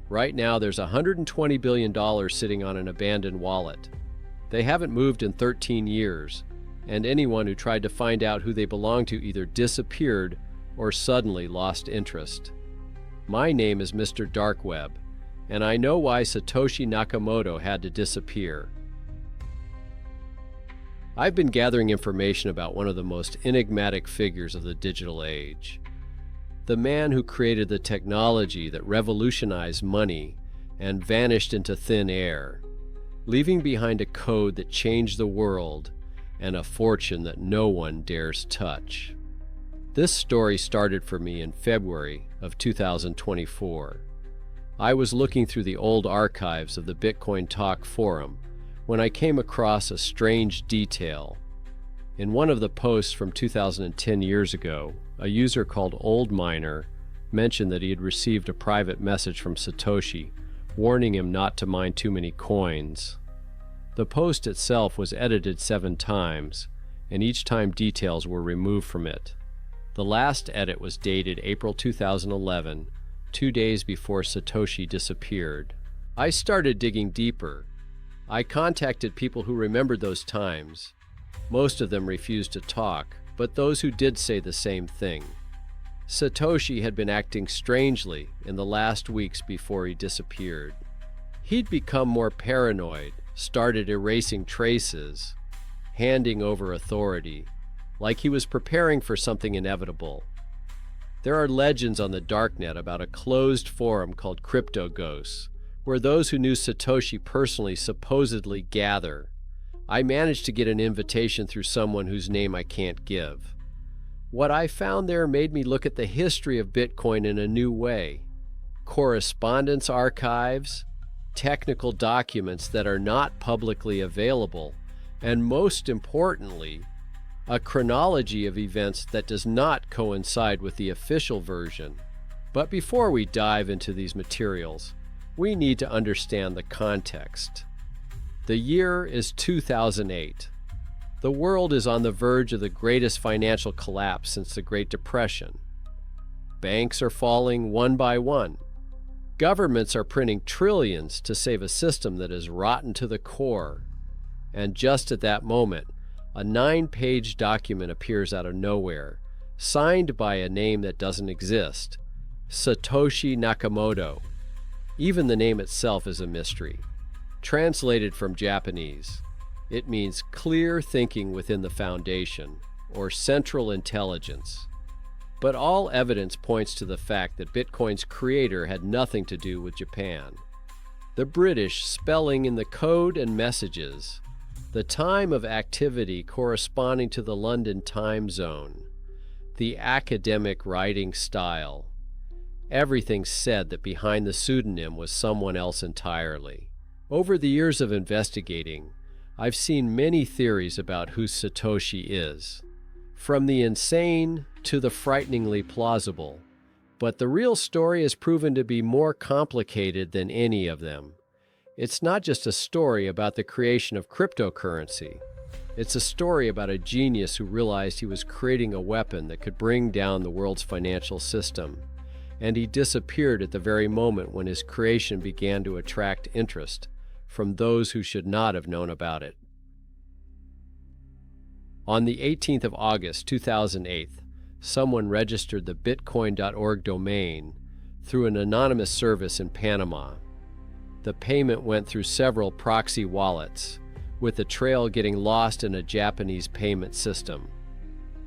Right now, there's $120 billion sitting on an abandoned wallet. They haven't moved in 13 years, and anyone who tried to find out who they belong to either disappeared or suddenly lost interest. My name is Mr. Dark Web, and I know why Satoshi Nakamoto had to disappear. I've been gathering information about one of the most enigmatic figures of the digital age. The man who created the technology that revolutionized money and vanished into thin air, leaving behind a code that changed the world and a fortune that no one dares touch. This story started for me in February of 2024. I was looking through the old archives of the Bitcoin Talk forum when I came across a strange detail. In one of the posts from 2010 years ago, a user called Old Miner mentioned that he had received a private message from Satoshi warning him not to mine too many coins. The post itself was edited 7 times, and each time details were removed from it. The last edit was dated April 2011, 2 days before Satoshi disappeared. I started digging deeper. I contacted people who remembered those times. Most of them refused to talk, but those who did say the same thing. Satoshi had been acting strangely in the last weeks before he disappeared. He'd become more paranoid, started erasing traces, handing over authority, like he was preparing for something inevitable. There are legends on the Darknet about a closed forum called Crypto Ghosts, where those who knew Satoshi personally supposedly gather. I managed to get an invitation through someone whose name I can't give. What I found there made me look at the history of Bitcoin in a new way. Correspondence archives, technical documents that are not publicly available, and most importantly, a chronology of events that does not coincide with the official version. But before we dive into these materials, we need to understand the context. The year is 2008. The world is on the verge of the greatest financial collapse since the Great Depression. Banks are falling one by one. Governments are printing trillions to save a system that is rotten to the core. And just at that moment, a 9-page document appears out of nowhere, signed by a name that doesn't exist, Satoshi Nakamoto. Even the name itself is a mystery. Translated from Japanese, it means clear thinking within the foundation, or central intelligence. But all evidence points to the fact that Bitcoin's creator had nothing to do with Japan. The British spelling in the code and messages, the time of activity corresponding to the London time zone, the academic writing style. Everything said that behind the pseudonym was someone else entirely. Over the years of investigating, I've seen many theories about who Satoshi is, from the insane to the frighteningly plausible. But the real story has proven to be more complicated than any of them. It's not just a story about the creation of cryptocurrency. It's a story about a genius who realized he was creating a weapon that could bring down the world's financial system. And he disappeared at the very moment when his creation began to attract interest from those who should not have known about it. On the 18th of August 2008, someone registered the bitcoin.org domain through an anonymous service in Panama. The payment went through several proxy wallets, with the trail getting lost in a Japanese payment system.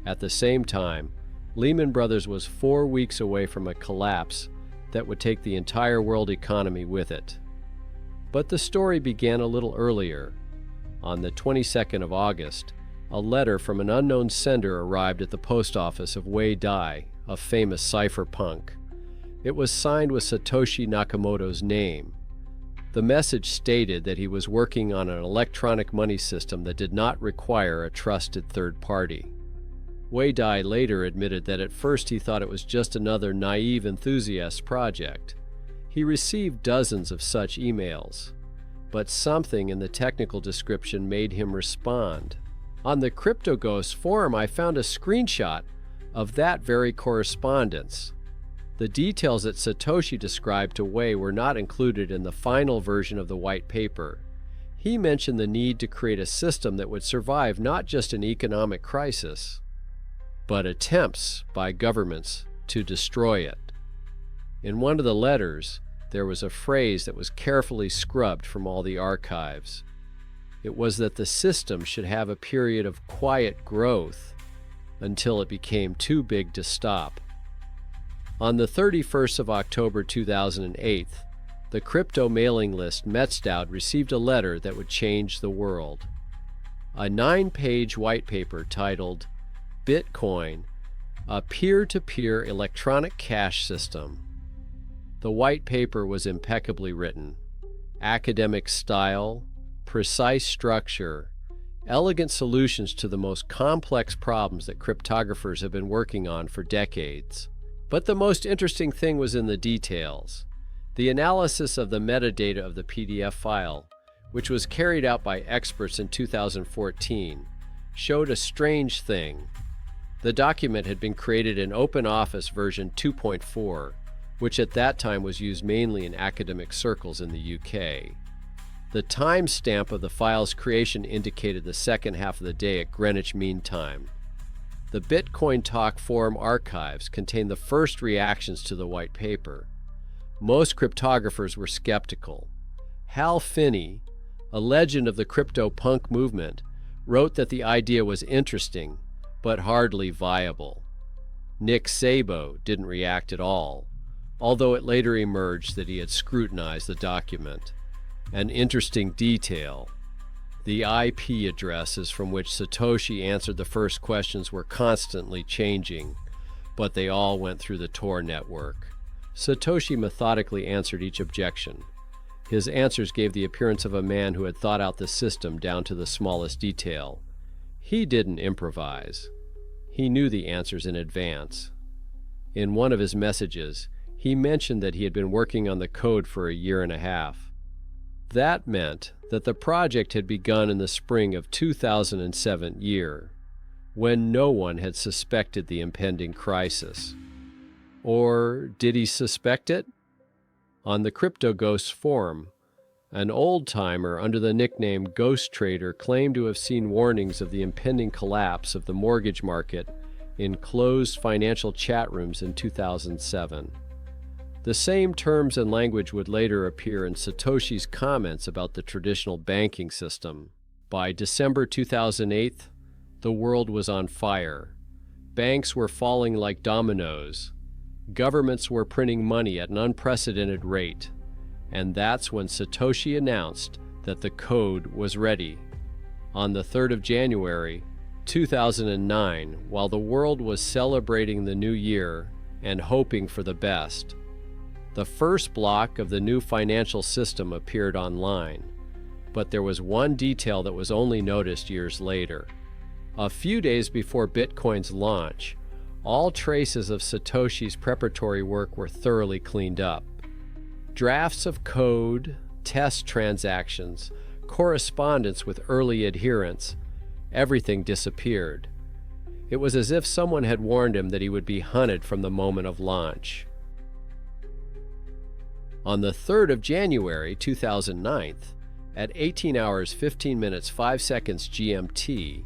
At the same time, Lehman Brothers was 4 weeks away from a collapse that would take the entire world economy with it. But the story began a little earlier. On the 22nd of August, a letter from an unknown sender arrived at the post office of Wei Dai, a famous cypherpunk. It was signed with Satoshi Nakamoto's name. The message stated that he was working on an electronic money system that did not require a trusted third party. Wei Dai later admitted that at first he thought it was just another naive enthusiast project. He received dozens of such emails, but something in the technical description made him respond. On the CryptoGhost forum, I found a screenshot of that very correspondence. The details that Satoshi described to Wei were not included in the final version of the white paper. He mentioned the need to create a system that would survive not just an economic crisis, but attempts by governments to destroy it. In one of the letters, there was a phrase that was carefully scrubbed from all the archives. It was that the system should have a period of quiet growth until it became too big to stop. On the 31st of October 2008, the crypto mailing list Metzdout received a letter that would change the world. A 9-page white paper titled Bitcoin, a peer-to-peer electronic cash system. The white paper was impeccably written. Academic style, precise structure, elegant solutions to the most complex problems that cryptographers have been working on for decades. But the most interesting thing was in the details. The analysis of the metadata of the PDF file, which was carried out by experts in 2014, showed a strange thing. The document had been created in OpenOffice version 2.4, which at that time was used mainly in academic circles in the UK. The timestamp of the file's creation indicated the second half of the day at Greenwich Mean Time. The Bitcoin Talk forum archives contained the first reactions to the white paper. Most cryptographers were skeptical. Hal Finney, a legend of the crypto-punk movement, wrote that the idea was interesting, but hardly viable. Nick Szabo didn't react at all, although it later emerged that he had scrutinized the document. An interesting detail: the IP addresses from which Satoshi answered the first questions were constantly changing, but they all went through the Tor network. Satoshi methodically answered each objection. His answers gave the appearance of a man who had thought out the system down to the smallest detail. He didn't improvise. He knew the answers in advance. In one of his messages, he mentioned that he had been working on the code for a year and a half. That meant that the project had begun in the spring of 2007 year, when no one had suspected the impending crisis. Or did he suspect it? On the Crypto Ghosts forum, an old-timer under the nickname Ghost Trader claimed to have seen warnings of the impending collapse of the mortgage market in closed financial chat rooms in 2007. The same terms and language would later appear in Satoshi's comments about the traditional banking system. By December 2008, the world was on fire. Banks were falling like dominoes. Governments were printing money at an unprecedented rate. And that's when Satoshi announced that the code was ready. On the 3rd of January, 2009, while the world was celebrating the new year and hoping for the best, the first block of the new financial system appeared online. But there was one detail that was only noticed years later. A few days before Bitcoin's launch, all traces of Satoshi's preparatory work were thoroughly cleaned up. Drafts of code, test transactions, correspondence with early adherents, everything disappeared. It was as if someone had warned him that he would be hunted from the moment of launch. On the 3rd of January 2009, at 18 hours 15 minutes 5 seconds GMT,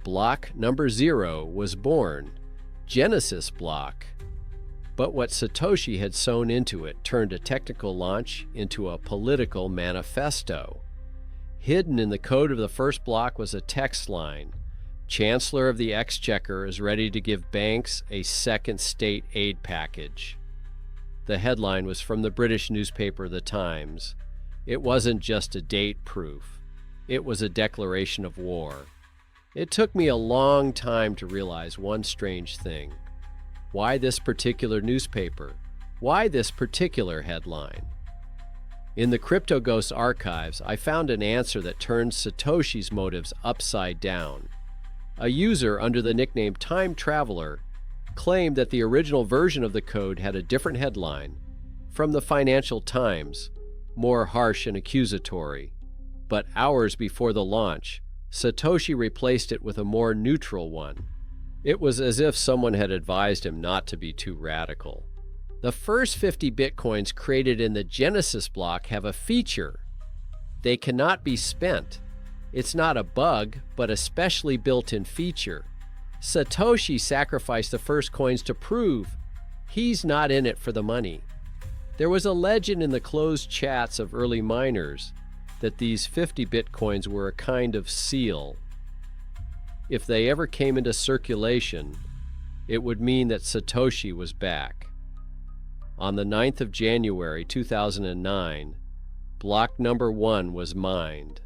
block number 0 was born, Genesis block. But what Satoshi had sewn into it turned a technical launch into a political manifesto. Hidden in the code of the first block was a text line: Chancellor of the Exchequer is ready to give banks a second state aid package. The headline was from the British newspaper The Times. It wasn't just a date proof. It was a declaration of war. It took me a long time to realize one strange thing. Why this particular newspaper? Why this particular headline? In the Crypto Ghosts archives, I found an answer that turned Satoshi's motives upside down. A user under the nickname Time Traveler claimed that the original version of the code had a different headline from the Financial Times, more harsh and accusatory. But hours before the launch, Satoshi replaced it with a more neutral one. It was as if someone had advised him not to be too radical. The first 50 bitcoins created in the Genesis block have a feature. They cannot be spent. It's not a bug, but a specially built-in feature. Satoshi sacrificed the first coins to prove he's not in it for the money. There was a legend in the closed chats of early miners that these 50 bitcoins were a kind of seal. If they ever came into circulation, it would mean that Satoshi was back. On the 9th of January 2009, block number 1 was mined.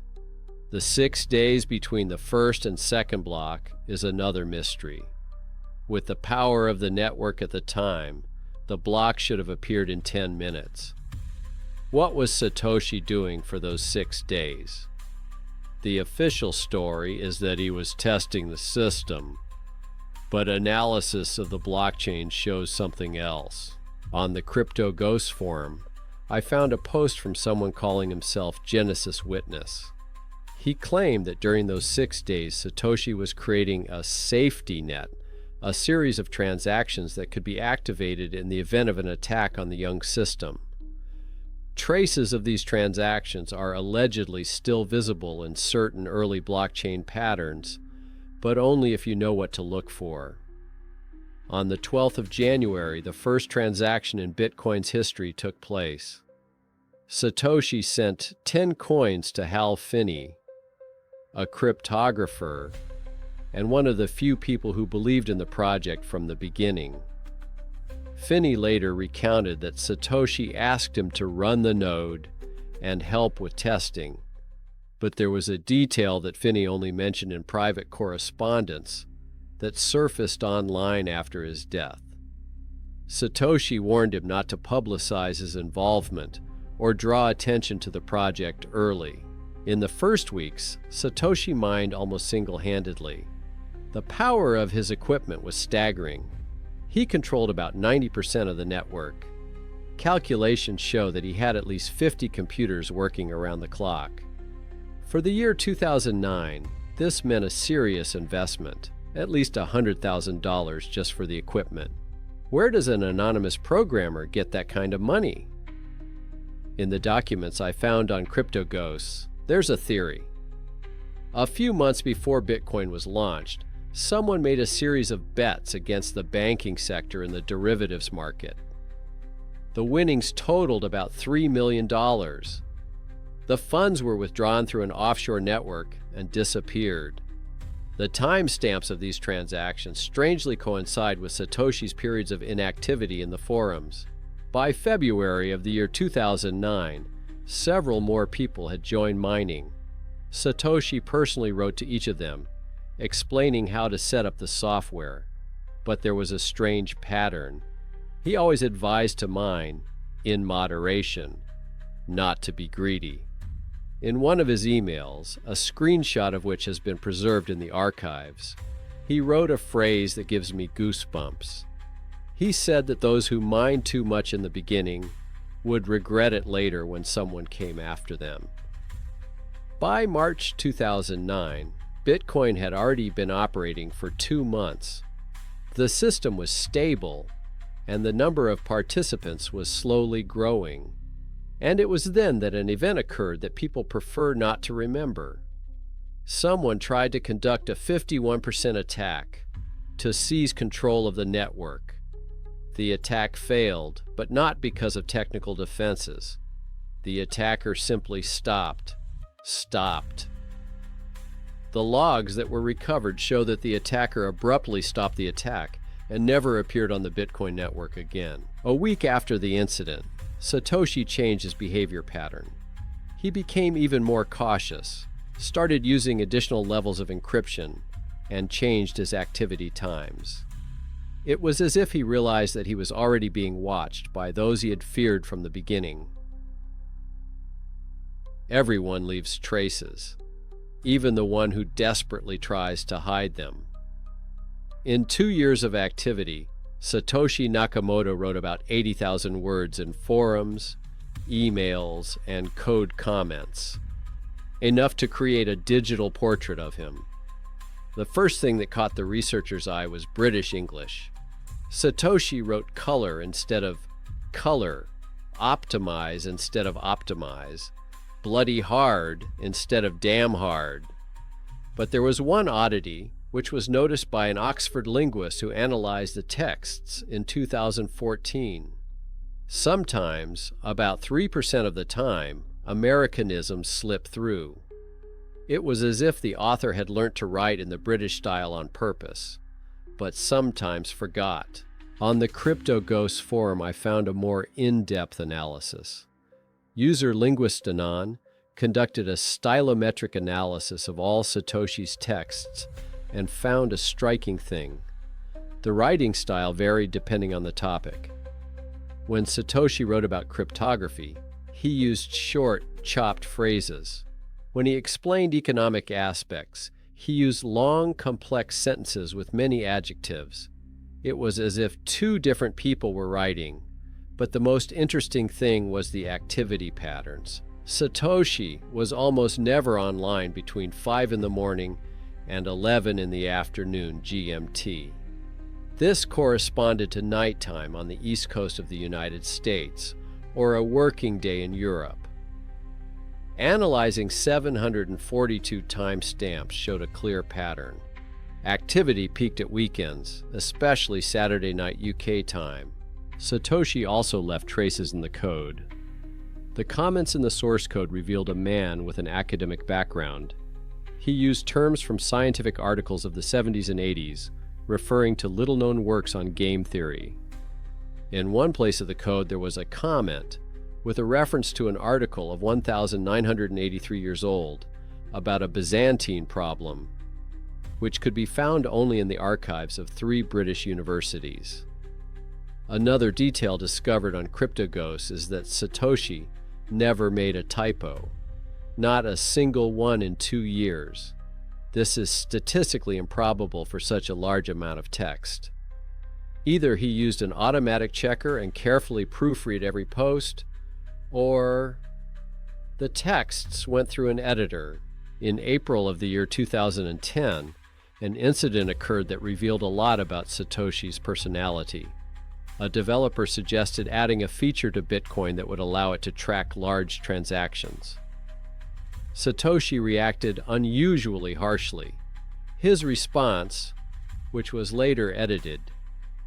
The 6 days between the first and second block is another mystery. With the power of the network at the time, the block should have appeared in 10 minutes. What was Satoshi doing for those 6 days? The official story is that he was testing the system, but analysis of the blockchain shows something else. On the Crypto Ghost forum, I found a post from someone calling himself Genesis Witness. He claimed that during those 6 days, Satoshi was creating a safety net, a series of transactions that could be activated in the event of an attack on the young system. Traces of these transactions are allegedly still visible in certain early blockchain patterns, but only if you know what to look for. On the 12th of January, the first transaction in Bitcoin's history took place. Satoshi sent 10 coins to Hal Finney, a cryptographer, and one of the few people who believed in the project from the beginning. Finney later recounted that Satoshi asked him to run the node and help with testing, but there was a detail that Finney only mentioned in private correspondence that surfaced online after his death. Satoshi warned him not to publicize his involvement or draw attention to the project early. In the first weeks, Satoshi mined almost single-handedly. The power of his equipment was staggering. He controlled about 90% of the network. Calculations show that he had at least 50 computers working around the clock. For the year 2009, this meant a serious investment, at least $100,000 just for the equipment. Where does an anonymous programmer get that kind of money? In the documents I found on Crypto Ghosts, there's a theory. A few months before Bitcoin was launched, someone made a series of bets against the banking sector in the derivatives market. The winnings totaled about $3 million. The funds were withdrawn through an offshore network and disappeared. The timestamps of these transactions strangely coincide with Satoshi's periods of inactivity in the forums. By February of the year 2009, several more people had joined mining. Satoshi personally wrote to each of them, explaining how to set up the software. But there was a strange pattern. He always advised to mine in moderation, not to be greedy. In one of his emails, a screenshot of which has been preserved in the archives, he wrote a phrase that gives me goosebumps. He said that those who mined too much in the beginning would regret it later when someone came after them. By March 2009, Bitcoin had already been operating for 2 months. The system was stable, and the number of participants was slowly growing. And it was then that an event occurred that people prefer not to remember. Someone tried to conduct a 51% attack to seize control of the network. The attack failed, but not because of technical defenses. The attacker simply stopped. The logs that were recovered show that the attacker abruptly stopped the attack and never appeared on the Bitcoin network again. A week after the incident, Satoshi changed his behavior pattern. He became even more cautious, started using additional levels of encryption, and changed his activity times. It was as if he realized that he was already being watched by those he had feared from the beginning. Everyone leaves traces, even the one who desperately tries to hide them. In 2 years of activity, Satoshi Nakamoto wrote about 80,000 words in forums, emails, and code comments, enough to create a digital portrait of him. The first thing that caught the researcher's eye was British English. Satoshi wrote color instead of color, optimize instead of optimize, bloody hard instead of damn hard. But there was one oddity which was noticed by an Oxford linguist who analyzed the texts in 2014. Sometimes, about 3% of the time, Americanisms slip through. It was as if the author had learnt to write in the British style on purpose, but sometimes forgot. On the CryptoGhost forum, I found a more in-depth analysis. User Linguistanon conducted a stylometric analysis of all Satoshi's texts and found a striking thing. The writing style varied depending on the topic. When Satoshi wrote about cryptography, he used short, chopped phrases. When he explained economic aspects, he used long, complex sentences with many adjectives. It was as if two different people were writing, but the most interesting thing was the activity patterns. Satoshi was almost never online between 5 in the morning and 11 in the afternoon GMT. This corresponded to nighttime on the east coast of the United States, or a working day in Europe. Analyzing 742 timestamps showed a clear pattern. Activity peaked at weekends, especially Saturday night UK time. Satoshi also left traces in the code. The comments in the source code revealed a man with an academic background. He used terms from scientific articles of the 70s and 80s, referring to little-known works on game theory. In one place of the code, there was a comment with a reference to an article of 1,983 years old about a Byzantine problem, which could be found only in the archives of 3 British universities. Another detail discovered on CryptoGhost is that Satoshi never made a typo, not a single one in 2 years. This is statistically improbable for such a large amount of text. Either he used an automatic checker and carefully proofread every post, or the texts went through an editor. In April of the year 2010, an incident occurred that revealed a lot about Satoshi's personality. A developer suggested adding a feature to Bitcoin that would allow it to track large transactions. Satoshi reacted unusually harshly. His response, which was later edited,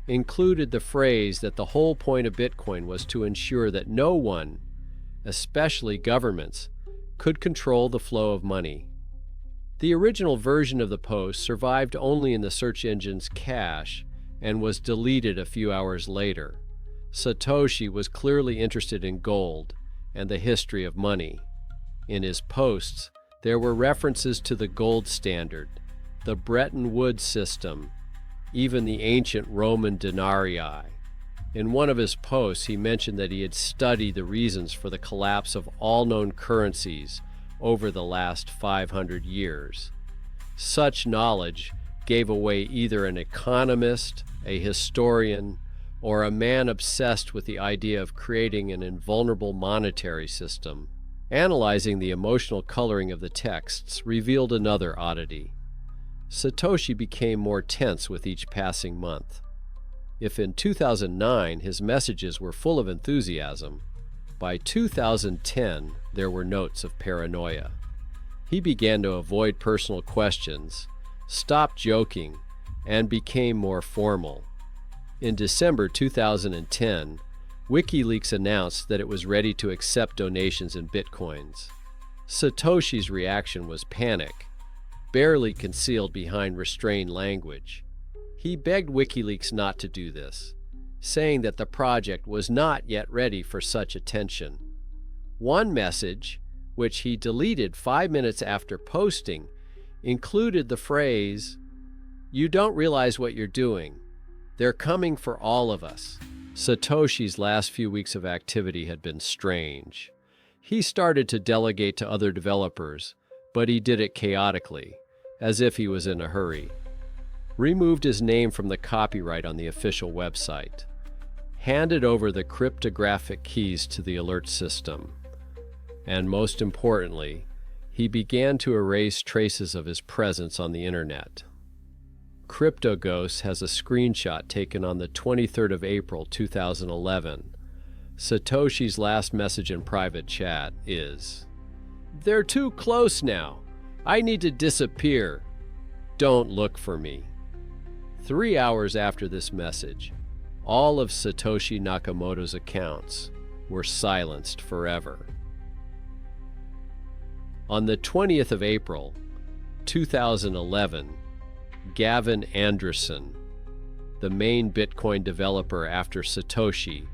included the phrase that the whole point of Bitcoin was to ensure that no one, especially governments, could control the flow of money. The original version of the post survived only in the search engine's cache and was deleted a few hours later. Satoshi was clearly interested in gold and the history of money. In his posts, there were references to the gold standard, the Bretton Woods system, even the ancient Roman denarii. In one of his posts, he mentioned that he had studied the reasons for the collapse of all known currencies over the last 500 years. Such knowledge gave away either an economist, a historian, or a man obsessed with the idea of creating an invulnerable monetary system. Analyzing the emotional coloring of the texts revealed another oddity. Satoshi became more tense with each passing month. If in 2009 his messages were full of enthusiasm, by 2010 there were notes of paranoia. He began to avoid personal questions, stopped joking, and became more formal. In December 2010, WikiLeaks announced that it was ready to accept donations in Bitcoins. Satoshi's reaction was panic, barely concealed behind restrained language. He begged WikiLeaks not to do this, saying that the project was not yet ready for such attention. One message, which he deleted 5 minutes after posting, included the phrase, "You don't realize what you're doing. They're coming for all of us." Satoshi's last few weeks of activity had been strange. He started to delegate to other developers, but he did it chaotically, as if he was in a hurry. Removed his name from the copyright on the official website. Handed over the cryptographic keys to the alert system. And most importantly, he began to erase traces of his presence on the internet. CryptoGhost has a screenshot taken on the 23rd of April 2011 Satoshi's last message in private chat is, "They're too close now. I need to disappear. Don't look for me." 3 hours after this message, all of Satoshi Nakamoto's accounts were silenced forever. On the 20th of April, 2011, Gavin Andresen, the main Bitcoin developer after Satoshi,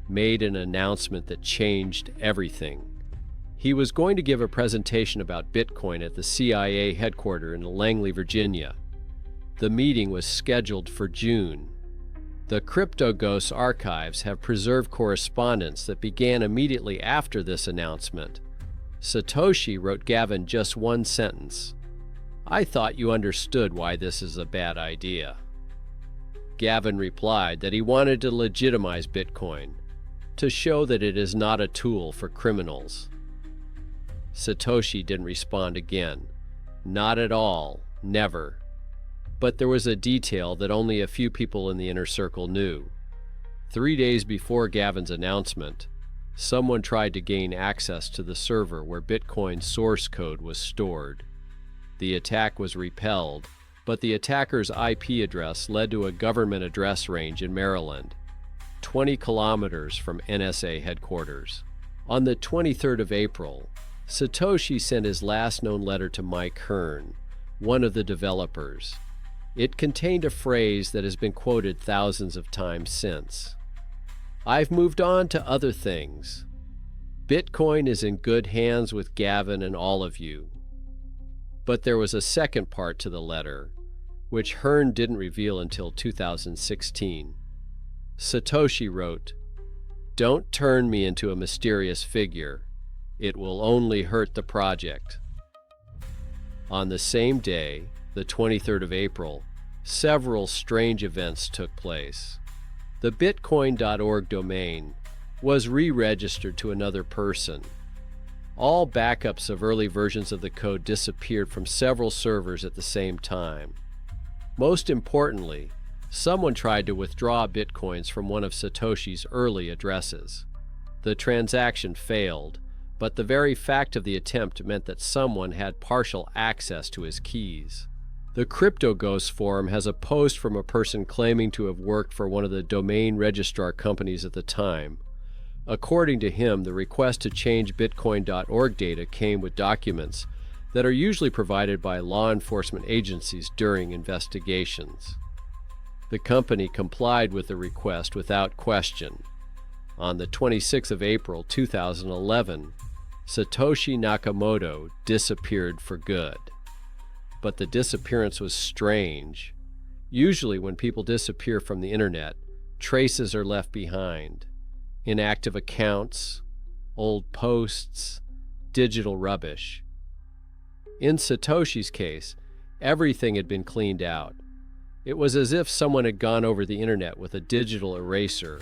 made an announcement that changed everything. He was going to give a presentation about Bitcoin at the CIA headquarters in Langley, Virginia. The meeting was scheduled for June. The CryptoGhosts archives have preserved correspondence that began immediately after this announcement. Satoshi wrote Gavin just one sentence: "I thought you understood why this is a bad idea." Gavin replied that he wanted to legitimize Bitcoin, to show that it is not a tool for criminals. Satoshi didn't respond again. Not at all. Never. But there was a detail that only a few people in the inner circle knew. 3 days before Gavin's announcement, someone tried to gain access to the server where Bitcoin source code was stored. The attack was repelled, but the attacker's IP address led to a government address range in Maryland, 20 kilometers from NSA headquarters. On the 23rd of April, Satoshi sent his last known letter to Mike Hearn, one of the developers. It contained a phrase that has been quoted thousands of times since. "I've moved on to other things. Bitcoin is in good hands with Gavin and all of you." But there was a second part to the letter, which Hearn didn't reveal until 2016. Satoshi wrote, "Don't turn me into a mysterious figure. It will only hurt the project." On the same day, the 23rd of April, several strange events took place. The bitcoin.org domain was re-registered to another person. All backups of early versions of the code disappeared from several servers at the same time. Most importantly, someone tried to withdraw bitcoins from one of Satoshi's early addresses. The transaction failed, but the very fact of the attempt meant that someone had partial access to his keys. The CryptoGhosts forum has a post from a person claiming to have worked for one of the domain registrar companies at the time. According to him, the request to change bitcoin.org data came with documents that are usually provided by law enforcement agencies during investigations. The company complied with the request without question. On the 26th of April 2011, Satoshi Nakamoto disappeared for good. But the disappearance was strange. Usually when people disappear from the internet, traces are left behind. Inactive accounts, old posts, digital rubbish. In Satoshi's case, everything had been cleaned out. It was as if someone had gone over the internet with a digital eraser.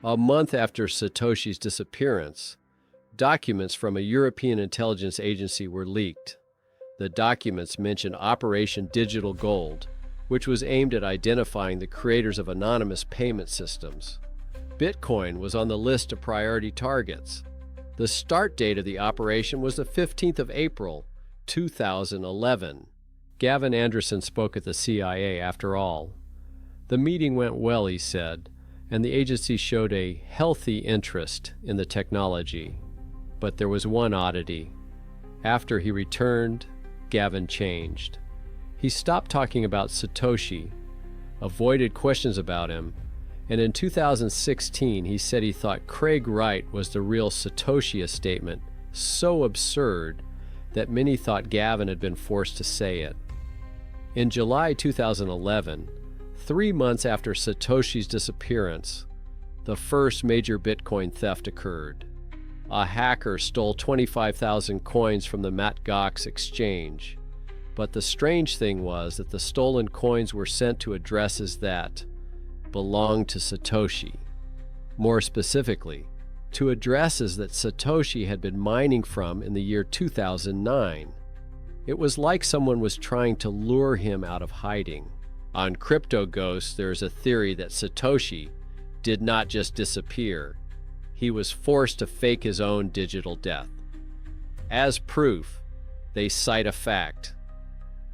A month after Satoshi's disappearance, documents from a European intelligence agency were leaked. The documents mentioned Operation Digital Gold, which was aimed at identifying the creators of anonymous payment systems. Bitcoin was on the list of priority targets. The start date of the operation was the 15th of April, 2011. Gavin Andresen spoke at the CIA after all. The meeting went well, he said, and the agency showed a healthy interest in the technology. But there was one oddity. After he returned, Gavin changed. He stopped talking about Satoshi, avoided questions about him, and in 2016 he said he thought Craig Wright was the real Satoshi, a statement so absurd that many thought Gavin had been forced to say it. In July 2011, 3 months after Satoshi's disappearance, the first major Bitcoin theft occurred. A hacker stole 25,000 coins from the Mt. Gox exchange. But the strange thing was that the stolen coins were sent to addresses that belonged to Satoshi. More specifically, to addresses that Satoshi had been mining from in the year 2009. It was like someone was trying to lure him out of hiding. On CryptoGhosts, there is a theory that Satoshi did not just disappear. he was forced to fake his own digital death. As proof, they cite a fact.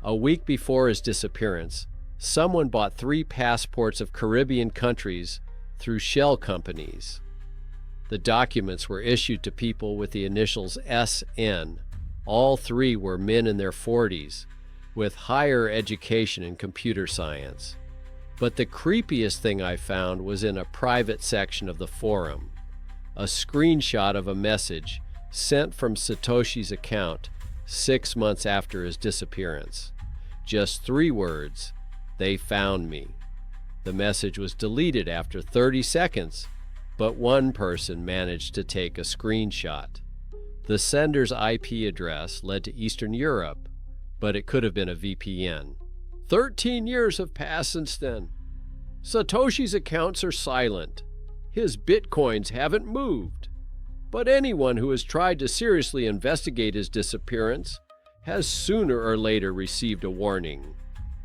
A week before his disappearance, someone bought 3 passports of Caribbean countries through shell companies. The documents were issued to people with the initials SN. All 3 were men in their 40s, with higher education in computer science. But the creepiest thing I found was in a private section of the forum, a screenshot of a message sent from Satoshi's account 6 months after his disappearance. Just 3 words, "They found me." The message was deleted after 30 seconds, but one person managed to take a screenshot. The sender's IP address led to Eastern Europe, but it could have been a VPN. 13 years have passed since then. Satoshi's accounts are silent. His bitcoins haven't moved. But anyone who has tried to seriously investigate his disappearance has sooner or later received a warning.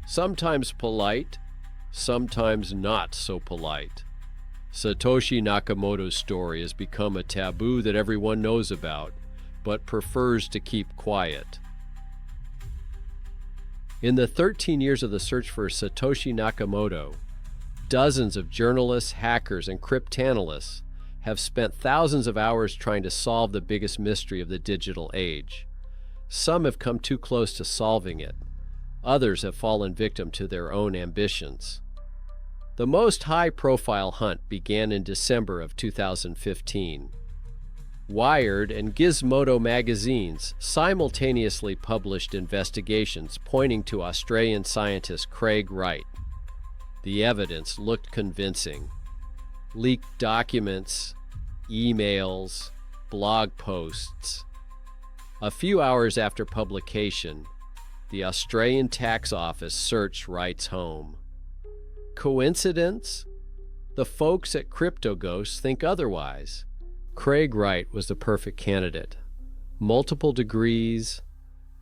Sometimes polite, sometimes not so polite. Satoshi Nakamoto's story has become a taboo that everyone knows about, but prefers to keep quiet. In the 13 years of the search for Satoshi Nakamoto, dozens of journalists, hackers, and cryptanalysts have spent thousands of hours trying to solve the biggest mystery of the digital age. Some have come too close to solving it. Others have fallen victim to their own ambitions. The most high-profile hunt began in December of 2015. Wired and Gizmodo magazines simultaneously published investigations pointing to Australian scientist Craig Wright. The evidence looked convincing. Leaked documents, emails, blog posts. A few hours after publication, the Australian Tax Office searched Wright's home. Coincidence? The folks at CryptoGhost think otherwise. Craig Wright was the perfect candidate. Multiple degrees,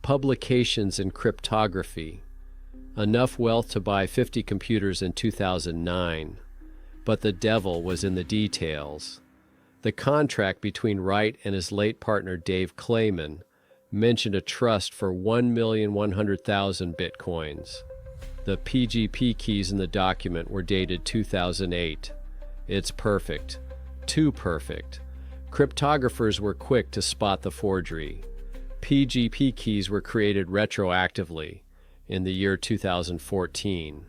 publications in cryptography, enough wealth to buy 50 computers in 2009. But the devil was in the details. The contract between Wright and his late partner Dave Clayman mentioned a trust for 1,100,000 bitcoins. The PGP keys in the document were dated 2008. It's perfect. Too perfect. Cryptographers were quick to spot the forgery. PGP keys were created retroactively in the year 2014.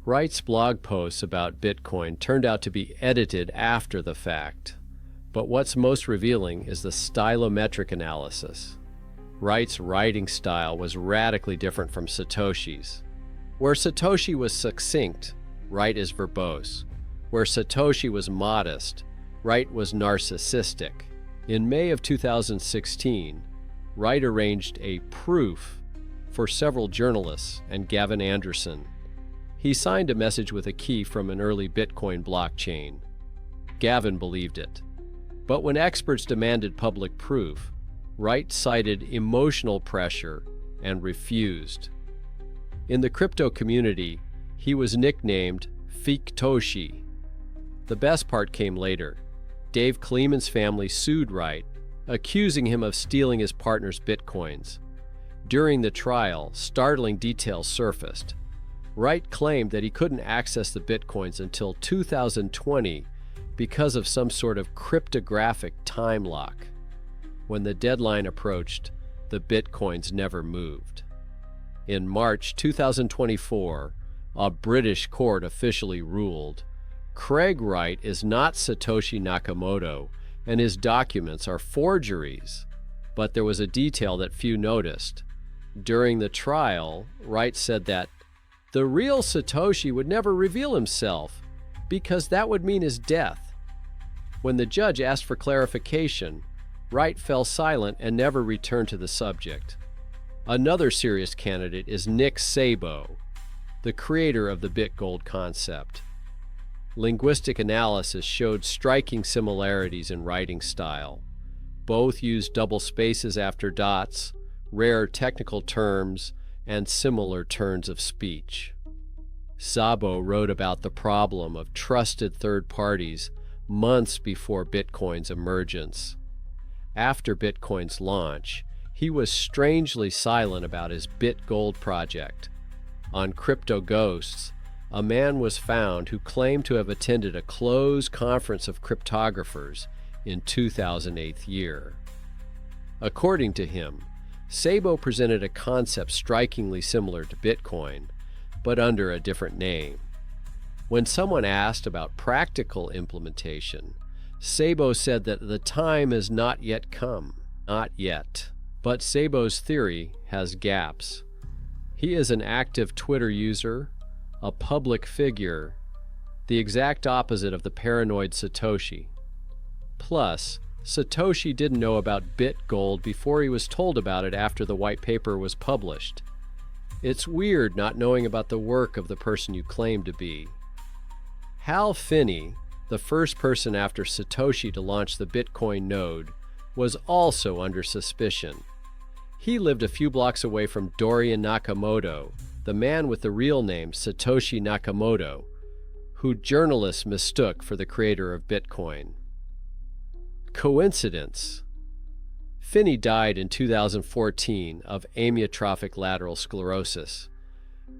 Wright's blog posts about Bitcoin turned out to be edited after the fact. But what's most revealing is the stylometric analysis. Wright's writing style was radically different from Satoshi's. Where Satoshi was succinct, Wright is verbose. Where Satoshi was modest, Wright was narcissistic. In May of 2016, Wright arranged a proof for several journalists and Gavin Anderson. He signed a message with a key from an early Bitcoin blockchain. Gavin believed it. But when experts demanded public proof, Wright cited emotional pressure and refused. In the crypto community, he was nicknamed Fiktoshi. The best part came later. Dave Clayman's family sued Wright, accusing him of stealing his partner's bitcoins. During the trial, startling details surfaced. Wright claimed that he couldn't access the bitcoins until 2020 because of some sort of cryptographic time lock. When the deadline approached, the bitcoins never moved. In March 2024, a British court officially ruled, Craig Wright is not Satoshi Nakamoto, and his documents are forgeries. But there was a detail that few noticed. During the trial, Wright said that the real Satoshi would never reveal himself because that would mean his death. When the judge asked for clarification, Wright fell silent and never returned to the subject. Another serious candidate is Nick Szabo, the creator of the BitGold concept. Linguistic analysis showed striking similarities in writing style. Both used double spaces after dots, rare technical terms, and similar turns of speech. Szabo wrote about the problem of trusted third parties months before Bitcoin's emergence. After Bitcoin's launch, he was strangely silent about his BitGold project. On Crypto Ghosts, a man was found who claimed to have attended a closed conference of cryptographers in 2008 year. According to him, Sabo presented a concept strikingly similar to Bitcoin, but under a different name. When someone asked about practical implementation, Sabo said that the time has not yet come. Not yet. But Sabo's theory has gaps. He is an active Twitter user, a public figure, the exact opposite of the paranoid Satoshi. Plus, Satoshi didn't know about BitGold before he was told about it after the white paper was published. It's weird not knowing about the work of the person you claim to be. Hal Finney, the first person after Satoshi to launch the Bitcoin node, was also under suspicion. He lived a few blocks away from Dorian Nakamoto, the man with the real name Satoshi Nakamoto, who journalists mistook for the creator of Bitcoin. Coincidence? Finney died in 2014 of amyotrophic lateral sclerosis,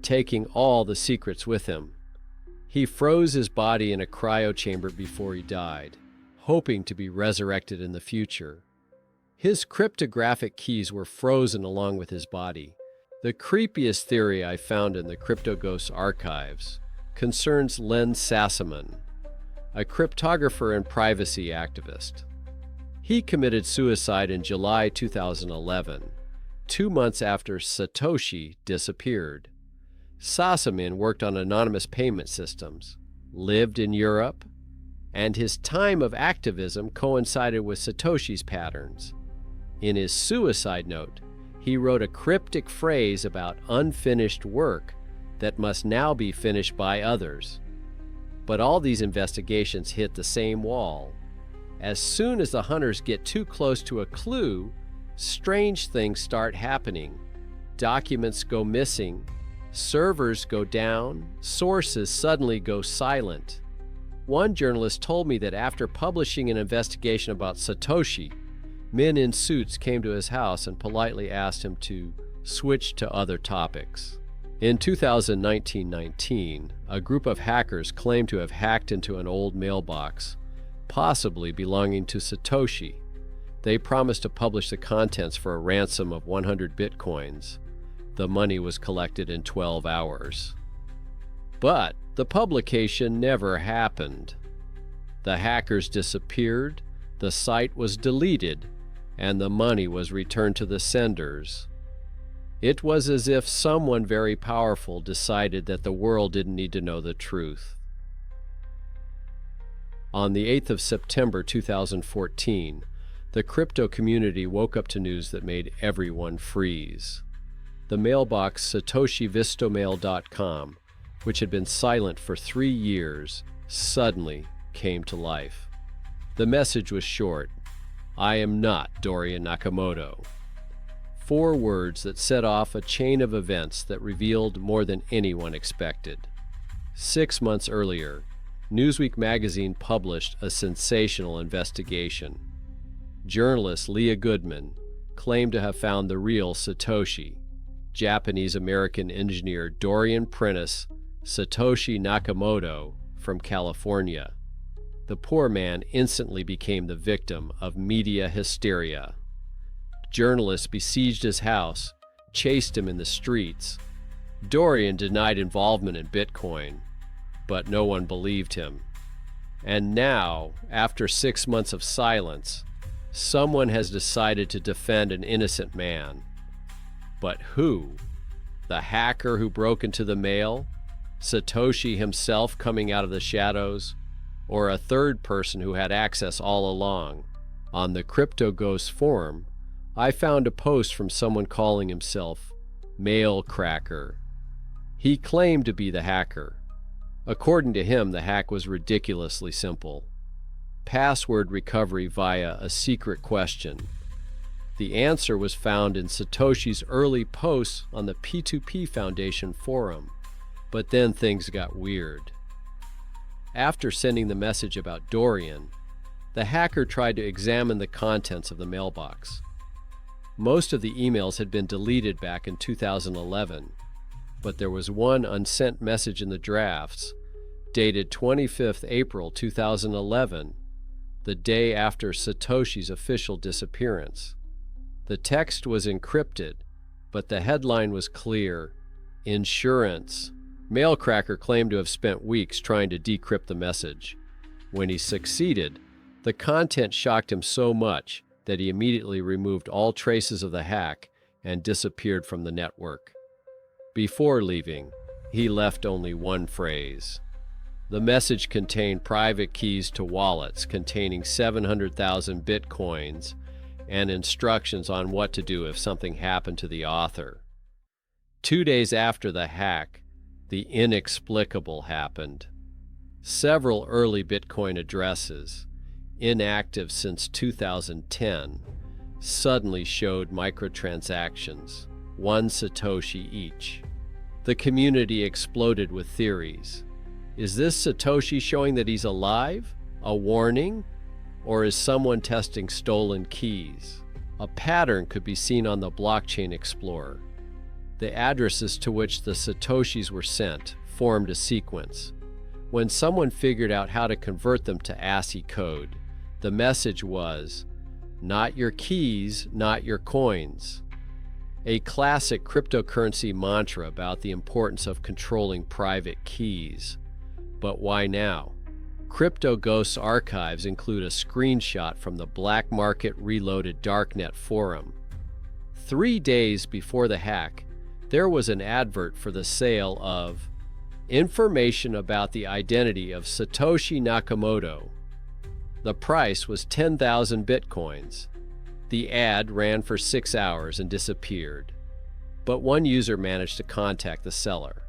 taking all the secrets with him. He froze his body in a cryo chamber before he died, hoping to be resurrected in the future. His cryptographic keys were frozen along with his body. The creepiest theory I found in the CryptoGhosts archives concerns Len Sassaman, a cryptographer and privacy activist. He committed suicide in July 2011, 2 months after Satoshi disappeared. Sassaman worked on anonymous payment systems, lived in Europe, and his time of activism coincided with Satoshi's patterns. In his suicide note, he wrote a cryptic phrase about unfinished work that must now be finished by others. But all these investigations hit the same wall. As soon as the hunters get too close to a clue, strange things start happening. Documents go missing, servers go down, sources suddenly go silent. One journalist told me that after publishing an investigation about Satoshi, men in suits came to his house and politely asked him to switch to other topics. In 2019, a group of hackers claimed to have hacked into an old mailbox, possibly belonging to Satoshi. They promised to publish the contents for a ransom of 100 bitcoins. The money was collected in 12 hours. But the publication never happened. The hackers disappeared, the site was deleted, and the money was returned to the senders. It was as if someone very powerful decided that the world didn't need to know the truth. On the 8th of September 2014, the crypto community woke up to news that made everyone freeze. The mailbox SatoshiVistomail.com, which had been silent for 3 years, suddenly came to life. The message was short: "I am not Dorian Nakamoto." 4 words that set off a chain of events that revealed more than anyone expected. 6 months earlier, Newsweek magazine published a sensational investigation. Journalist Leah Goodman claimed to have found the real Satoshi, Japanese-American engineer Dorian Prentice Satoshi Nakamoto from California. The poor man instantly became the victim of media hysteria. Journalists besieged his house, chased him in the streets. Dorian denied involvement in Bitcoin, but no one believed him. And now, after 6 months of silence, someone has decided to defend an innocent man. But who? The hacker who broke into the mail? Satoshi himself coming out of the shadows? Or a third person who had access all along? On the CryptoGhosts forum, I found a post from someone calling himself Mail Cracker. He claimed to be the hacker. According to him, the hack was ridiculously simple. Password recovery via a secret question. The answer was found in Satoshi's early posts on the P2P Foundation forum, but then things got weird. After sending the message about Dorian, the hacker tried to examine the contents of the mailbox. Most of the emails had been deleted back in 2011, but there was one unsent message in the drafts, dated 25th April 2011, the day after Satoshi's official disappearance. The text was encrypted, but the headline was clear: Insurance. Mailcracker claimed to have spent weeks trying to decrypt the message. When he succeeded, the content shocked him so much that he immediately removed all traces of the hack and disappeared from the network. Before leaving, he left only one phrase. The message contained private keys to wallets containing 700,000 bitcoins and instructions on what to do if something happened to the author. 2 days after the hack, the inexplicable happened. Several early Bitcoin addresses, inactive since 2010, suddenly showed microtransactions, 1 Satoshi each. The community exploded with theories. Is this Satoshi showing that he's alive? A warning? Or is someone testing stolen keys? A pattern could be seen on the Blockchain Explorer. The addresses to which the Satoshis were sent formed a sequence. When someone figured out how to convert them to ASCII code, the message was, "Not your keys, not your coins." A classic cryptocurrency mantra about the importance of controlling private keys. But why now? CryptoGhost's archives include a screenshot from the Black Market Reloaded Darknet forum. 3 days before the hack, there was an advert for the sale of information about the identity of Satoshi Nakamoto. The price was 10,000 bitcoins. The ad ran for 6 hours and disappeared, but one user managed to contact the seller.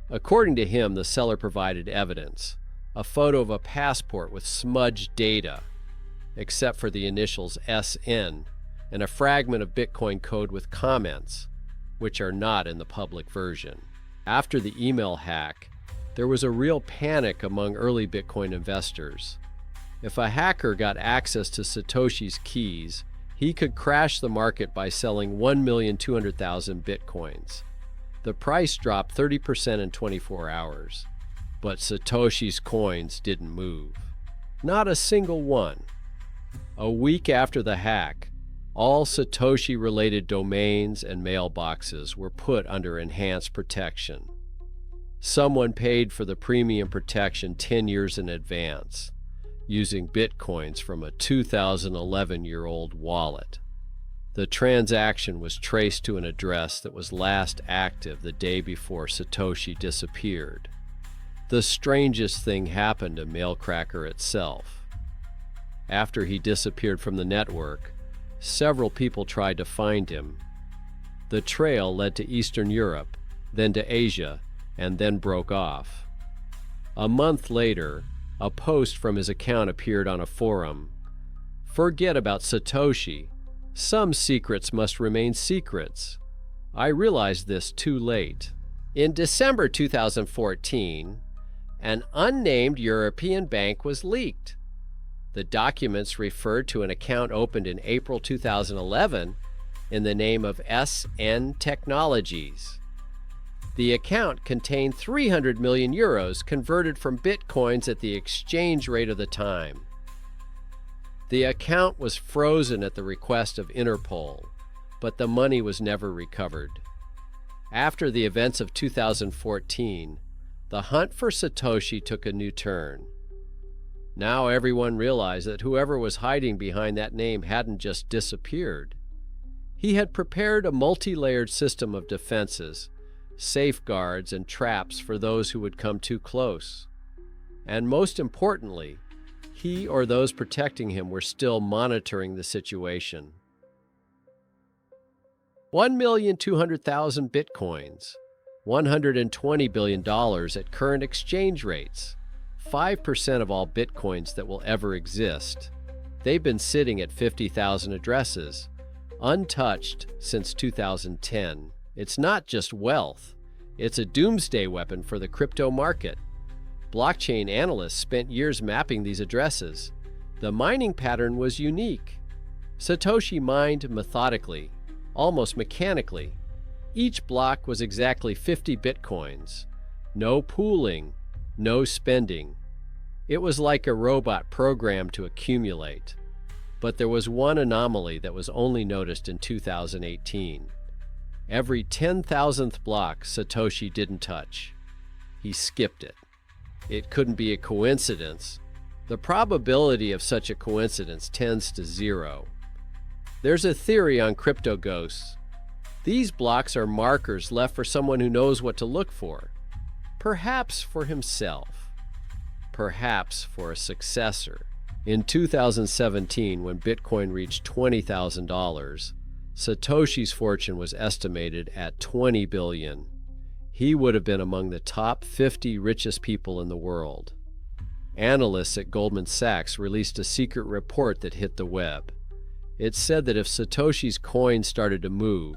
According to him, the seller provided evidence, a photo of a passport with smudged data, except for the initials SN, and a fragment of Bitcoin code with comments, which are not in the public version. After the email hack, there was a real panic among early Bitcoin investors. If a hacker got access to Satoshi's keys, he could crash the market by selling 1,200,000 bitcoins. The price dropped 30% in 24 hours. But Satoshi's coins didn't move. Not a single one. A week after the hack, all Satoshi-related domains and mailboxes were put under enhanced protection. Someone paid for the premium protection 10 years in advance, using bitcoins from a 2011-year-old wallet. The transaction was traced to an address that was last active the day before Satoshi disappeared. The strangest thing happened to Mailcracker itself. After he disappeared from the network, several people tried to find him. The trail led to Eastern Europe, then to Asia, and then broke off. A month later, a post from his account appeared on a forum. "Forget about Satoshi. Some secrets must remain secrets. I realized this too late." In December 2014, an unnamed European bank was leaked. The documents referred to an account opened in April 2011 in the name of SN Technologies. The account contained 300 million euros converted from bitcoins at the exchange rate of the time. The account was frozen at the request of Interpol, but the money was never recovered. After the events of 2014, the hunt for Satoshi took a new turn. Now everyone realized that whoever was hiding behind that name hadn't just disappeared. He had prepared a multi-layered system of defenses, safeguards, and traps for those who would come too close. And most importantly, he or those protecting him were still monitoring the situation. 1,200,000 bitcoins, $120 billion at current exchange rates, 5% of all bitcoins that will ever exist. They've been sitting at 50,000 addresses, untouched since 2010. It's not just wealth, it's a doomsday weapon for the crypto market. Blockchain analysts spent years mapping these addresses. The mining pattern was unique. Satoshi mined methodically, almost mechanically. Each block was exactly 50 bitcoins. No pooling, no spending. It was like a robot programmed to accumulate. But there was one anomaly that was only noticed in 2018. Every 10,000th block Satoshi didn't touch. He skipped it. It couldn't be a coincidence. The probability of such a coincidence tends to zero. There's a theory on crypto ghosts. These blocks are markers left for someone who knows what to look for. Perhaps for himself. Perhaps for a successor. In 2017, when Bitcoin reached $20,000, Satoshi's fortune was estimated at $20 billion. He would have been among the top 50 richest people in the world. Analysts at Goldman Sachs released a secret report that hit the web. It said that if Satoshi's coin started to move,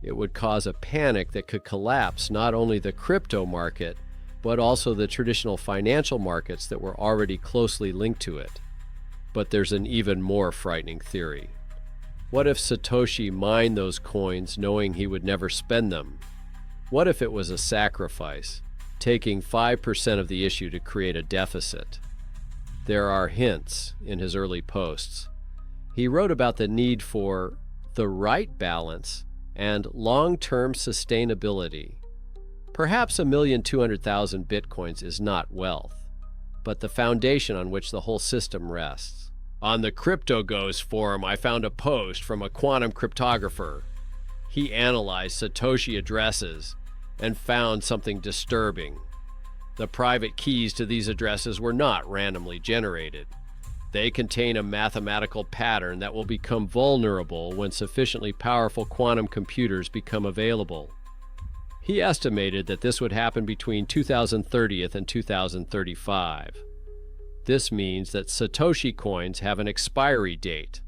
it would cause a panic that could collapse not only the crypto market, but also the traditional financial markets that were already closely linked to it. But there's an even more frightening theory. What if Satoshi mined those coins knowing he would never spend them? What if it was a sacrifice, taking 5% of the issue to create a deficit? There are hints in his early posts. He wrote about the need for the right balance and long-term sustainability. Perhaps 1,200,000 bitcoins is not wealth, but the foundation on which the whole system rests. On the CryptoGhost forum, I found a post from a quantum cryptographer. He analyzed Satoshi addresses and found something disturbing. The private keys to these addresses were not randomly generated. They contain a mathematical pattern that will become vulnerable when sufficiently powerful quantum computers become available. He estimated that this would happen between 2030 and 2035. This means that Satoshi coins have an expiry date,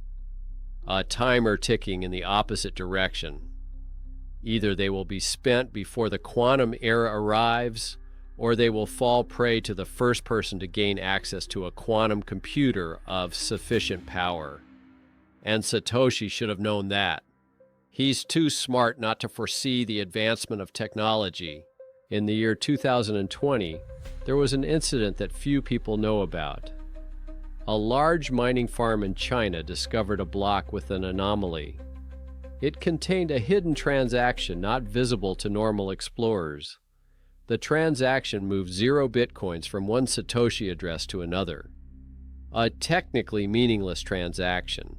a timer ticking in the opposite direction. Either they will be spent before the quantum era arrives, or they will fall prey to the first person to gain access to a quantum computer of sufficient power. And Satoshi should have known that. He's too smart not to foresee the advancement of technology. In the year 2020, there was an incident that few people know about. A large mining farm in China discovered a block with an anomaly. It contained a hidden transaction not visible to normal explorers. The transaction moved 0 bitcoins from one Satoshi address to another. A technically meaningless transaction,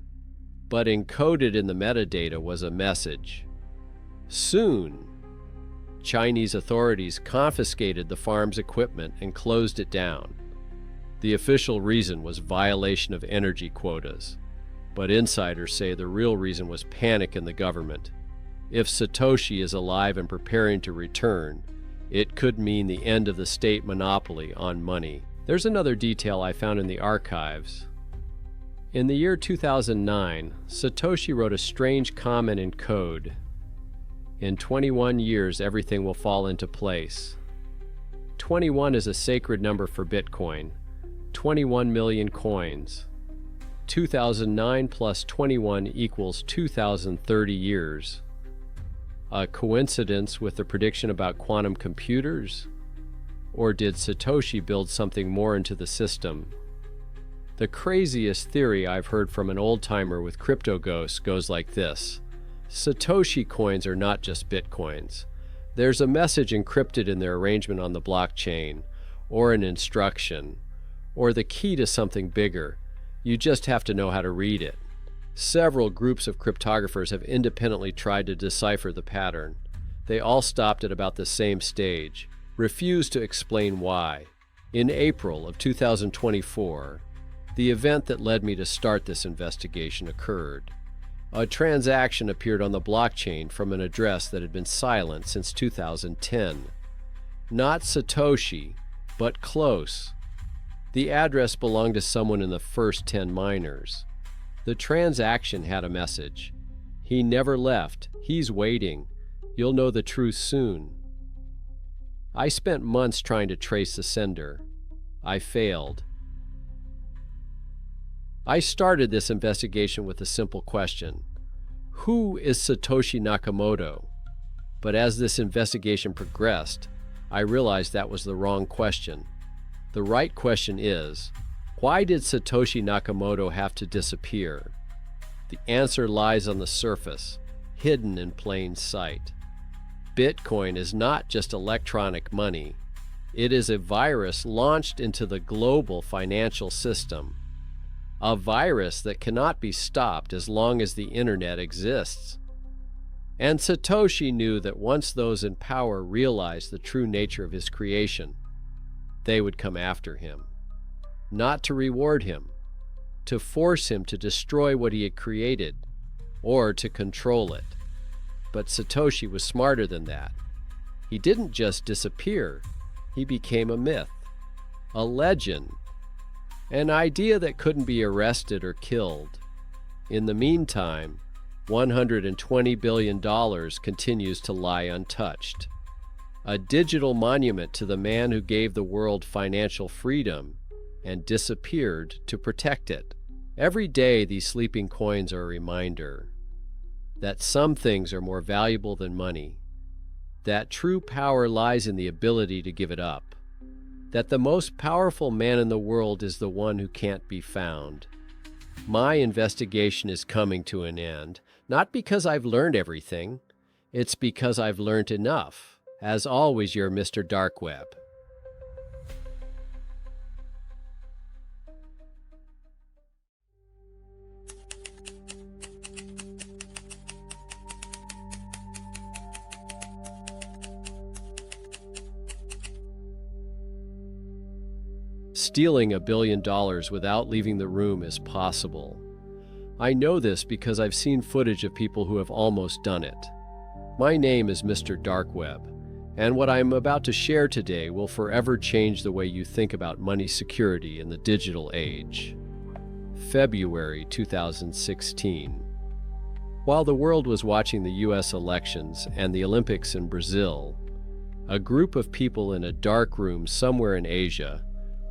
but encoded in the metadata was a message. Soon, Chinese authorities confiscated the farm's equipment and closed it down. The official reason was violation of energy quotas, but insiders say the real reason was panic in the government. If Satoshi is alive and preparing to return, it could mean the end of the state monopoly on money. There's another detail I found in the archives. In the year 2009, Satoshi wrote a strange comment in code. In 21 years, everything will fall into place. 21 is a sacred number for Bitcoin. 21 million coins. 2009 plus 21 equals 2030 years. A coincidence with the prediction about quantum computers? Or did Satoshi build something more into the system? The craziest theory I've heard from an old-timer with crypto ghosts goes like this. Satoshi coins are not just bitcoins. There's a message encrypted in their arrangement on the blockchain, or an instruction, or the key to something bigger. You just have to know how to read it. Several groups of cryptographers have independently tried to decipher the pattern. They all stopped at about the same stage, refused to explain why. In April of 2024, the event that led me to start this investigation occurred. A transaction appeared on the blockchain from an address that had been silent since 2010. Not Satoshi, but close. The address belonged to someone in the first 10 miners. The transaction had a message. He never left. He's waiting. You'll know the truth soon. I spent months trying to trace the sender. I failed. I started this investigation with a simple question: who is Satoshi Nakamoto? But as this investigation progressed, I realized that was the wrong question. The right question is, why did Satoshi Nakamoto have to disappear? The answer lies on the surface, hidden in plain sight. Bitcoin is not just electronic money. It is a virus launched into the global financial system. A virus that cannot be stopped as long as the internet exists. And Satoshi knew that once those in power realized the true nature of his creation, they would come after him. Not to reward him, to force him to destroy what he had created, or to control it. But Satoshi was smarter than that. He didn't just disappear, he became a myth, a legend, an idea that couldn't be arrested or killed. In the meantime, $120 billion continues to lie untouched. A digital monument to the man who gave the world financial freedom and disappeared to protect it. Every day, these sleeping coins are a reminder that some things are more valuable than money, that true power lies in the ability to give it up, that the most powerful man in the world is the one who can't be found. My investigation is coming to an end, not because I've learned everything, it's because I've learned enough. As always, you're Mr. Dark Web. Stealing $1 billion without leaving the room is possible. I know this because I've seen footage of people who have almost done it. My name is Mr. Dark Web, and what I'm about to share today will forever change the way you think about money security in the digital age. February 2016. While the world was watching the US elections and the Olympics in Brazil, a group of people in a dark room somewhere in Asia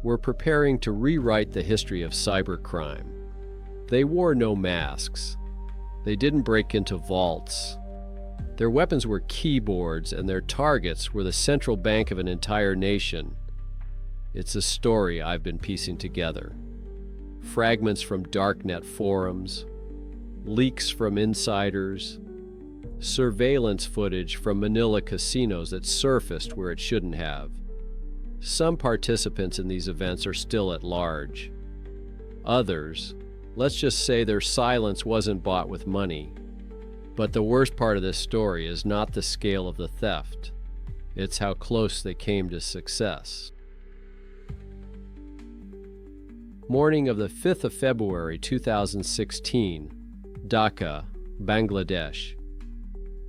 were preparing to rewrite the history of cybercrime. They wore no masks. They didn't break into vaults. Their weapons were keyboards, and their targets were the central bank of an entire nation. It's a story I've been piecing together. Fragments from Darknet forums, leaks from insiders, surveillance footage from Manila casinos that surfaced where it shouldn't have. Some participants in these events are still at large. Others, let's just say their silence wasn't bought with money. But the worst part of this story is not the scale of the theft. It's how close they came to success. Morning of the 5th of February 2016, Dhaka, Bangladesh.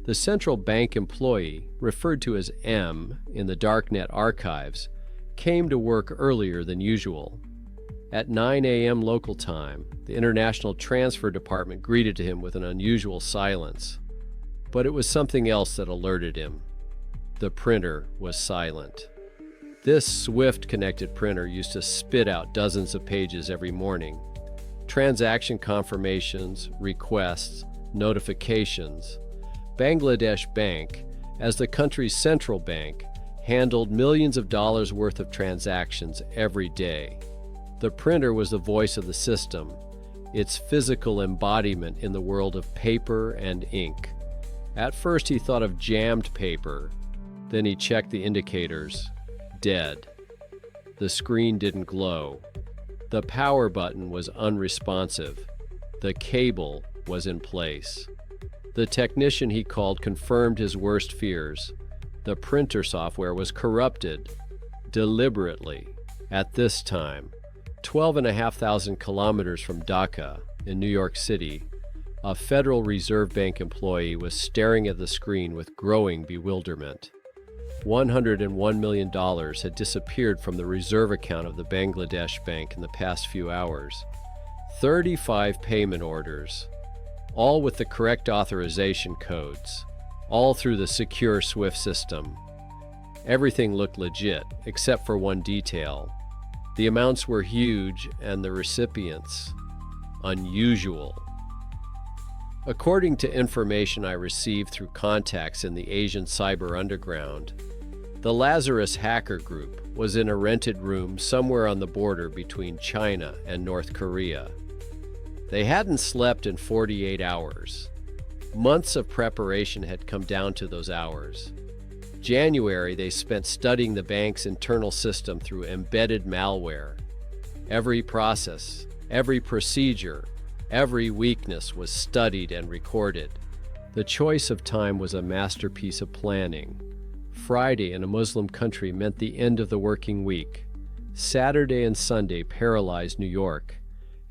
The central bank employee, referred to as M in the Darknet archives, came to work earlier than usual. At 9 a.m. local time, the International Transfer Department greeted him with an unusual silence. But it was something else that alerted him. The printer was silent. This Swift-connected printer used to spit out dozens of pages every morning. Transaction confirmations, requests, notifications. Bangladesh Bank, as the country's central bank, handled millions of dollars worth of transactions every day. The printer was the voice of the system, its physical embodiment in the world of paper and ink. At first he thought of jammed paper, then he checked the indicators. Dead. The screen didn't glow. The power button was unresponsive. The cable was in place. The technician he called confirmed his worst fears. The printer software was corrupted, deliberately. At this time, 12,500 kilometers from Dhaka, in New York City, a Federal Reserve Bank employee was staring at the screen with growing bewilderment. $101 million had disappeared from the reserve account of the Bangladesh Bank in the past few hours. 35 payment orders, all with the correct authorization codes, all through the secure SWIFT system. Everything looked legit, except for one detail. The amounts were huge and the recipients unusual. According to information I received through contacts in the Asian cyber underground, the Lazarus hacker group was in a rented room somewhere on the border between China and North Korea. They hadn't slept in 48 hours. Months of preparation had come down to those hours. January, they spent studying the bank's internal system through embedded malware. Every process, every procedure, every weakness was studied and recorded. The choice of time was a masterpiece of planning. Friday in a Muslim country meant the end of the working week. Saturday and Sunday paralyzed New York.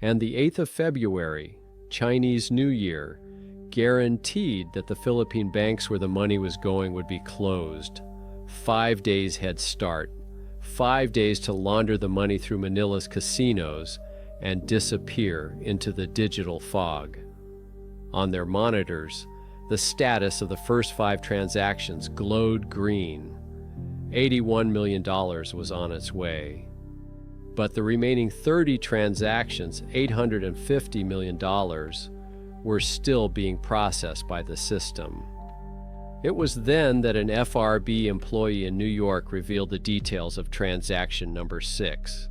And the 8th of February, Chinese New Year, guaranteed that the Philippine banks where the money was going would be closed. 5 days head start. 5 days to launder the money through Manila's casinos and disappear into the digital fog. On their monitors, the status of the first 5 transactions glowed green. $81 million was on its way. But the remaining 30 transactions, $850 million, were still being processed by the system. It was then that an FRB employee in New York revealed the details of transaction number 6.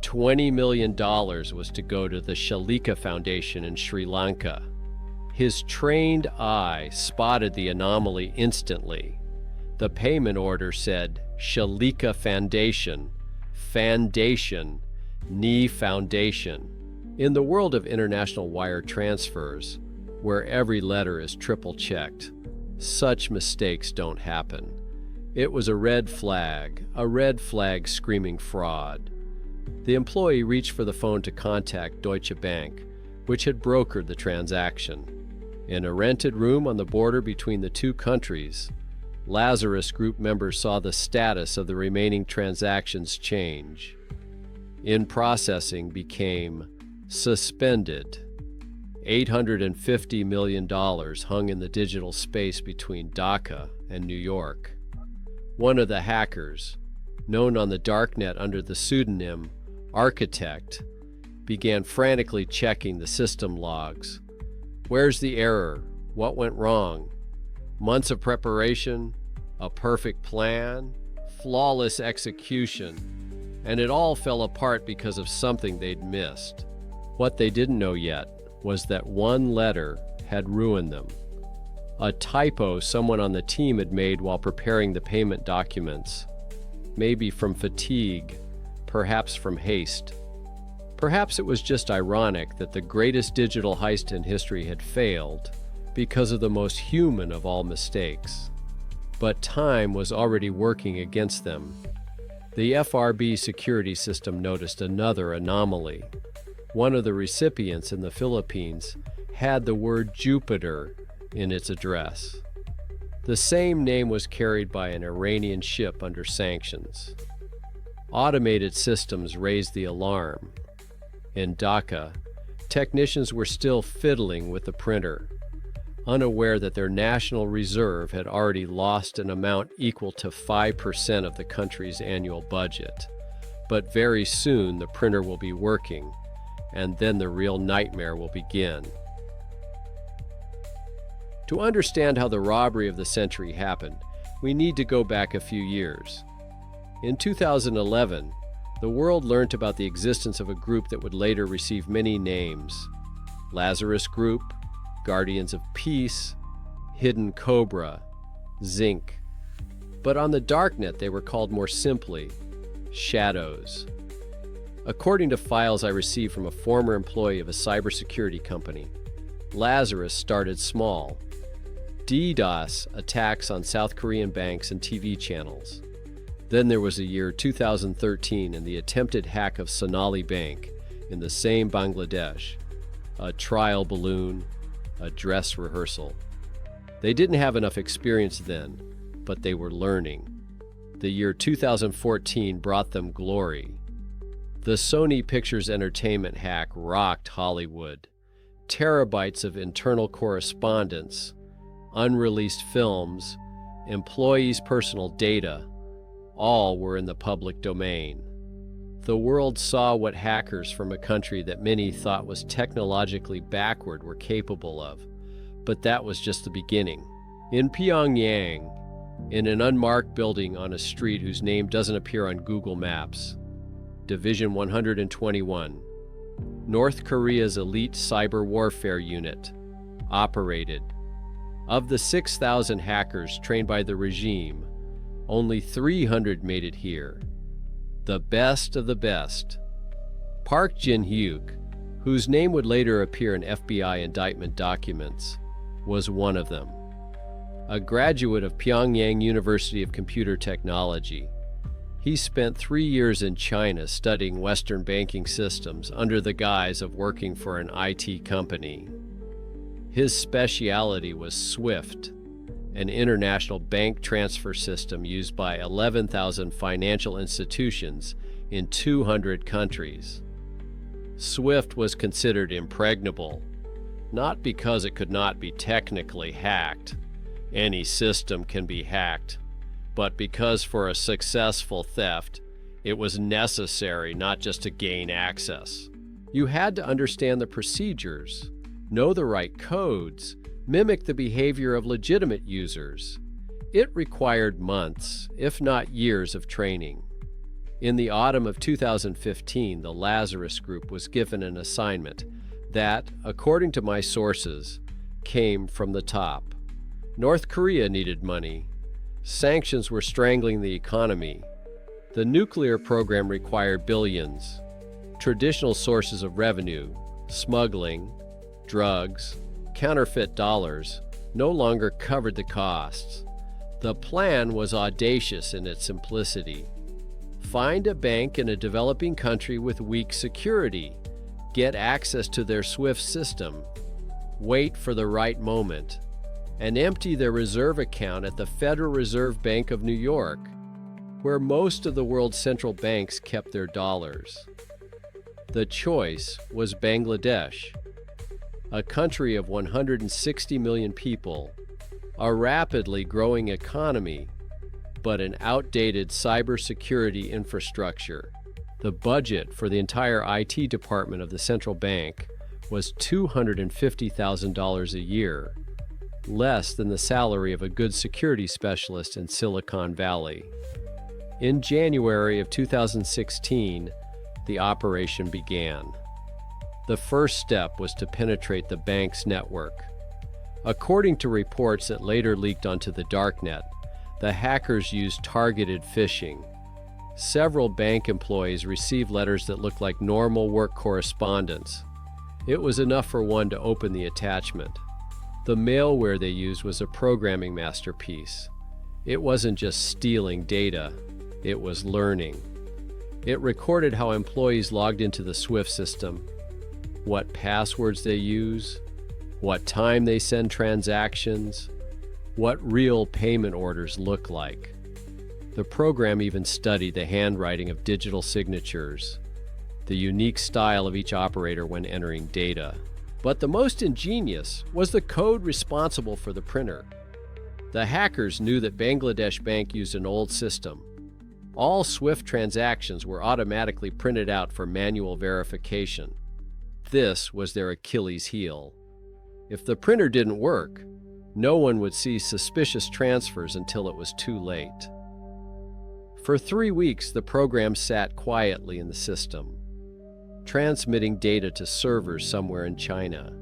$20 million was to go to the Shalika Foundation in Sri Lanka. His trained eye spotted the anomaly instantly. The payment order said Shalika Foundation, Ni Foundation. In the world of international wire transfers, where every letter is triple-checked, such mistakes don't happen. It was a red flag screaming fraud. The employee reached for the phone to contact Deutsche Bank, which had brokered the transaction. In a rented room on the border between the two countries, Lazarus Group members saw the status of the remaining transactions change. In processing became suspended. $850 million hung in the digital space between Dhaka and New York. One of the hackers, known on the Darknet under the pseudonym Architect, began frantically checking the system logs. Where's the error? What went wrong? Months of preparation, a perfect plan, flawless execution, and it all fell apart because of something they'd missed. What they didn't know yet was that one letter had ruined them. A typo someone on the team had made while preparing the payment documents. Maybe from fatigue, perhaps from haste. Perhaps it was just ironic that the greatest digital heist in history had failed because of the most human of all mistakes. But time was already working against them. The FRB security system noticed another anomaly. One of the recipients in the Philippines had the word Jupiter in its address. The same name was carried by an Iranian ship under sanctions. Automated systems raised the alarm. In Dhaka, technicians were still fiddling with the printer, unaware that their national reserve had already lost an amount equal to 5% of the country's annual budget. But very soon the printer will be working, and then the real nightmare will begin. To understand how the robbery of the century happened, we need to go back a few years. In 2011, the world learned about the existence of a group that would later receive many names: Lazarus Group, Guardians of Peace, Hidden Cobra, Zinc. But on the Darknet they were called more simply Shadows. According to files I received from a former employee of a cybersecurity company, Lazarus started small. DDoS attacks on South Korean banks and TV channels. Then there was the year 2013 and the attempted hack of Sonali Bank in the same Bangladesh. A trial balloon, a dress rehearsal. They didn't have enough experience then, but they were learning. The year 2014 brought them glory. The Sony Pictures Entertainment hack rocked Hollywood. Terabytes of internal correspondence, unreleased films, employees' personal data, all were in the public domain. The world saw what hackers from a country that many thought was technologically backward were capable of. But that was just the beginning. In Pyongyang, in an unmarked building on a street whose name doesn't appear on Google Maps, Division 121, North Korea's elite cyber warfare unit, operated. Of the 6,000 hackers trained by the regime, only 300 made it here. The best of the best. Park Jin-hyuk, whose name would later appear in FBI indictment documents, was one of them. A graduate of Pyongyang University of Computer Technology, he spent 3 years in China studying Western banking systems under the guise of working for an IT company. His specialty was SWIFT, an international bank transfer system used by 11,000 financial institutions in 200 countries. SWIFT was considered impregnable, not because it could not be technically hacked. Any system can be hacked, but because for a successful theft, it was necessary not just to gain access. You had to understand the procedures, know the right codes, mimic the behavior of legitimate users. It required months, if not years, of training. In the autumn of 2015, the Lazarus Group was given an assignment that, according to my sources, came from the top. North Korea needed money. Sanctions were strangling the economy. The nuclear program required billions. Traditional sources of revenue, smuggling, drugs, counterfeit dollars, no longer covered the costs. The plan was audacious in its simplicity. Find a bank in a developing country with weak security. Get access to their SWIFT system. Wait for the right moment. And empty their reserve account at the Federal Reserve Bank of New York, where most of the world's central banks kept their dollars. The choice was Bangladesh, a country of 160 million people, a rapidly growing economy, but an outdated cybersecurity infrastructure. The budget for the entire IT department of the central bank was $250,000 a year, less than the salary of a good security specialist in Silicon Valley. In January of 2016, the operation began. The first step was to penetrate the bank's network. According to reports that later leaked onto the Darknet, the hackers used targeted phishing. Several bank employees received letters that looked like normal work correspondence. It was enough for one to open the attachment. The malware they used was a programming masterpiece. It wasn't just stealing data, it was learning. It recorded how employees logged into the SWIFT system, what passwords they use, what time they send transactions, what real payment orders look like. The program even studied the handwriting of digital signatures, the unique style of each operator when entering data. But the most ingenious was the code responsible for the printer. The hackers knew that Bangladesh Bank used an old system. All SWIFT transactions were automatically printed out for manual verification. This was their Achilles heel. If the printer didn't work, no one would see suspicious transfers until it was too late. For 3 weeks, the program sat quietly in the system, transmitting data to servers somewhere in China.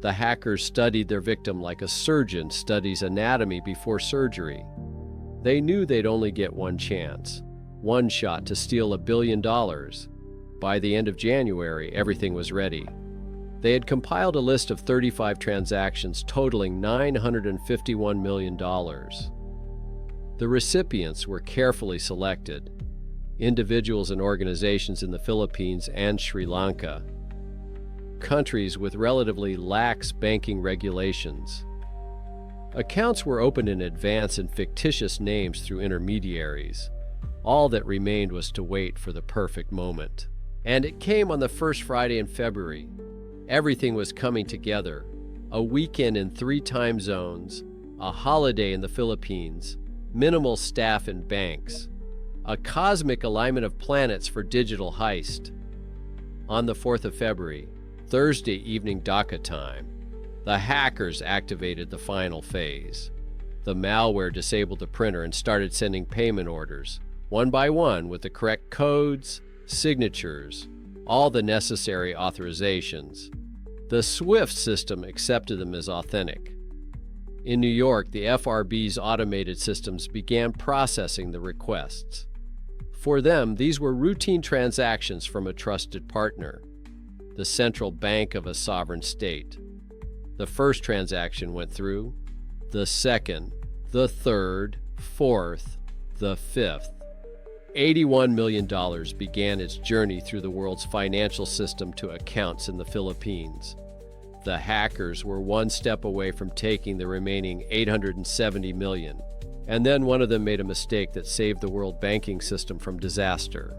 The hackers studied their victim like a surgeon studies anatomy before surgery. They knew they'd only get one chance, one shot to steal $1 billion. By the end of January, everything was ready. They had compiled a list of 35 transactions totaling $951 million. The recipients were carefully selected, individuals and organizations in the Philippines and Sri Lanka, countries with relatively lax banking regulations. Accounts were opened in advance in fictitious names through intermediaries. All that remained was to wait for the perfect moment. And it came on the first Friday in February. Everything was coming together. A weekend in 3 time zones, a holiday in the Philippines, minimal staff in banks. a cosmic alignment of planets for digital heist. On the 4th of February, Thursday evening Dhaka time, the hackers activated the final phase. The malware disabled the printer and started sending payment orders, one by one, with the correct codes, signatures, all the necessary authorizations. The SWIFT system accepted them as authentic. In New York, the FRB's automated systems began processing the requests. For them, these were routine transactions from a trusted partner, the central bank of a sovereign state. The first transaction went through, the second, the third, fourth, the fifth. $81 million began its journey through the world's financial system to accounts in the Philippines. The hackers were one step away from taking the remaining $870 million, and then one of them made a mistake that saved the world banking system from disaster.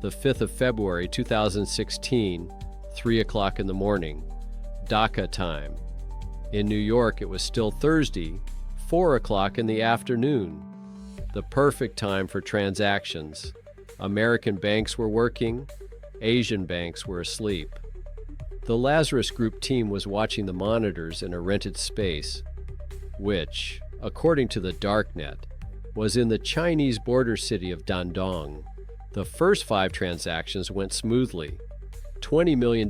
The 5th of February 2016, 3 o'clock in the morning, Dhaka time. In New York, it was still Thursday, 4 o'clock in the afternoon. The perfect time for transactions. American banks were working, Asian banks were asleep. The Lazarus Group team was watching the monitors in a rented space, which, according to the Darknet, was in the Chinese border city of Dandong. The first 5 transactions went smoothly. $20 million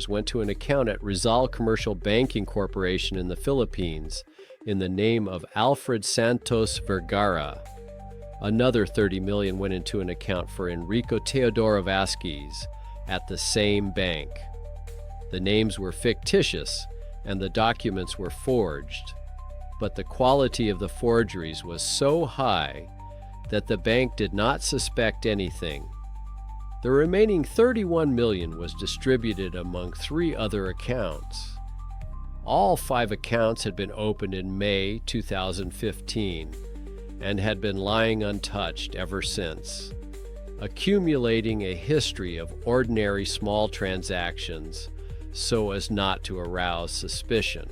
went to an account at Rizal Commercial Banking Corporation in the Philippines in the name of Alfred Santos Vergara. Another $30 million went into an account for Enrico Teodoro Vasquez at the same bank. The names were fictitious and the documents were forged, but the quality of the forgeries was so high that the bank did not suspect anything. The remaining $31 million was distributed among 3 other accounts. All 5 accounts had been opened in May 2015 and had been lying untouched ever since, accumulating a history of ordinary small transactions so as not to arouse suspicion.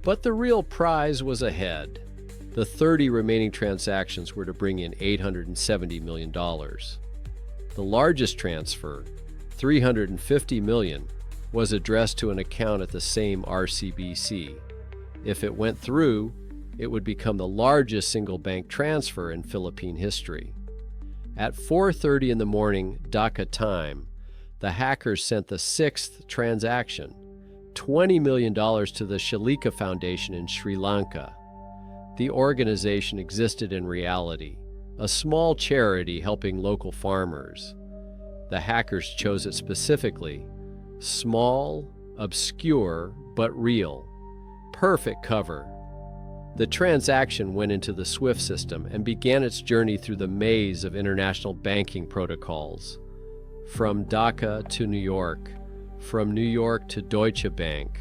But the real prize was ahead. The 30 remaining transactions were to bring in $870 million. The largest transfer, $350 million, was addressed to an account at the same RCBC. If it went through, it would become the largest single bank transfer in Philippine history. At 4:30 in the morning Dhaka time, the hackers sent the 6th transaction, $20 million to the Shalika Foundation in Sri Lanka. The organization existed in reality, a small charity helping local farmers. The hackers chose it specifically. Small, obscure, but real. Perfect cover. The transaction went into the SWIFT system and began its journey through the maze of international banking protocols. From Dhaka to New York, from New York to Deutsche Bank,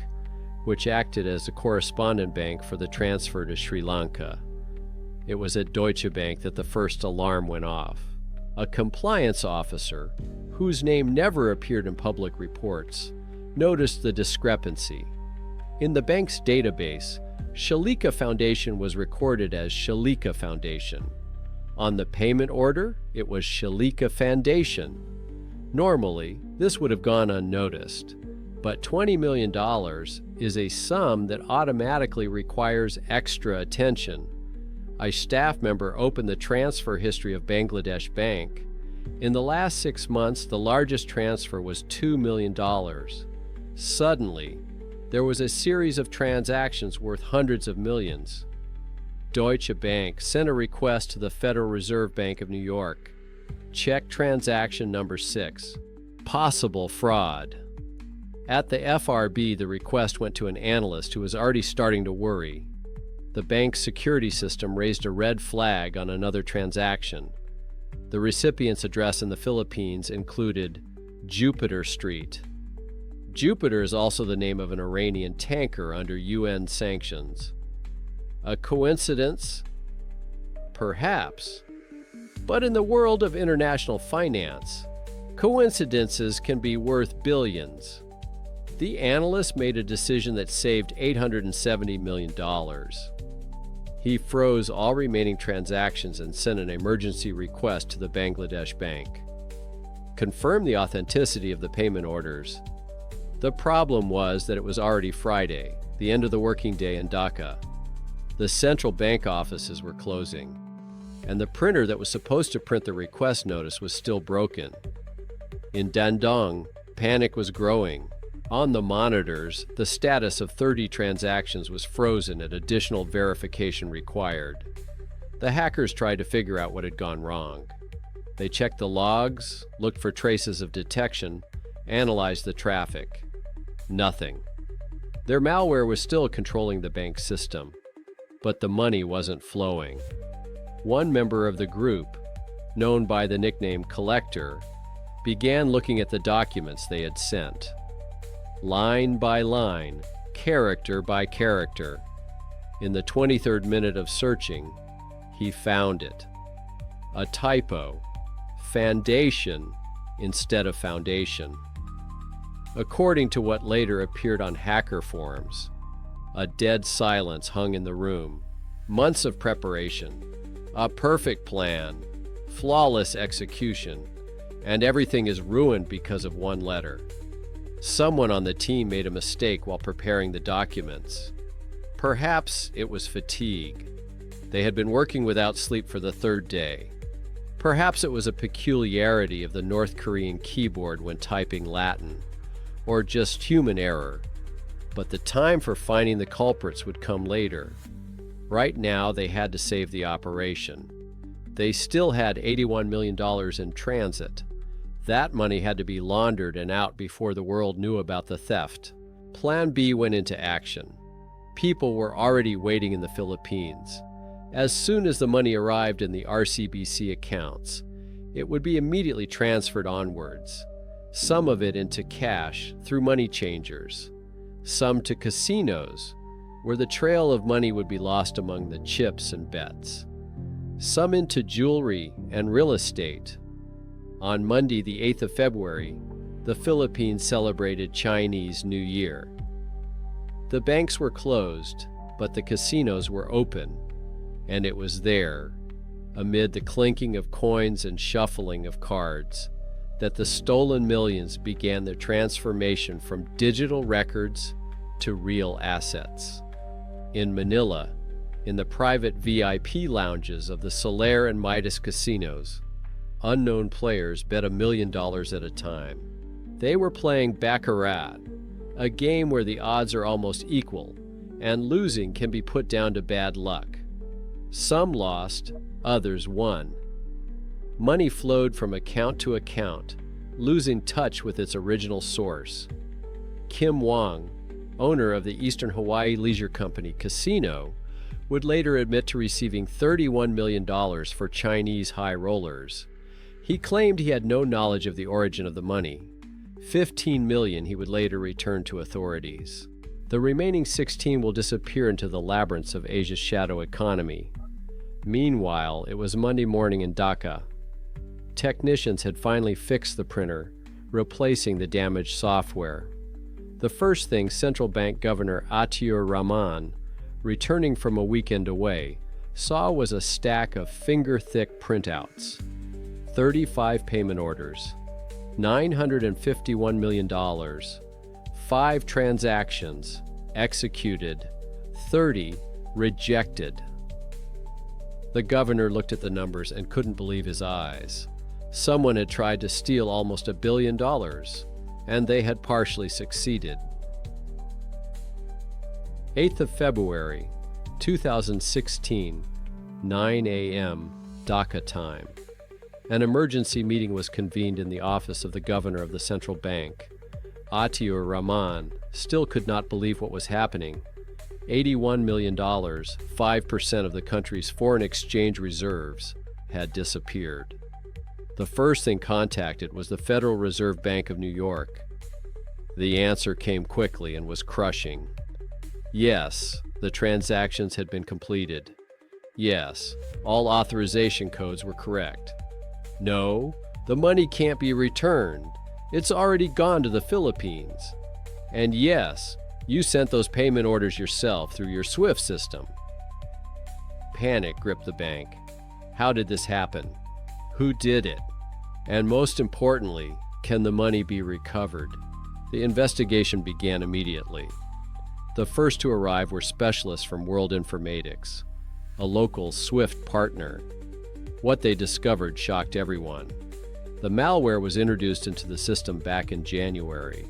which acted as the correspondent bank for the transfer to Sri Lanka. It was at Deutsche Bank that the first alarm went off. A compliance officer, whose name never appeared in public reports, noticed the discrepancy. In the bank's database, Shalika Foundation was recorded as Shalika Foundation. On the payment order, it was Shalika Foundation. Normally, this would have gone unnoticed, but $20 million is a sum that automatically requires extra attention. A staff member opened the transfer history of Bangladesh Bank. In the last 6 months, the largest transfer was $2 million. Suddenly, there was a series of transactions worth hundreds of millions. Deutsche Bank sent a request to the Federal Reserve Bank of New York. Check transaction number 6. Possible fraud. At the FRB, the request went to an analyst who was already starting to worry. The bank's security system raised a red flag on another transaction. The recipient's address in the Philippines included Jupiter Street. Jupiter is also the name of an Iranian tanker under UN sanctions. A coincidence? Perhaps. But in the world of international finance, coincidences can be worth billions. The analyst made a decision that saved $870 million. He froze all remaining transactions and sent an emergency request to the Bangladesh bank. Confirmed the authenticity of the payment orders. The problem was that it was already Friday, the end of the working day in Dhaka. The central bank offices were closing, and the printer that was supposed to print the request notice was still broken. In Dandong, panic was growing. On the monitors, the status of 30 transactions was frozen and additional verification required. The hackers tried to figure out what had gone wrong. They checked the logs, looked for traces of detection, analyzed the traffic. Nothing. Their malware was still controlling the bank system, but the money wasn't flowing. One member of the group, known by the nickname Collector, began looking at the documents they had sent. Line by line, character by character. In the 23rd minute of searching, he found it. A typo. Foundation instead of foundation. According to what later appeared on hacker forums, a dead silence hung in the room. Months of preparation, a perfect plan, flawless execution, and everything is ruined because of one letter. Someone on the team made a mistake while preparing the documents. Perhaps it was fatigue. They had been working without sleep for the third day. Perhaps it was a peculiarity of the North Korean keyboard when typing Latin, or just human error. But the time for finding the culprits would come later. Right now, they had to save the operation. They still had $81 million in transit. That money had to be laundered and out before the world knew about the theft. Plan B went into action. People were already waiting in the Philippines. As soon as the money arrived in the RCBC accounts, it would be immediately transferred onwards. Some of it into cash through money changers, some to casinos, where the trail of money would be lost among the chips and bets, some into jewelry and real estate. On Monday, the 8th of February, the Philippines celebrated Chinese New Year. The banks were closed, but the casinos were open, and it was there, amid the clinking of coins and shuffling of cards, that the stolen millions began their transformation from digital records to real assets. In Manila, in the private VIP lounges of the Soler and Midas casinos, unknown players bet $1 million at a time. They were playing Baccarat, a game where the odds are almost equal, and losing can be put down to bad luck. Some lost, others won. Money flowed from account to account, losing touch with its original source. Kim Wong, owner of the Eastern Hawaii Leisure Company casino, would later admit to receiving $31 million for Chinese high rollers. He claimed he had no knowledge of the origin of the money. $15 million he would later return to authorities. The remaining 16 will disappear into the labyrinths of Asia's shadow economy. Meanwhile, it was Monday morning in Dhaka. Technicians had finally fixed the printer, replacing the damaged software. The first thing Central Bank Governor Atiur Rahman, returning from a weekend away, saw was a stack of finger-thick printouts. 35 payment orders, $951 million, 5 transactions, executed, 30 rejected. The governor looked at the numbers and couldn't believe his eyes. Someone had tried to steal almost $1 billion, and they had partially succeeded. 8th of February, 2016, 9 a.m., Dhaka time. An emergency meeting was convened in the office of the governor of the central bank. Atiur Rahman still could not believe what was happening. $81 million, 5% of the country's foreign exchange reserves, had disappeared. The first thing contacted was the Federal Reserve Bank of New York. The answer came quickly and was crushing. Yes, the transactions had been completed. Yes, all authorization codes were correct. No, the money can't be returned. It's already gone to the Philippines. And yes, you sent those payment orders yourself through your SWIFT system. panic gripped the bank. How did this happen? Who did it? And most importantly, can the money be recovered? The investigation began immediately. The first to arrive were specialists from World Informatics, a local SWIFT partner. What they discovered shocked everyone. The malware was introduced into the system back in January.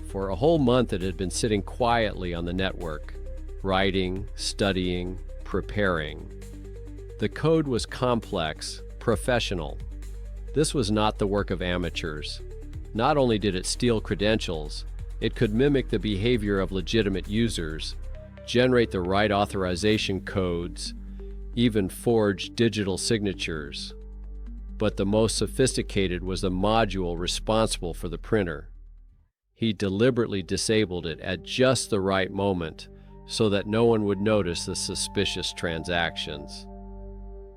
For a whole month it had been sitting quietly on the network, writing, studying, preparing. The code was complex, professional. This was not the work of amateurs. Not only did it steal credentials, it could mimic the behavior of legitimate users, generate the right authorization codes, even forge digital signatures. But the most sophisticated was the module responsible for the printer. He deliberately disabled it at just the right moment so that no one would notice the suspicious transactions.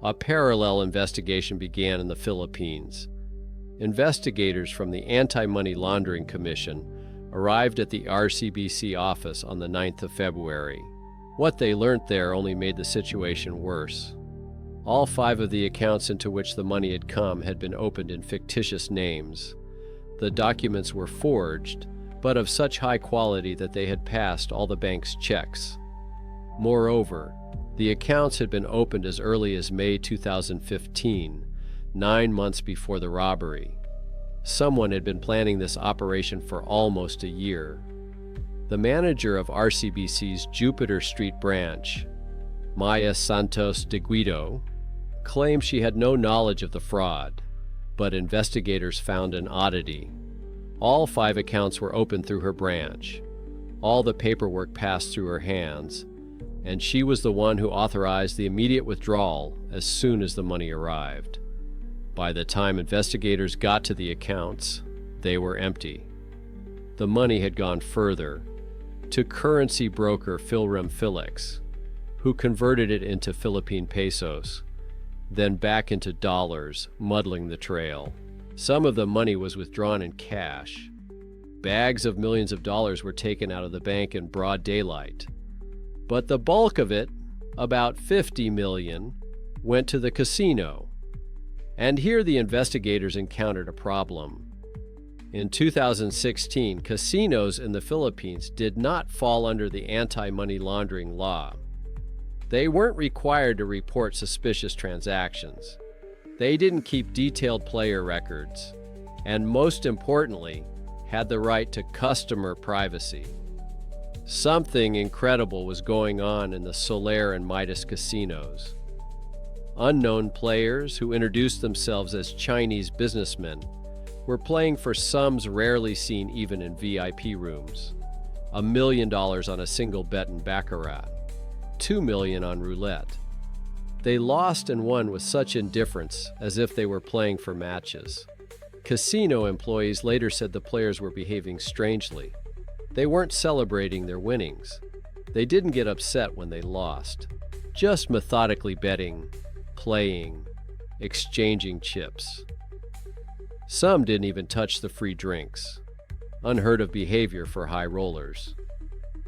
A parallel investigation began in the Philippines. Investigators from the Anti-Money Laundering Commission arrived at the RCBC office on the 9th of February. What they learned there only made the situation worse. All 5 of the accounts into which the money had come had been opened in fictitious names. The documents were forged, but of such high quality that they had passed all the bank's checks. Moreover, the accounts had been opened as early as May 2015, 9 months before the robbery. Someone had been planning this operation for almost a year. The manager of RCBC's Jupiter Street branch, Maya Santos de Guido, claimed she had no knowledge of the fraud, but investigators found an oddity. All 5 accounts were opened through her branch. All the paperwork passed through her hands, and she was the one who authorized the immediate withdrawal as soon as the money arrived. By the time investigators got to the accounts, they were empty. The money had gone further, to currency broker Philrem Felix, who converted it into Philippine pesos, then back into dollars, muddling the trail. Some of the money was withdrawn in cash. Bags of millions of dollars were taken out of the bank in broad daylight. But the bulk of it, about 50 million, went to the casino. And here the investigators encountered a problem. In 2016, casinos in the Philippines did not fall under the anti-money laundering law. They weren't required to report suspicious transactions. They didn't keep detailed player records, and most importantly, had the right to customer privacy. Something incredible was going on in the Soler and Midas casinos. Unknown players who introduced themselves as Chinese businessmen were playing for sums rarely seen even in VIP rooms. $1 million on a single bet in baccarat, $2 million on roulette. They lost and won with such indifference as if they were playing for matches. Casino employees later said the players were behaving strangely. They weren't celebrating their winnings. They didn't get upset when they lost, just methodically betting, playing, exchanging chips. Some didn't even touch the free drinks. Unheard of behavior for high rollers.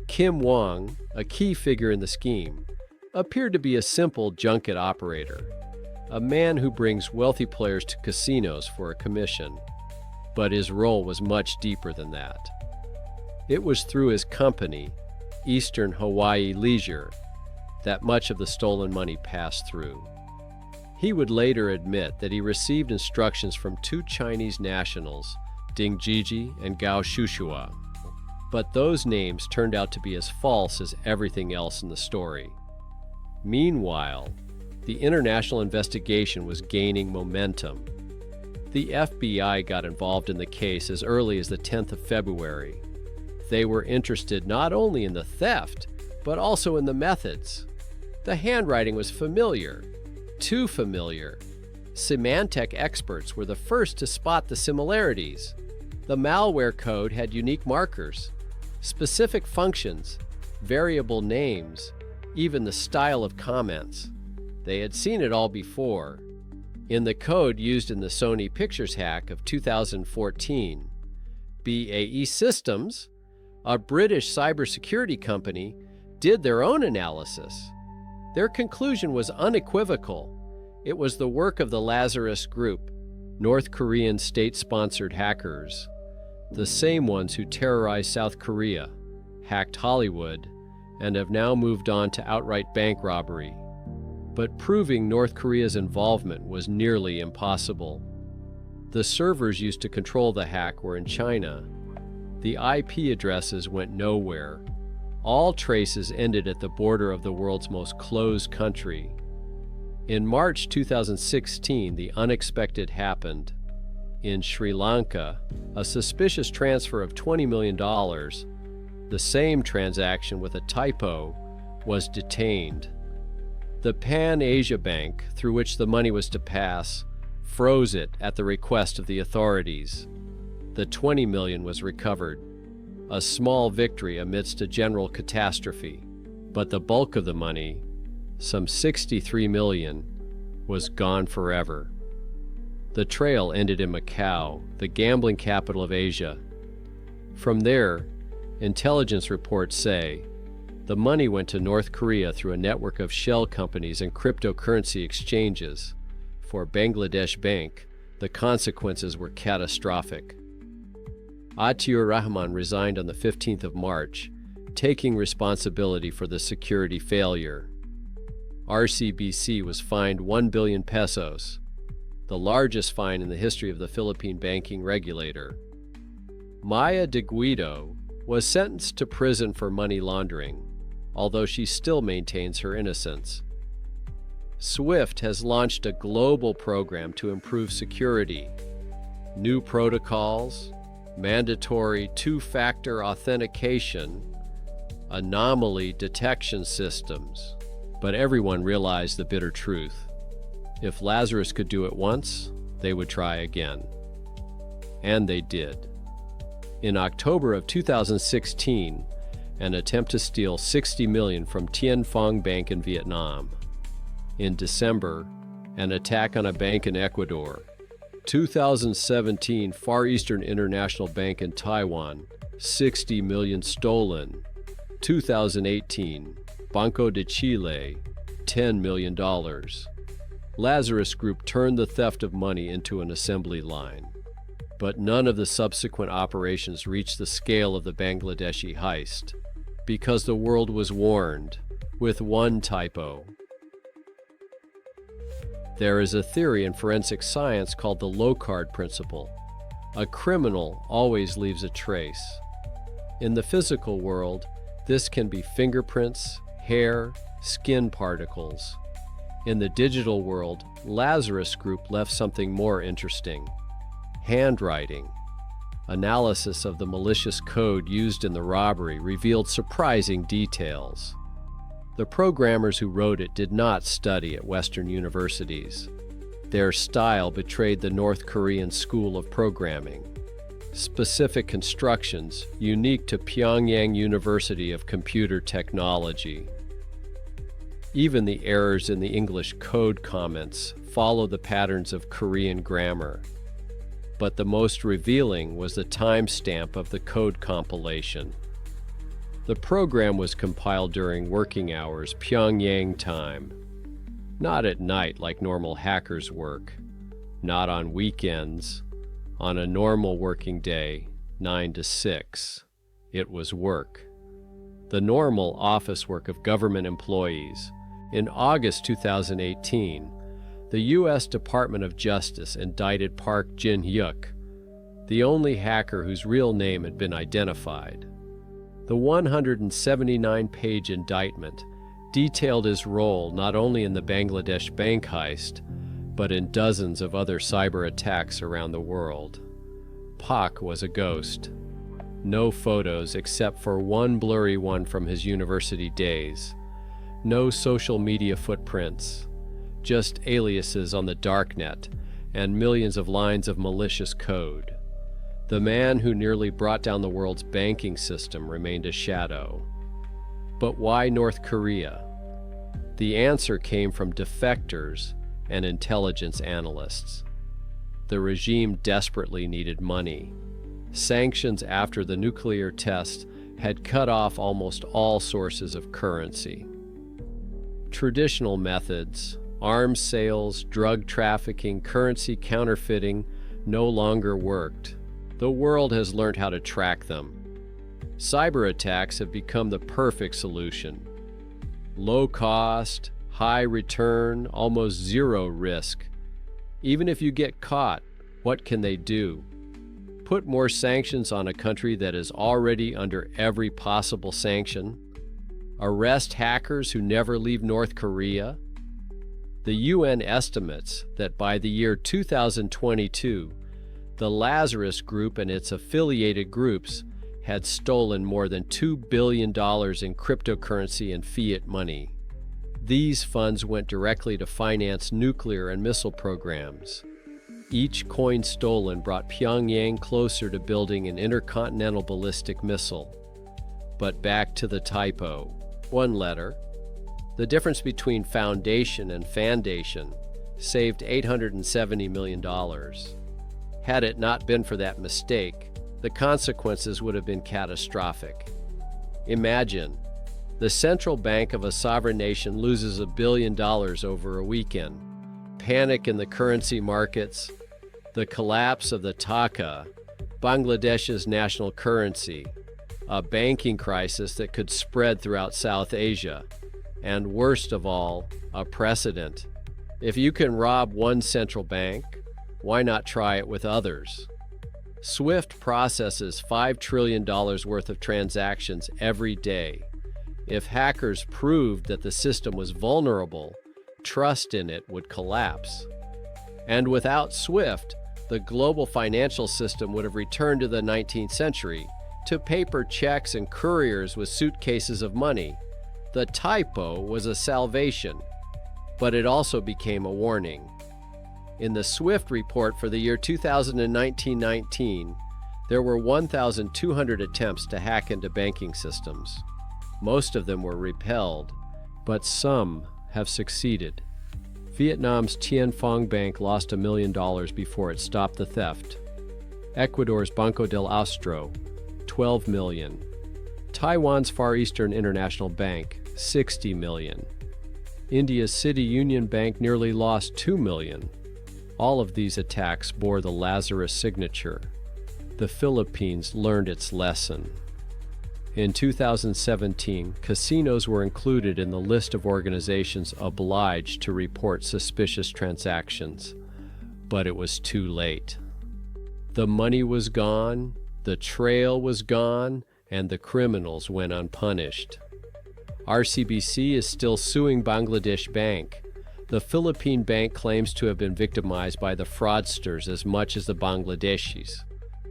Kim Wong, a key figure in the scheme, appeared to be a simple junket operator, a man who brings wealthy players to casinos for a commission. But his role was much deeper than that. It was through his company, Eastern Hawaii Leisure, that much of the stolen money passed through. He would later admit that he received instructions from 2 Chinese nationals, Ding Jiji and Gao Shushua, but those names turned out to be as false as everything else in the story. Meanwhile, the international investigation was gaining momentum. The FBI got involved in the case as early as the 10th of February. They were interested not only in the theft, but also in the methods. The handwriting was familiar, too familiar. Symantec experts were the first to spot the similarities. The malware code had unique markers, specific functions, variable names, even the style of comments. They had seen it all before. In the code used in the Sony Pictures hack of 2014, BAE Systems, a British cybersecurity company, did their own analysis. Their conclusion was unequivocal. It was the work of the Lazarus Group, North Korean state-sponsored hackers, the same ones who terrorized South Korea, hacked Hollywood, and have now moved on to outright bank robbery. But proving North Korea's involvement was nearly impossible. The servers used to control the hack were in China. The IP addresses went nowhere. All traces ended at the border of the world's most closed country. In March 2016, the unexpected happened. In Sri Lanka, a suspicious transfer of $20 million, the same transaction with a typo, was detained. The Pan Asia Bank, through which the money was to pass, froze it at the request of the authorities. The $20 million was recovered, a small victory amidst a general catastrophe, but the bulk of the money, some $63 million, was gone forever. The trail ended in Macau, the gambling capital of Asia. From there, intelligence reports say, the money went to North Korea through a network of shell companies and cryptocurrency exchanges. For Bangladesh Bank, the consequences were catastrophic. Atiur Rahman resigned on the 15th of March, taking responsibility for the security failure. RCBC was fined 1 billion pesos, the largest fine in the history of the Philippine banking regulator. Maya de Guido was sentenced to prison for money laundering, although she still maintains her innocence. SWIFT has launched a global program to improve security. New protocols, mandatory two-factor authentication, anomaly detection systems. But everyone realized the bitter truth. If Lazarus could do it once, they would try again. And they did. In October of 2016, an attempt to steal $60 million from Tien Phong Bank in Vietnam. In December, an attack on a bank in Ecuador. 2017, Far Eastern International Bank in Taiwan, $60 million stolen. 2018, Banco de Chile, $10 million. Lazarus Group turned the theft of money into an assembly line. But none of the subsequent operations reached the scale of the Bangladeshi heist, because the world was warned, with one typo. There is a theory in forensic science called the Locard principle. A criminal always leaves a trace. In the physical world, this can be fingerprints, hair, skin particles. In the digital world, Lazarus Group left something more interesting. Handwriting. Analysis of the malicious code used in the robbery revealed surprising details. The programmers who wrote it did not study at Western universities. Their style betrayed the North Korean school of programming. Specific constructions unique to Pyongyang University of Computer Technology. Even the errors in the English code comments follow the patterns of Korean grammar. But the most revealing was the timestamp of the code compilation. The program was compiled during working hours, Pyongyang time. Not at night like normal hackers work. Not on weekends. On a normal working day, 9 to 6. It was work. The normal office work of government employees. In August 2018, the U.S. Department of Justice indicted Park Jin-hyuk, the only hacker whose real name had been identified. The 179-page indictment detailed his role not only in the Bangladesh bank heist, but in dozens of other cyber attacks around the world. Pak was a ghost. No photos except for one blurry one from his university days. No social media footprints. Just aliases on the Darknet and millions of lines of malicious code. The man who nearly brought down the world's banking system remained a shadow. But why North Korea? The answer came from defectors and intelligence analysts. The regime desperately needed money. Sanctions after the nuclear test had cut off almost all sources of currency. Traditional methods, arms sales, drug trafficking, currency counterfeiting, no longer worked. The world has learned how to track them. Cyber attacks have become the perfect solution. Low cost, high return, almost zero risk. Even if you get caught, what can they do? Put more sanctions on a country that is already under every possible sanction? Arrest hackers who never leave North Korea? The UN estimates that by the year 2022, the Lazarus Group and its affiliated groups had stolen more than $2 billion in cryptocurrency and fiat money. These funds went directly to finance nuclear and missile programs. Each coin stolen brought Pyongyang closer to building an intercontinental ballistic missile. But back to the typo. One letter. The difference between foundation and fandation saved $870 million. Had it not been for that mistake, the consequences would have been catastrophic. Imagine, the central bank of a sovereign nation loses $1 billion over a weekend. Panic in the currency markets, the collapse of the taka, Bangladesh's national currency, a banking crisis that could spread throughout South Asia, and worst of all, a precedent. If you can rob one central bank, why not try it with others? SWIFT processes $5 trillion worth of transactions every day. If hackers proved that the system was vulnerable, trust in it would collapse. And without SWIFT, the global financial system would have returned to the 19th century, to paper checks and couriers with suitcases of money. The typo was a salvation, but it also became a warning. In the SWIFT report for the year 2019-19, there were 1,200 attempts to hack into banking systems. Most of them were repelled, but some have succeeded. Vietnam's Tien Phong Bank lost $1 million before it stopped the theft. Ecuador's Banco del Austro, $12 million. Taiwan's Far Eastern International Bank, $60 million. India's City Union Bank nearly lost $2 million. All of these attacks bore the Lazarus signature. The Philippines learned its lesson. In 2017, casinos were included in the list of organizations obliged to report suspicious transactions, but it was too late. The money was gone, the trail was gone, and the criminals went unpunished. RCBC is still suing Bangladesh Bank. The Philippine bank claims to have been victimized by the fraudsters as much as the Bangladeshis.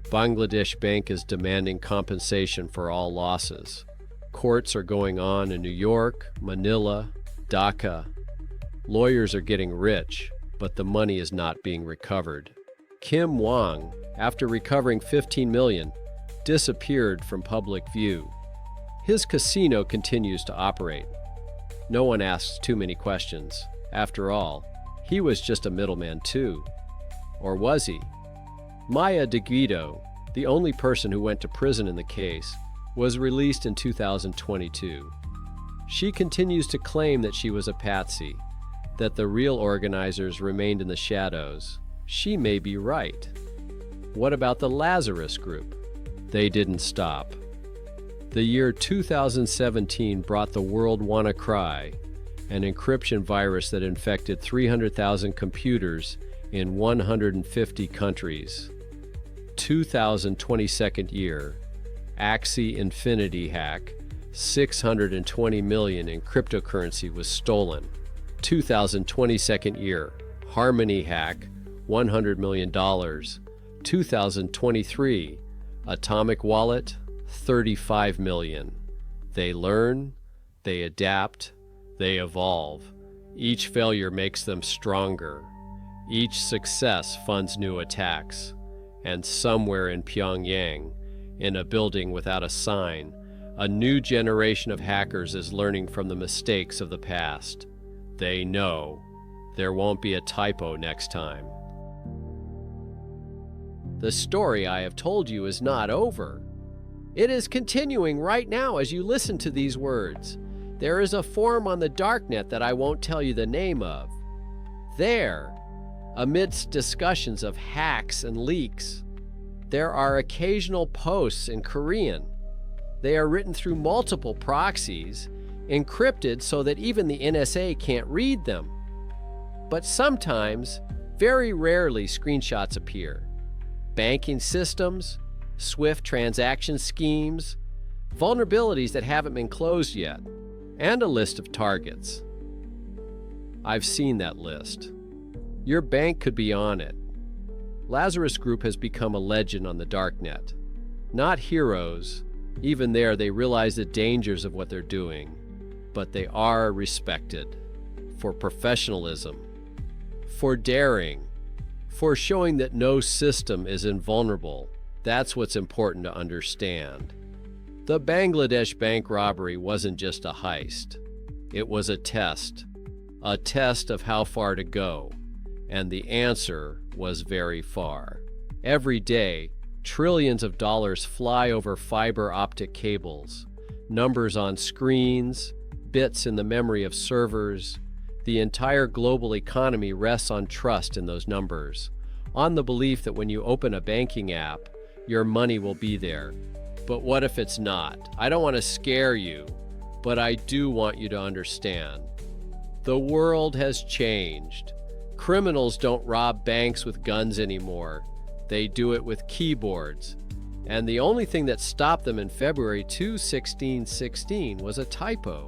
Bangladesh Bank is demanding compensation for all losses. Courts are going on in New York, Manila, Dhaka. Lawyers are getting rich, but the money is not being recovered. Kim Wong, after recovering $15 million, disappeared from public view. His casino continues to operate. No one asks too many questions. After all, he was just a middleman too. Or was he? Maya de Guido, the only person who went to prison in the case, was released in 2022. She continues to claim that she was a patsy, that the real organizers remained in the shadows. She may be right. What about the Lazarus Group? They didn't stop. The year 2017 brought the world WannaCry, an encryption virus that infected 300,000 computers in 150 countries. 2022nd year, Axie Infinity hack, $620 million in cryptocurrency was stolen. 2022nd year, Harmony hack, $100 million. 2023, Atomic Wallet, $35 million. They learn, they adapt, they evolve. Each failure makes them stronger. Each success funds new attacks. And somewhere in Pyongyang, in a building without a sign, a new generation of hackers is learning from the mistakes of the past. They know there won't be a typo next time. The story I have told you is not over. It is continuing right now as you listen to these words. There is a forum on the Darknet that I won't tell you the name of. There, amidst discussions of hacks and leaks, there are occasional posts in Korean. They are written through multiple proxies, encrypted so that even the NSA can't read them. But sometimes, very rarely, screenshots appear. Banking systems, SWIFT transaction schemes, vulnerabilities that haven't been closed yet, and a list of targets. I've seen that list. Your bank could be on it. Lazarus Group has become a legend on the Darknet. Not heroes. Even there, they realize the dangers of what they're doing. But they are respected for professionalism, for daring, for showing that no system is invulnerable. That's what's important to understand. The Bangladesh bank robbery wasn't just a heist. It was a test of how far to go. And the answer was very far. Every day, trillions of dollars fly over fiber optic cables, numbers on screens, bits in the memory of servers. The entire global economy rests on trust in those numbers, on the belief that when you open a banking app, your money will be there. But what if it's not? I don't want to scare you, but I do want you to understand. The world has changed. Criminals don't rob banks with guns anymore. They do it with keyboards. And the only thing that stopped them in February 2016 was a typo.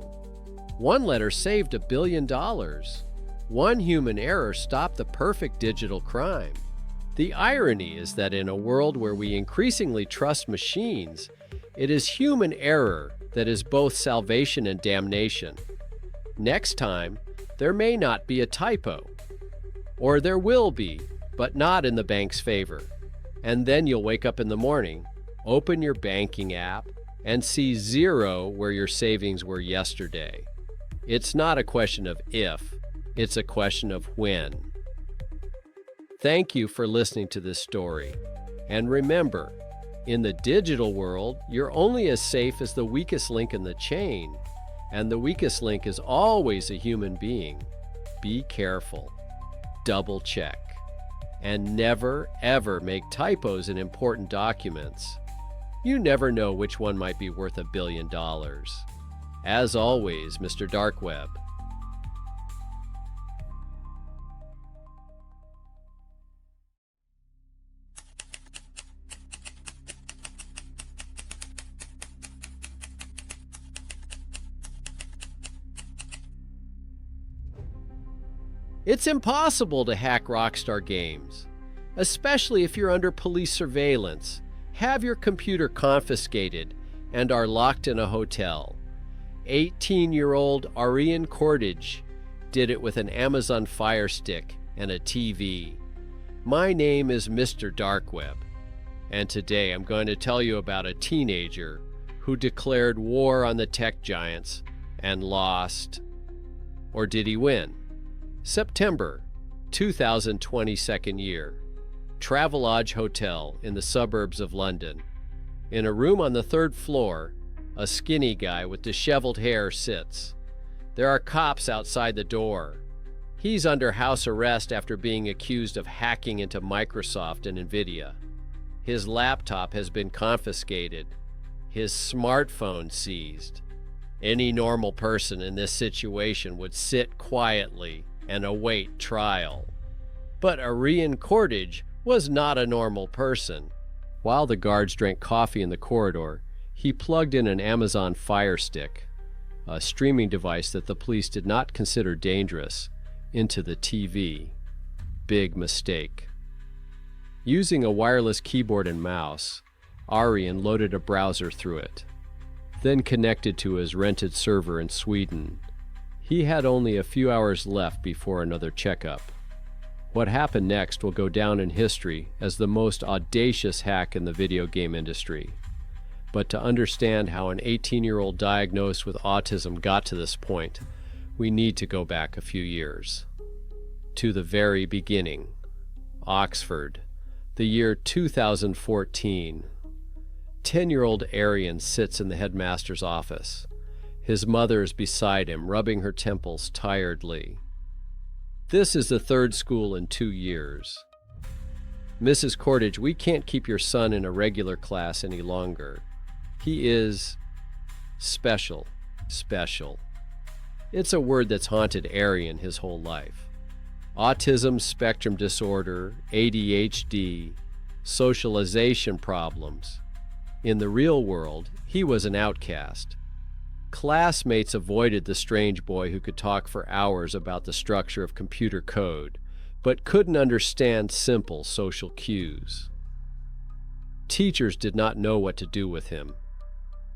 One letter saved $1 billion. One human error stopped the perfect digital crime. The irony is that in a world where we increasingly trust machines, it is human error that is both salvation and damnation. Next time, there may not be a typo. Or there will be, but not in the bank's favor. And then you'll wake up in the morning, open your banking app, and see zero where your savings were yesterday. It's not a question of if, it's a question of when. Thank you for listening to this story. And remember, in the digital world, you're only as safe as the weakest link in the chain. And the weakest link is always a human being. Be careful. Double check. And never, ever make typos in important documents. You never know which one might be worth $1 billion. As always, Mr. Dark Web. It's impossible to hack Rockstar Games, especially if you're under police surveillance, have your computer confiscated, and are locked in a hotel. 18-year-old Arian Cordage did it with an Amazon Fire Stick and a TV. My name is Mr. Dark Web, and today I'm going to tell you about a teenager who declared war on the tech giants and lost. Or did he win? September 2022 year. Travelodge Hotel in the suburbs of London. In a room on the 3rd floor, a skinny guy with disheveled hair sits. There are cops outside the door. He's under house arrest after being accused of hacking into Microsoft and Nvidia. His laptop has been confiscated. His smartphone seized. Any normal person in this situation would sit quietly and await trial. But Arian Cordage was not a normal person. While the guards drank coffee in the corridor, he plugged in an Amazon Fire Stick, a streaming device that the police did not consider dangerous, into the TV. Big mistake. Using a wireless keyboard and mouse, Arian loaded a browser through it, then connected to his rented server in Sweden. He had only a few hours left before another checkup. What happened next will go down in history as the most audacious hack in the video game industry. But to understand how an 18-year-old diagnosed with autism got to this point, we need to go back a few years. To the very beginning. Oxford, the year 2014. 10-year-old Arian sits in the headmaster's office. His mother is beside him, rubbing her temples tiredly. This is the third school in 2 years. Mrs. Cordage, we can't keep your son in a regular class any longer. He is special. Special. It's a word that's haunted Arian his whole life. Autism spectrum disorder, ADHD, socialization problems. In the real world, he was an outcast. Classmates avoided the strange boy who could talk for hours about the structure of computer code, but couldn't understand simple social cues. Teachers did not know what to do with him.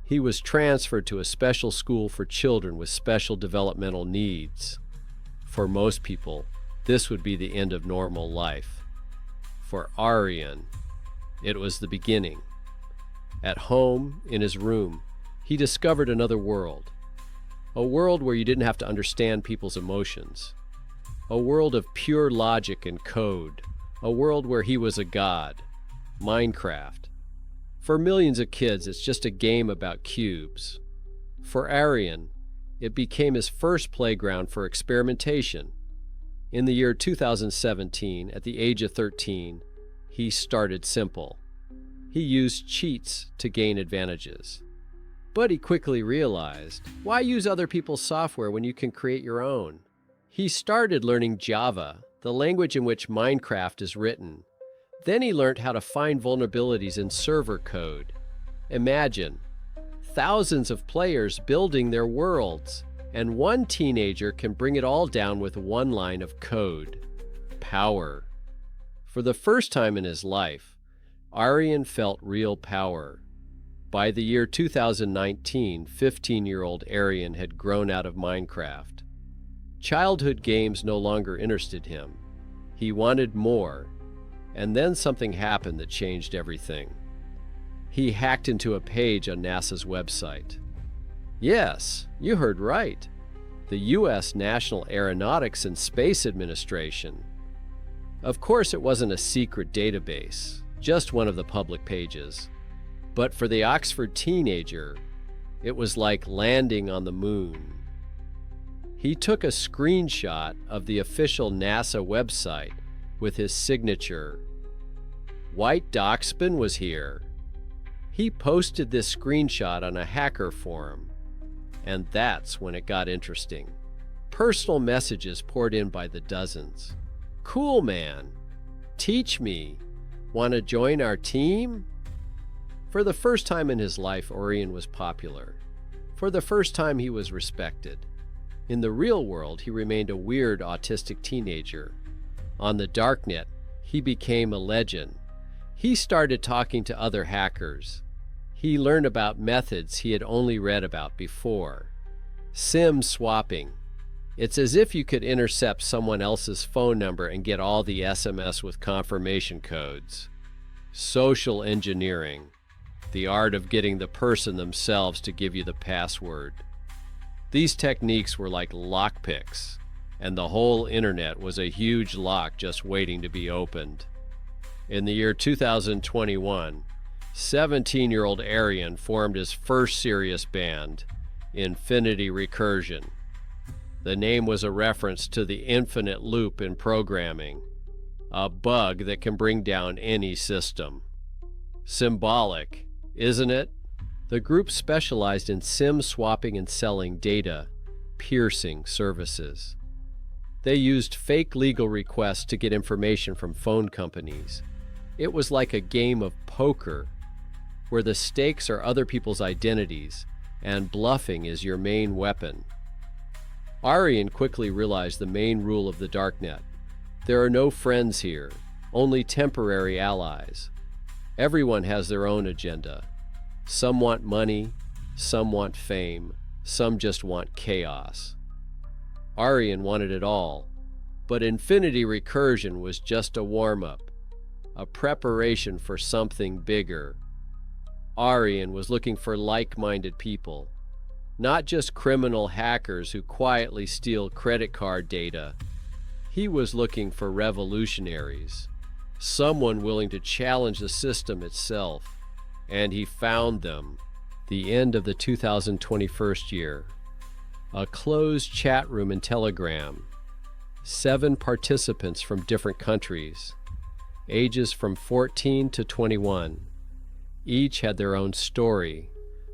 He was transferred to a special school for children with special developmental needs. For most people, this would be the end of normal life. For Arian, it was the beginning. At home, in his room, he discovered another world. A world where you didn't have to understand people's emotions. A world of pure logic and code. A world where he was a god. Minecraft. For millions of kids, it's just a game about cubes. For Arian, it became his first playground for experimentation. In the year 2017, at the age of 13, he started simple. He used cheats to gain advantages. But he quickly realized, why use other people's software when you can create your own? He started learning Java, the language in which Minecraft is written. Then he learned how to find vulnerabilities in server code. Imagine, thousands of players building their worlds, and one teenager can bring it all down with one line of code. Power. For the first time in his life, Arian felt real power. By the year 2019, 15-year-old Arian had grown out of Minecraft. Childhood games no longer interested him. He wanted more, and then something happened that changed everything. He hacked into a page on NASA's website. Yes, you heard right. The U.S. National Aeronautics and Space Administration. Of course, it wasn't a secret database, just one of the public pages. But for the Oxford teenager, it was like landing on the moon. He took a screenshot of the official NASA website with his signature. White Doxman was here. He posted this screenshot on a hacker forum, and that's when it got interesting. Personal messages poured in by the dozens. Cool, man. Teach me. Want to join our team? For the first time in his life, Arian was popular. For the first time, he was respected. In the real world, he remained a weird autistic teenager. On the Darknet, he became a legend. He started talking to other hackers. He learned about methods he had only read about before. SIM swapping. It's as if you could intercept someone else's phone number and get all the SMS with confirmation codes. Social engineering. The art of getting the person themselves to give you the password. These techniques were like lockpicks, and the whole internet was a huge lock just waiting to be opened. In the year 2021, 17-year-old Arian formed his first serious band, Infinity Recursion. The name was a reference to the infinite loop in programming, a bug that can bring down any system. Symbolic, isn't it? The group specialized in SIM swapping and selling data piercing services. They used fake legal requests to get information from phone companies. It was like a game of poker, where the stakes are other people's identities, and bluffing is your main weapon. Arian quickly realized the main rule of the Darknet. There are no friends here, only temporary allies. Everyone has their own agenda. Some want money, some want fame, some just want chaos. Arian wanted it all, but Infinity Recursion was just a warm-up, a preparation for something bigger. Arian was looking for like-minded people, not just criminal hackers who quietly steal credit card data. He was looking for revolutionaries, someone willing to challenge the system itself. And he found them. The end of the 2021 year, A closed chat room in Telegram. 7 participants from different countries, ages from 14 to 21. Each had their own story,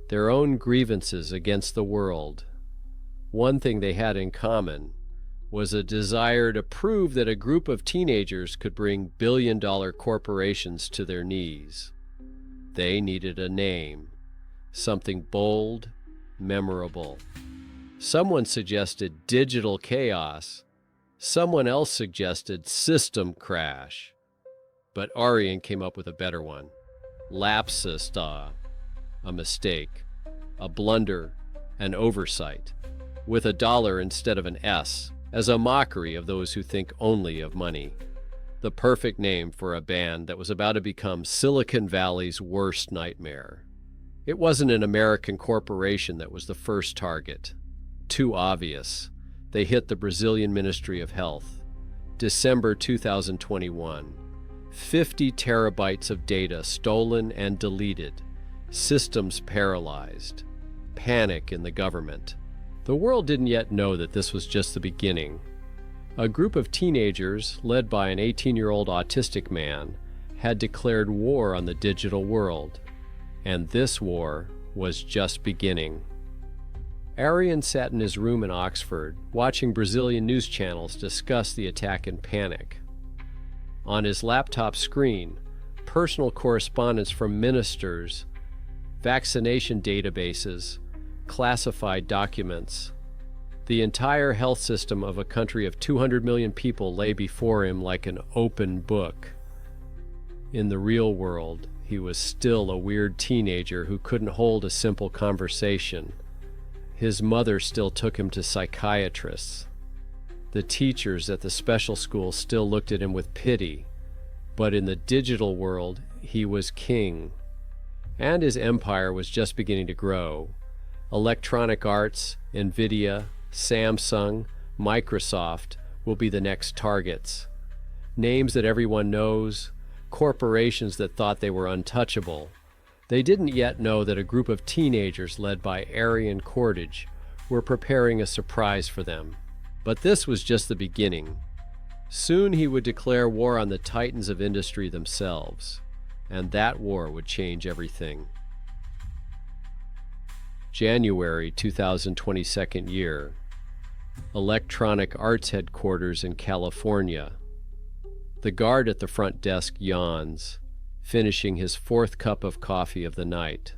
their own grievances against the world. One thing they had in common was a desire to prove that a group of teenagers could bring billion-dollar corporations to their knees. They needed a name, something bold, memorable. Someone suggested digital chaos. Someone else suggested system crash. But Arian came up with a better one. Lapsus, a mistake, a blunder, an oversight, with a dollar instead of an S, as a mockery of those who think only of money. The perfect name for a band that was about to become Silicon Valley's worst nightmare. It wasn't an American corporation that was the first target. Too obvious. They hit the Brazilian Ministry of Health. December 2021. 50 terabytes of data stolen and deleted. Systems paralyzed. Panic in the government. The world didn't yet know that this was just the beginning. A group of teenagers, led by an 18-year-old autistic man, had declared war on the digital world. And this war was just beginning. Arian sat in his room in Oxford, watching Brazilian news channels discuss the attack in panic. On his laptop screen, personal correspondence from ministers, vaccination databases, classified documents. The entire health system of a country of 200 million people lay before him like an open book. In the real world, he was still a weird teenager who couldn't hold a simple conversation. His mother still took him to psychiatrists. The teachers at the special school still looked at him with pity. But in the digital world, he was king. And his empire was just beginning to grow. Electronic Arts, NVIDIA, Samsung, Microsoft will be the next targets. Names that everyone knows, corporations that thought they were untouchable. They didn't yet know that a group of teenagers led by Arian Cordage were preparing a surprise for them. But this was just the beginning. Soon he would declare war on the titans of industry themselves, and that war would change everything. January 2022 year. Electronic Arts headquarters in California. The guard at the front desk yawns, finishing his 4th cup of coffee of the night.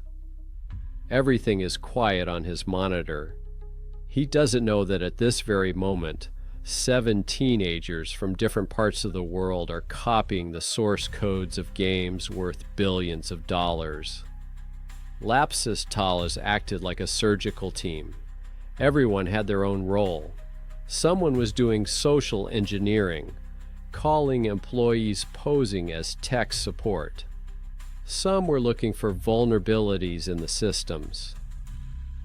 Everything is quiet on his monitor. He doesn't know that at this very moment, 7 teenagers from different parts of the world are copying the source codes of games worth billions of dollars. Lapsus Talas acted like a surgical team. Everyone had their own role. Someone was doing social engineering, calling employees posing as tech support. Some were looking for vulnerabilities in the systems.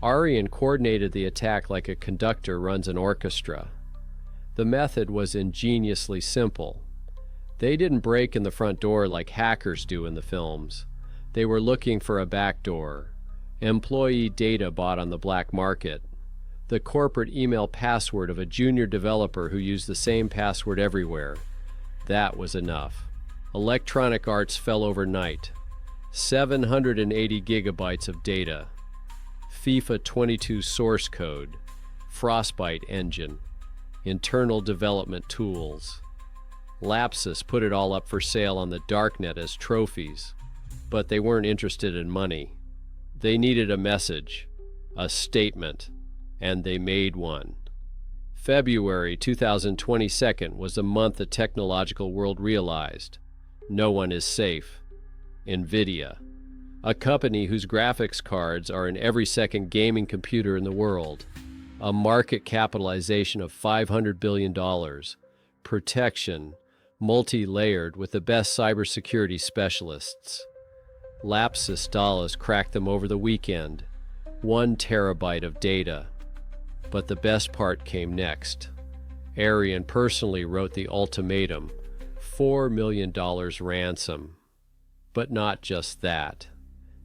Arian coordinated the attack like a conductor runs an orchestra. The method was ingeniously simple. They didn't break in the front door like hackers do in the films. They were looking for a back door, employee data bought on the black market, the corporate email password of a junior developer who used the same password everywhere. That was enough. Electronic Arts fell overnight. 780 gigabytes of data. FIFA 22 source code. Frostbite engine. Internal development tools. Lapsus put it all up for sale on the Darknet as trophies, but they weren't interested in money. They needed a message, a statement, and they made one. February 2022 was the month the technological world realized no one is safe. NVIDIA, a company whose graphics cards are in every second gaming computer in the world, a market capitalization of $500 billion, protection, multi-layered with the best cybersecurity specialists. Lapsus Talas cracked them over the weekend, 1 terabyte of data. But the best part came next. Arian personally wrote the ultimatum, $4 million ransom. But not just that.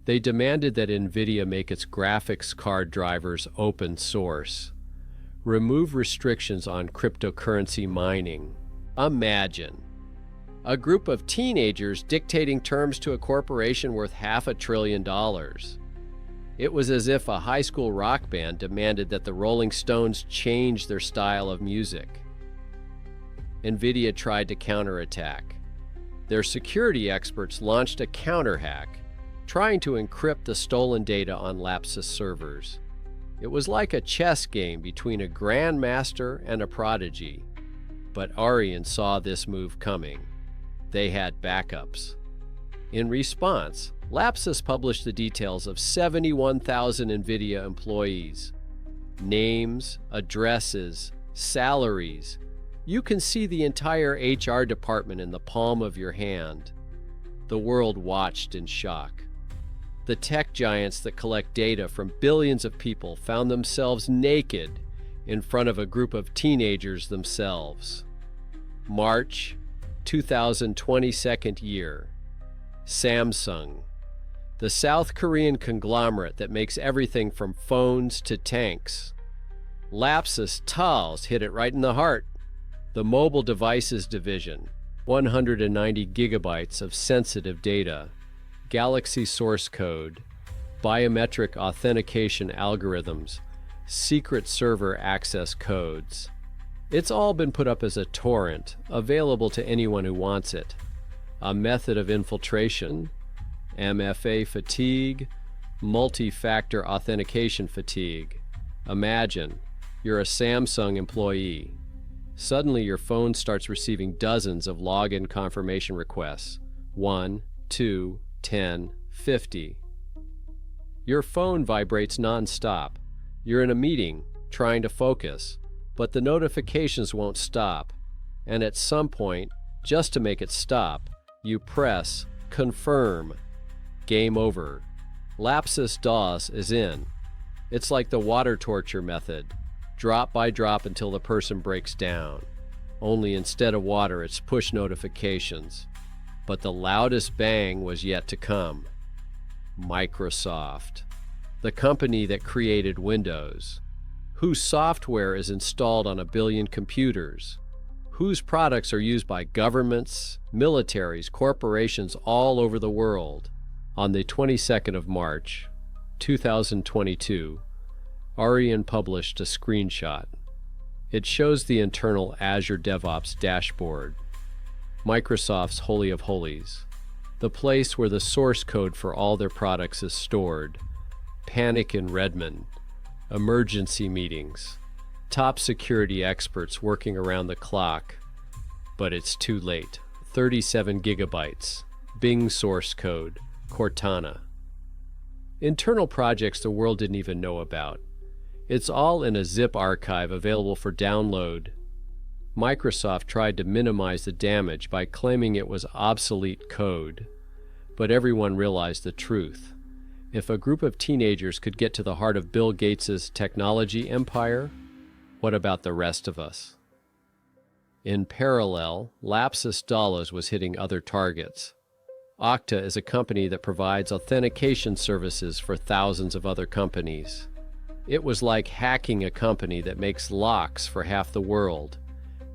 They demanded that NVIDIA make its graphics card drivers open source. remove restrictions on cryptocurrency mining. Imagine a group of teenagers dictating terms to a corporation worth $500 billion. It was as if a high school rock band demanded that the Rolling Stones change their style of music. NVIDIA tried to counterattack. Their security experts launched a counter-hack, trying to encrypt the stolen data on Lapsus servers. It was like a chess game between a grandmaster and a prodigy. But Arian saw this move coming. They had backups. In response, Lapsus published the details of 71,000 NVIDIA employees. Names, addresses, salaries. You can see the entire HR department in the palm of your hand. The world watched in shock. The tech giants that collect data from billions of people found themselves naked in front of a group of teenagers themselves. March 2022 year. Samsung, the South Korean conglomerate that makes everything from phones to tanks. Lapsus Tals hit it right in the heart. The mobile devices division, 190 gigabytes of sensitive data, Galaxy source code, biometric authentication algorithms, secret server access codes. It's all been put up as a torrent, available to anyone who wants it. A method of infiltration, MFA fatigue, multi-factor authentication fatigue. Imagine, you're a Samsung employee. Suddenly your phone starts receiving dozens of login confirmation requests. 1, 2, 10, 50. Your phone vibrates non-stop. You're in a meeting, trying to focus, but the notifications won't stop. And at some point, just to make it stop, you press confirm. Game over. Lapsus DOS is in. It's like the water torture method, drop by drop until the person breaks down. Only instead of water, it's push notifications. But the loudest bang was yet to come. Microsoft, the company that created Windows, whose software is installed on 1 billion computers, whose products are used by governments, militaries, corporations all over the world. On the 22nd of March, 2022, Arian published a screenshot. It shows the internal Azure DevOps dashboard, Microsoft's Holy of Holies, the place where the source code for all their products is stored. Panic in Redmond, emergency meetings, top security experts working around the clock. But it's too late. 37 gigabytes, Bing source code, Cortana. Internal projects the world didn't even know about. It's all in a zip archive available for download. Microsoft tried to minimize the damage by claiming it was obsolete code, but everyone realized the truth. If a group of teenagers could get to the heart of Bill Gates's technology empire, what about the rest of us? In parallel, Lapsus Dollars was hitting other targets. Okta is a company that provides authentication services for thousands of other companies. It was like hacking a company that makes locks for half the world.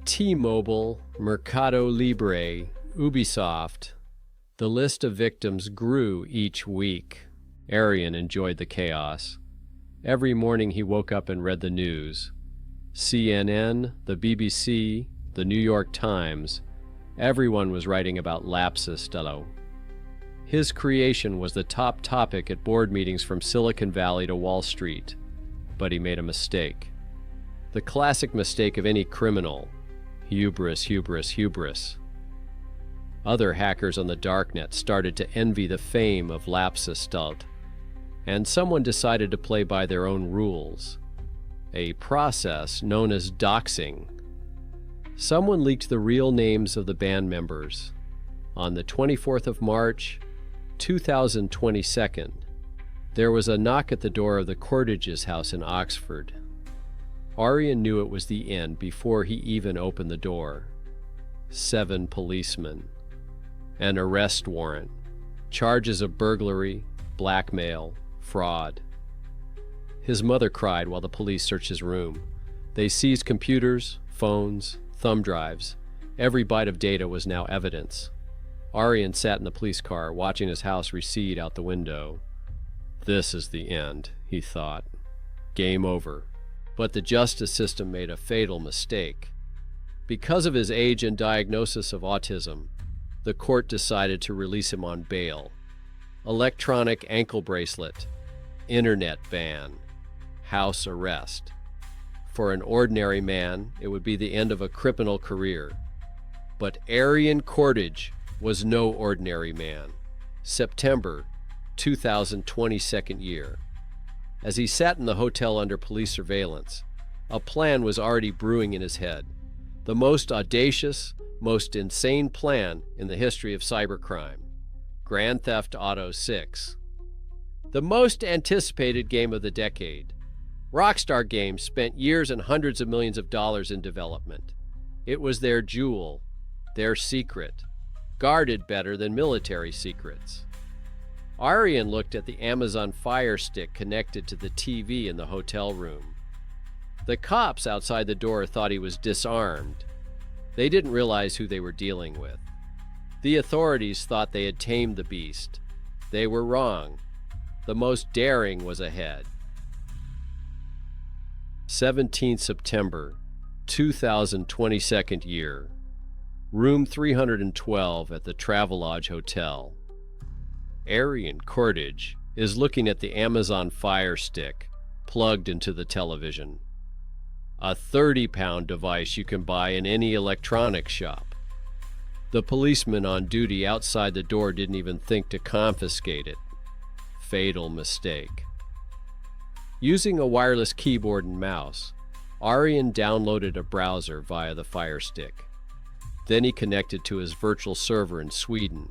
T-Mobile, Mercado Libre, Ubisoft. The list of victims grew each week. Arian enjoyed the chaos. Every morning he woke up and read the news. CNN, the BBC, the New York Times. Everyone was writing about Lapsus Dollars. His creation was the top topic at board meetings from Silicon Valley to Wall Street. But he made a mistake. The classic mistake of any criminal. Hubris, hubris, hubris. Other hackers on the Darknet started to envy the fame of Lapsus Dollars, and someone decided to play by their own rules. A process known as doxing. Someone leaked the real names of the band members. On the 24th of March, 2022, there was a knock at the door of the Cordage's house in Oxford. Arian knew it was the end before he even opened the door. 7 policemen. An arrest warrant. Charges of burglary, blackmail, fraud. His mother cried while the police searched his room. They seized computers, phones, thumb drives. Every byte of data was now evidence. Aryan sat in the police car, watching his house recede out the window. This is the end, he thought. Game over. But the justice system made a fatal mistake. Because of his age and diagnosis of autism, the court decided to release him on bail. Electronic ankle bracelet, internet ban, house arrest. For an ordinary man, it would be the end of a criminal career. But Aryan Cordage was no ordinary man. September 2022 year. As he sat in the hotel under police surveillance, a plan was already brewing in his head. The most audacious, most insane plan in the history of cybercrime. Grand Theft Auto 6. The most anticipated game of the decade. Rockstar Games spent years and hundreds of millions of dollars in development. It was their jewel, their secret, guarded better than military secrets. Aryan looked at the Amazon Fire Stick connected to the TV in the hotel room. The cops outside the door thought he was disarmed. They didn't realize who they were dealing with. The authorities thought they had tamed the beast. They were wrong. The most daring was ahead. 17 September 2022 year. Room 312 at the Travelodge Hotel. Aryan Cordage is looking at the Amazon Fire Stick plugged into the television. A 30-pound device you can buy in any electronics shop. The policeman on duty outside the door didn't even think to confiscate it. Fatal mistake. Using a wireless keyboard and mouse, Aryan downloaded a browser via the Fire Stick. Then he connected to his virtual server in Sweden,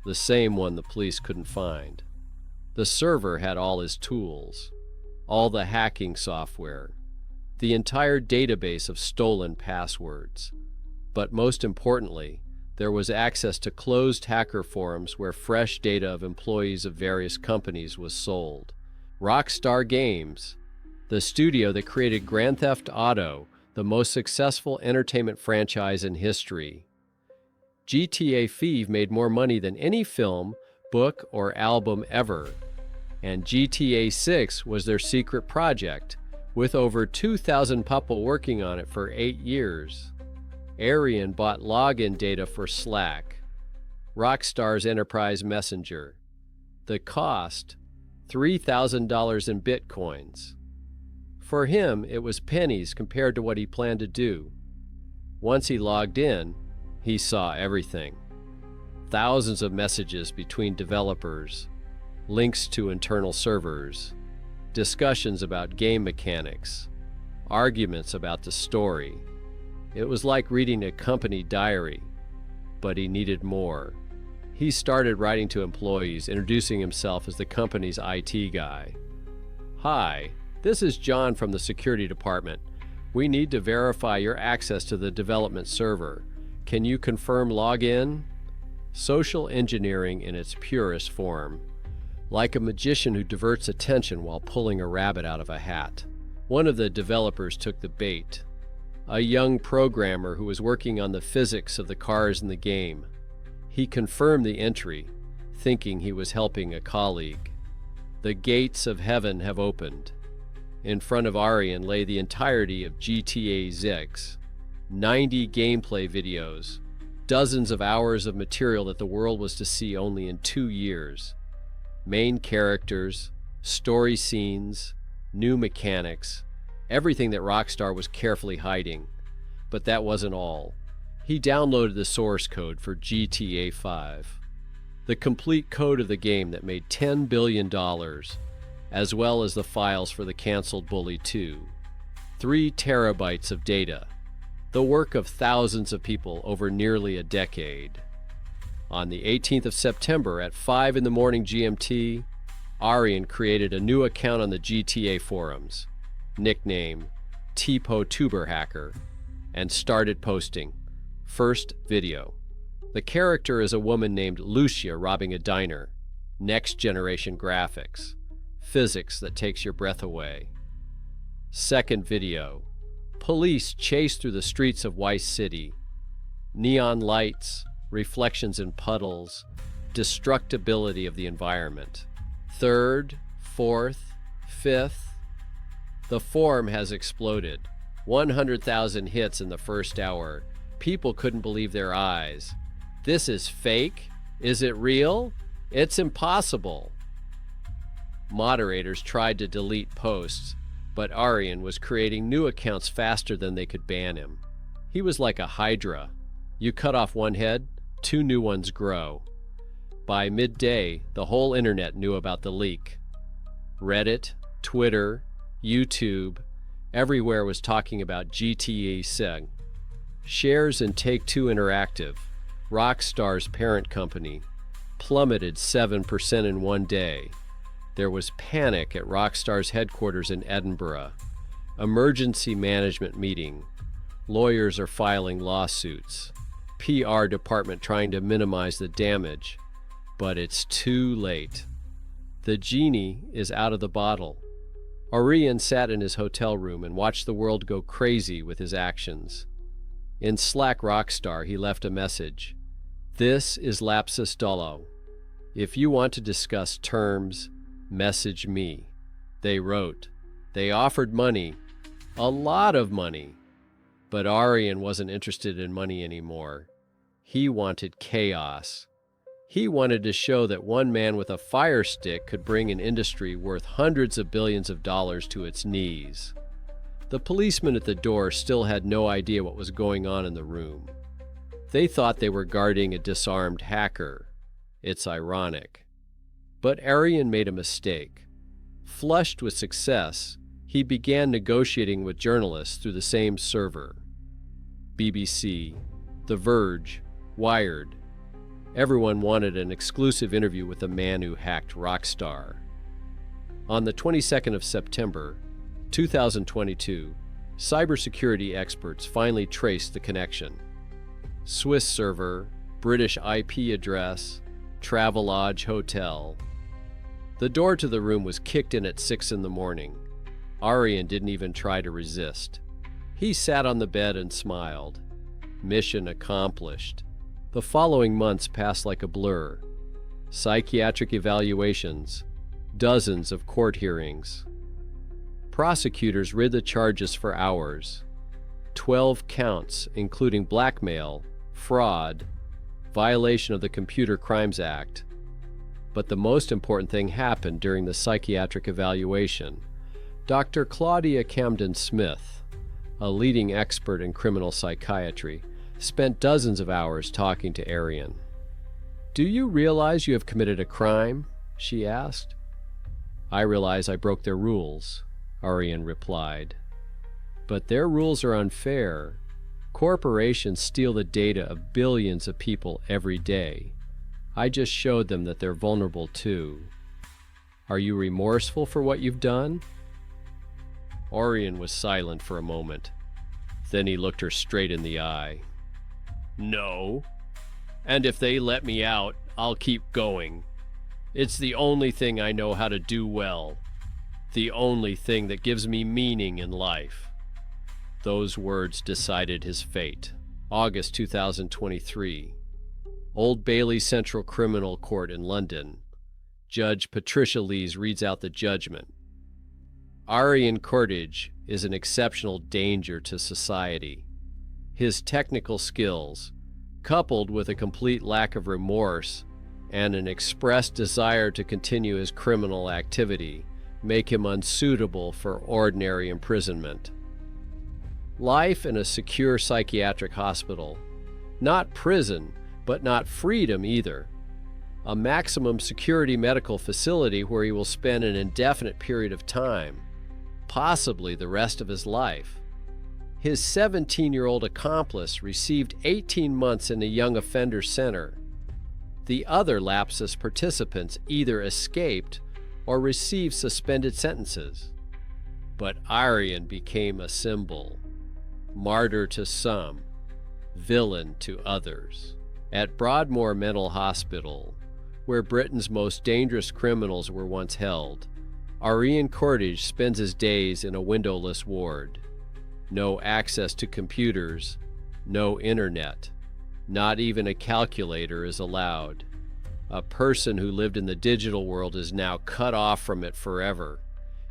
the same one the police couldn't find. The server had all his tools, all the hacking software, the entire database of stolen passwords. But most importantly, there was access to closed hacker forums where fresh data of employees of various companies was sold. Rockstar Games, the studio that created Grand Theft Auto, the most successful entertainment franchise in history. GTA 5 made more money than any film, book, or album ever. And GTA 6 was their secret project, with over 2,000 people working on it for 8 years. Aryan bought login data for Slack, Rockstar's enterprise messenger. The cost, $3,000 in bitcoins. For him, it was pennies compared to what he planned to do. Once he logged in, he saw everything. Thousands of messages between developers, links to internal servers, discussions about game mechanics, arguments about the story. It was like reading a company diary, but he needed more. He started writing to employees, introducing himself as the company's IT guy. "Hi, this is John from the security department. We need to verify your access to the development server. Can you confirm login?" Social engineering in its purest form. Like a magician who diverts attention while pulling a rabbit out of a hat. One of the developers took the bait. A young programmer who was working on the physics of the cars in the game. He confirmed the entry, thinking he was helping a colleague. The gates of heaven have opened. In front of Aryan lay the entirety of GTA 6, 90 gameplay videos, dozens of hours of material that the world was to see only in 2 years. Main characters, story scenes, new mechanics, everything that Rockstar was carefully hiding. But that wasn't all. He downloaded the source code for GTA 5, the complete code of the game that made $10 billion, as well as the files for the canceled Bully 2. 3 terabytes of data, the work of thousands of people over nearly a decade. On the 18th of September at 5 in the morning GMT, Aryan created a new account on the GTA forums, nickname Tipo Tuber Hacker, and started posting. First video. The character is a woman named Lucia robbing a diner. Next generation graphics. Physics that takes your breath away. Second video. Police chased through the streets of Vice City. Neon lights, reflections in puddles, destructibility of the environment. Third, fourth, fifth. The forum has exploded. 100,000 hits in the first hour. People couldn't believe their eyes. This is fake? Is it real? It's impossible. Moderators tried to delete posts, but Aryan was creating new accounts faster than they could ban him. He was like a hydra. You cut off one head, 2 new ones grow. By midday, the whole internet knew about the leak. Reddit, Twitter, YouTube, everywhere was talking about GTA 6. Shares in Take-Two Interactive, Rockstar's parent company, plummeted 7% in one day. There was panic at Rockstar's headquarters in Edinburgh. Emergency management meeting. Lawyers are filing lawsuits. PR department trying to minimize the damage. But it's too late. The genie is out of the bottle. Aryan sat in his hotel room and watched the world go crazy with his actions. In Slack Rockstar, he left a message. This is Lapsus Dolo. If you want to discuss terms, message me. They wrote. They offered money. A lot of money. But Aryan wasn't interested in money anymore. He wanted chaos. He wanted to show that one man with a fire stick could bring an industry worth hundreds of billions of dollars to its knees. The policemen at the door still had no idea what was going on in the room. They thought they were guarding a disarmed hacker. It's ironic. But Aryan made a mistake. Flushed with success, he began negotiating with journalists through the same server. BBC, The Verge, Wired. Everyone wanted an exclusive interview with the man who hacked Rockstar. On the 22nd of September, 2022, cybersecurity experts finally traced the connection. Swiss server, British IP address, Travelodge Hotel. The door to the room was kicked in at 6 in the morning. Aryan didn't even try to resist. He sat on the bed and smiled. Mission accomplished. The following months passed like a blur. Psychiatric evaluations, dozens of court hearings. Prosecutors read the charges for hours. 12 counts, including blackmail, fraud, violation of the Computer Crimes Act. But the most important thing happened during the psychiatric evaluation. Dr. Claudia Camden-Smith, a leading expert in criminal psychiatry, spent dozens of hours talking to Aryan. "Do you realize you have committed a crime?" she asked. "I realize I broke their rules," Aryan replied. "But their rules are unfair. Corporations steal the data of billions of people every day. I just showed them that they're vulnerable too. Are you remorseful for what you've done?" Aryan was silent for a moment. Then he looked her straight in the eye. "No. And if they let me out, I'll keep going. It's the only thing I know how to do well. The only thing that gives me meaning in life." Those words decided his fate. August 2023. Old Bailey Central Criminal Court in London. Judge Patricia Lees reads out the judgment. Aryan Cortage is an exceptional danger to society. His technical skills, coupled with a complete lack of remorse and an expressed desire to continue his criminal activity, make him unsuitable for ordinary imprisonment. Life in a secure psychiatric hospital. Not prison, but not freedom either. A maximum security medical facility where he will spend an indefinite period of time, possibly the rest of his life. His 17-year-old accomplice received 18 months in a young offender center. The other Lapsus participants either escaped or received suspended sentences. But Aryan became a symbol, martyr to some, villain to others. At Broadmoor Mental Hospital, where Britain's most dangerous criminals were once held, Aryan Cortage spends his days in a windowless ward. no access to computers, no internet. Not even a calculator is allowed. A person who lived in the digital world is now cut off from it forever.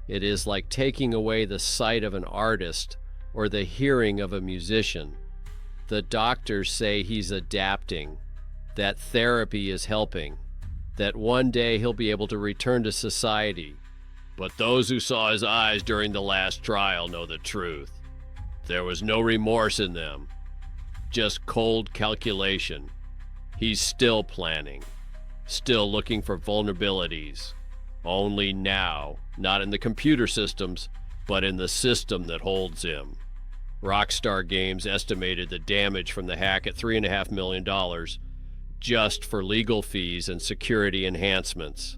It is like taking away the sight of an artist or the hearing of a musician. The doctors say he's adapting, that therapy is helping, that one day he'll be able to return to society. But those who saw his eyes during the last trial know the truth. There was no remorse in them, just cold calculation. He's still planning, still looking for vulnerabilities. Only now, not in the computer systems, but in the system that holds him. Rockstar Games estimated the damage from the hack at $3.5 million just for legal fees and security enhancements.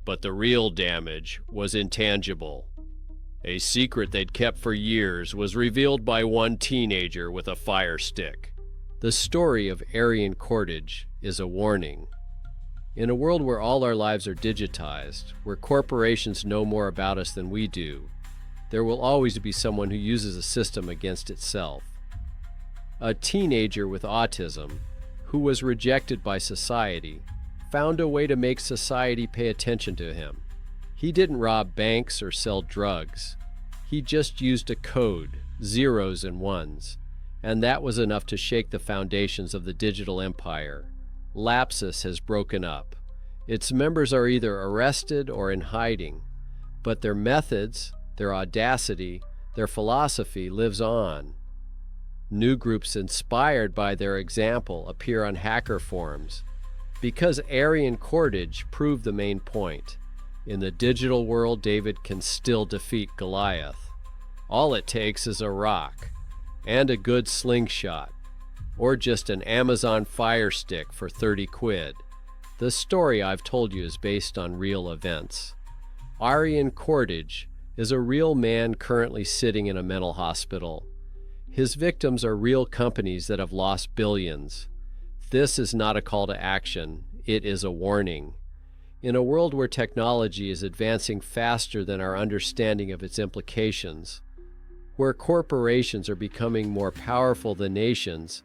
But the real damage was intangible. A secret they'd kept for years was revealed by one teenager with a fire stick. The story of Arian Cordage is a warning. In a world where all our lives are digitized, where corporations know more about us than we do, there will always be someone who uses a system against itself. A teenager with autism, who was rejected by society, found a way to make society pay attention to him. He didn't rob banks or sell drugs. He just used a code, zeros and ones, and that was enough to shake the foundations of the digital empire. Lapsus has broken up. Its members are either arrested or in hiding, but their methods, their audacity, their philosophy lives on. New groups inspired by their example appear on hacker forums, because Arian Cordage proved the main point. In the digital world, David can still defeat Goliath. All it takes is a rock and a good slingshot, or just an Amazon Fire Stick for 30 quid. The story I've told you is based on real events. Arian Cordage is a real man currently sitting in a mental hospital. His victims are real companies that have lost billions. This is not a call to action, it is a warning. In a world where technology is advancing faster than our understanding of its implications, where corporations are becoming more powerful than nations,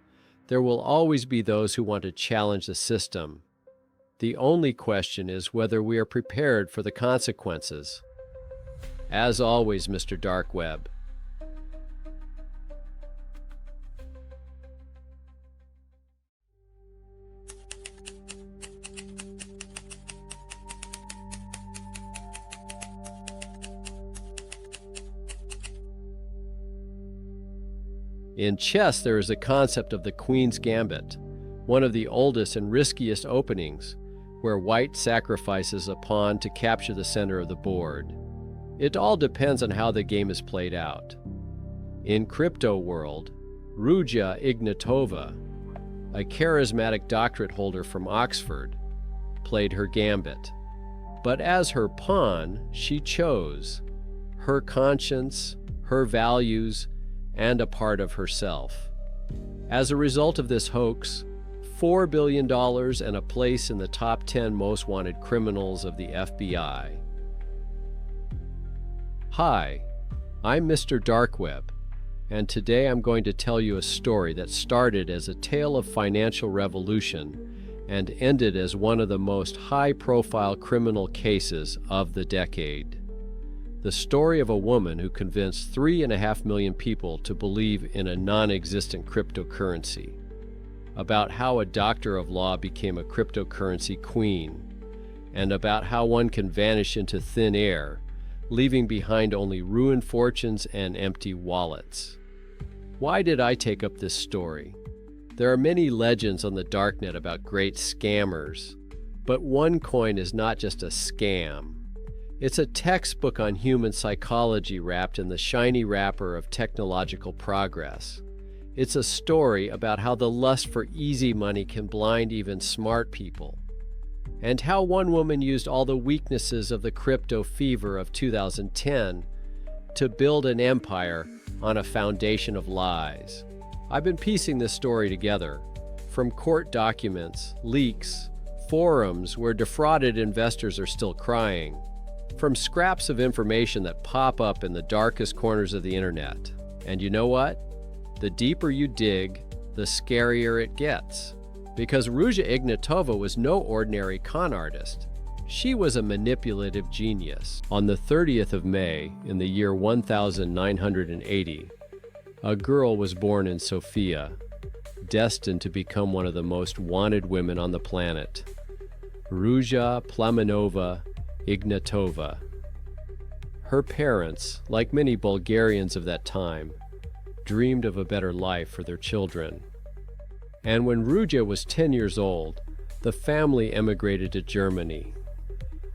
there will always be those who want to challenge the system. The only question is whether we are prepared for the consequences. As always, Mr. Dark Web. In chess, there is a concept of the Queen's Gambit, one of the oldest and riskiest openings, where white sacrifices a pawn to capture the center of the board. It all depends on how the game is played out. In crypto world, Ruja Ignatova, a charismatic doctorate holder from Oxford, played her gambit. But as her pawn, she chose her conscience, her values, and a part of herself. As a result of this hoax, $4 billion and a place in the top 10 most wanted criminals of the FBI. Hi, I'm Mr. Dark Web, and today I'm going to tell you a story that started as a tale of financial revolution and ended as one of the most high-profile criminal cases of the decade. The story of a woman who convinced 3.5 million people to believe in a non-existent cryptocurrency, about how a doctor of law became a cryptocurrency queen, and about how one can vanish into thin air, leaving behind only ruined fortunes and empty wallets. Why did I take up this story? There are many legends on the Darknet about great scammers, but OneCoin is not just a scam. It's a textbook on human psychology wrapped in the shiny wrapper of technological progress. It's a story about how the lust for easy money can blind even smart people, and how one woman used all the weaknesses of the crypto fever of 2010 to build an empire on a foundation of lies. I've been piecing this story together, from court documents, leaks, forums where defrauded investors are still crying, from scraps of information that pop up in the darkest corners of the internet. And you know what? The deeper you dig, the scarier it gets. Because Ruja Ignatova was no ordinary con artist. She was a manipulative genius. On the 30th of May, in the year 1980, a girl was born in Sofia, destined to become one of the most wanted women on the planet. Ruja Plamenova Ignatova. Her parents, like many Bulgarians of that time, dreamed of a better life for their children. And when Ruja was 10 years old, the family emigrated to Germany,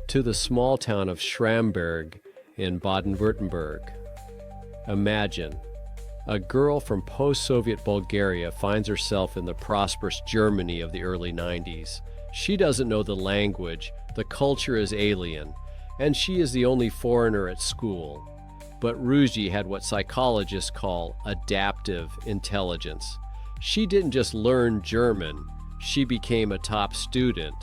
to the small town of Schramberg in Baden-Württemberg. Imagine, a girl from post-Soviet Bulgaria finds herself in the prosperous Germany of the early 90s. She doesn't know the language, the culture is alien, and she is the only foreigner at school. But Ruja had what psychologists call adaptive intelligence. She didn't just learn German, she became a top student.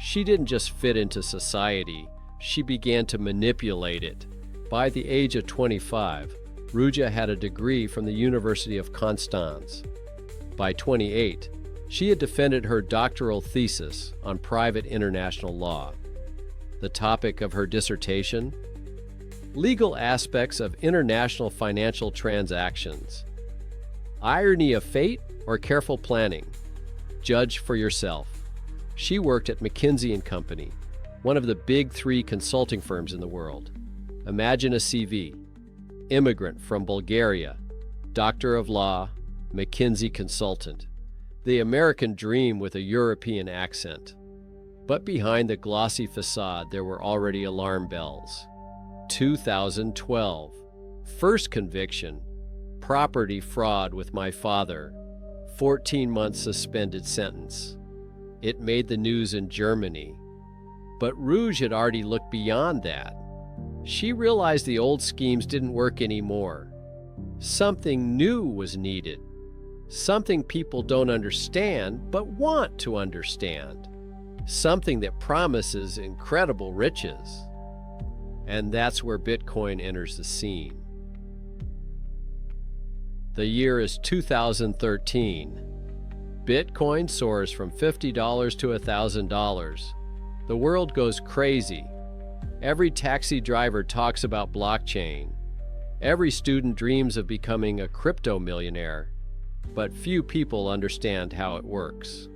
She didn't just fit into society, she began to manipulate it. By the age of 25, Ruja had a degree from the University of Konstanz. By 28, she had defended her doctoral thesis on private international law. The topic of her dissertation? Legal aspects of international financial transactions. Irony of fate or careful planning? Judge for yourself. She worked at McKinsey & Company, one of the big 3 consulting firms in the world. Imagine a CV. Immigrant from Bulgaria, Doctor of Law, McKinsey consultant. The American dream with a European accent. But behind the glossy facade, there were already alarm bells. 2012. First conviction. Property fraud with my father. 14 months suspended sentence. It made the news in Germany. But Ruja had already looked beyond that. She realized the old schemes didn't work anymore. Something new was needed. Something people don't understand, but want to understand. Something that promises incredible riches. And that's where Bitcoin enters the scene. The year is 2013. Bitcoin soars from $50 to $1,000. The world goes crazy. Every taxi driver talks about blockchain. Every student dreams of becoming a crypto millionaire, but few people understand how it works.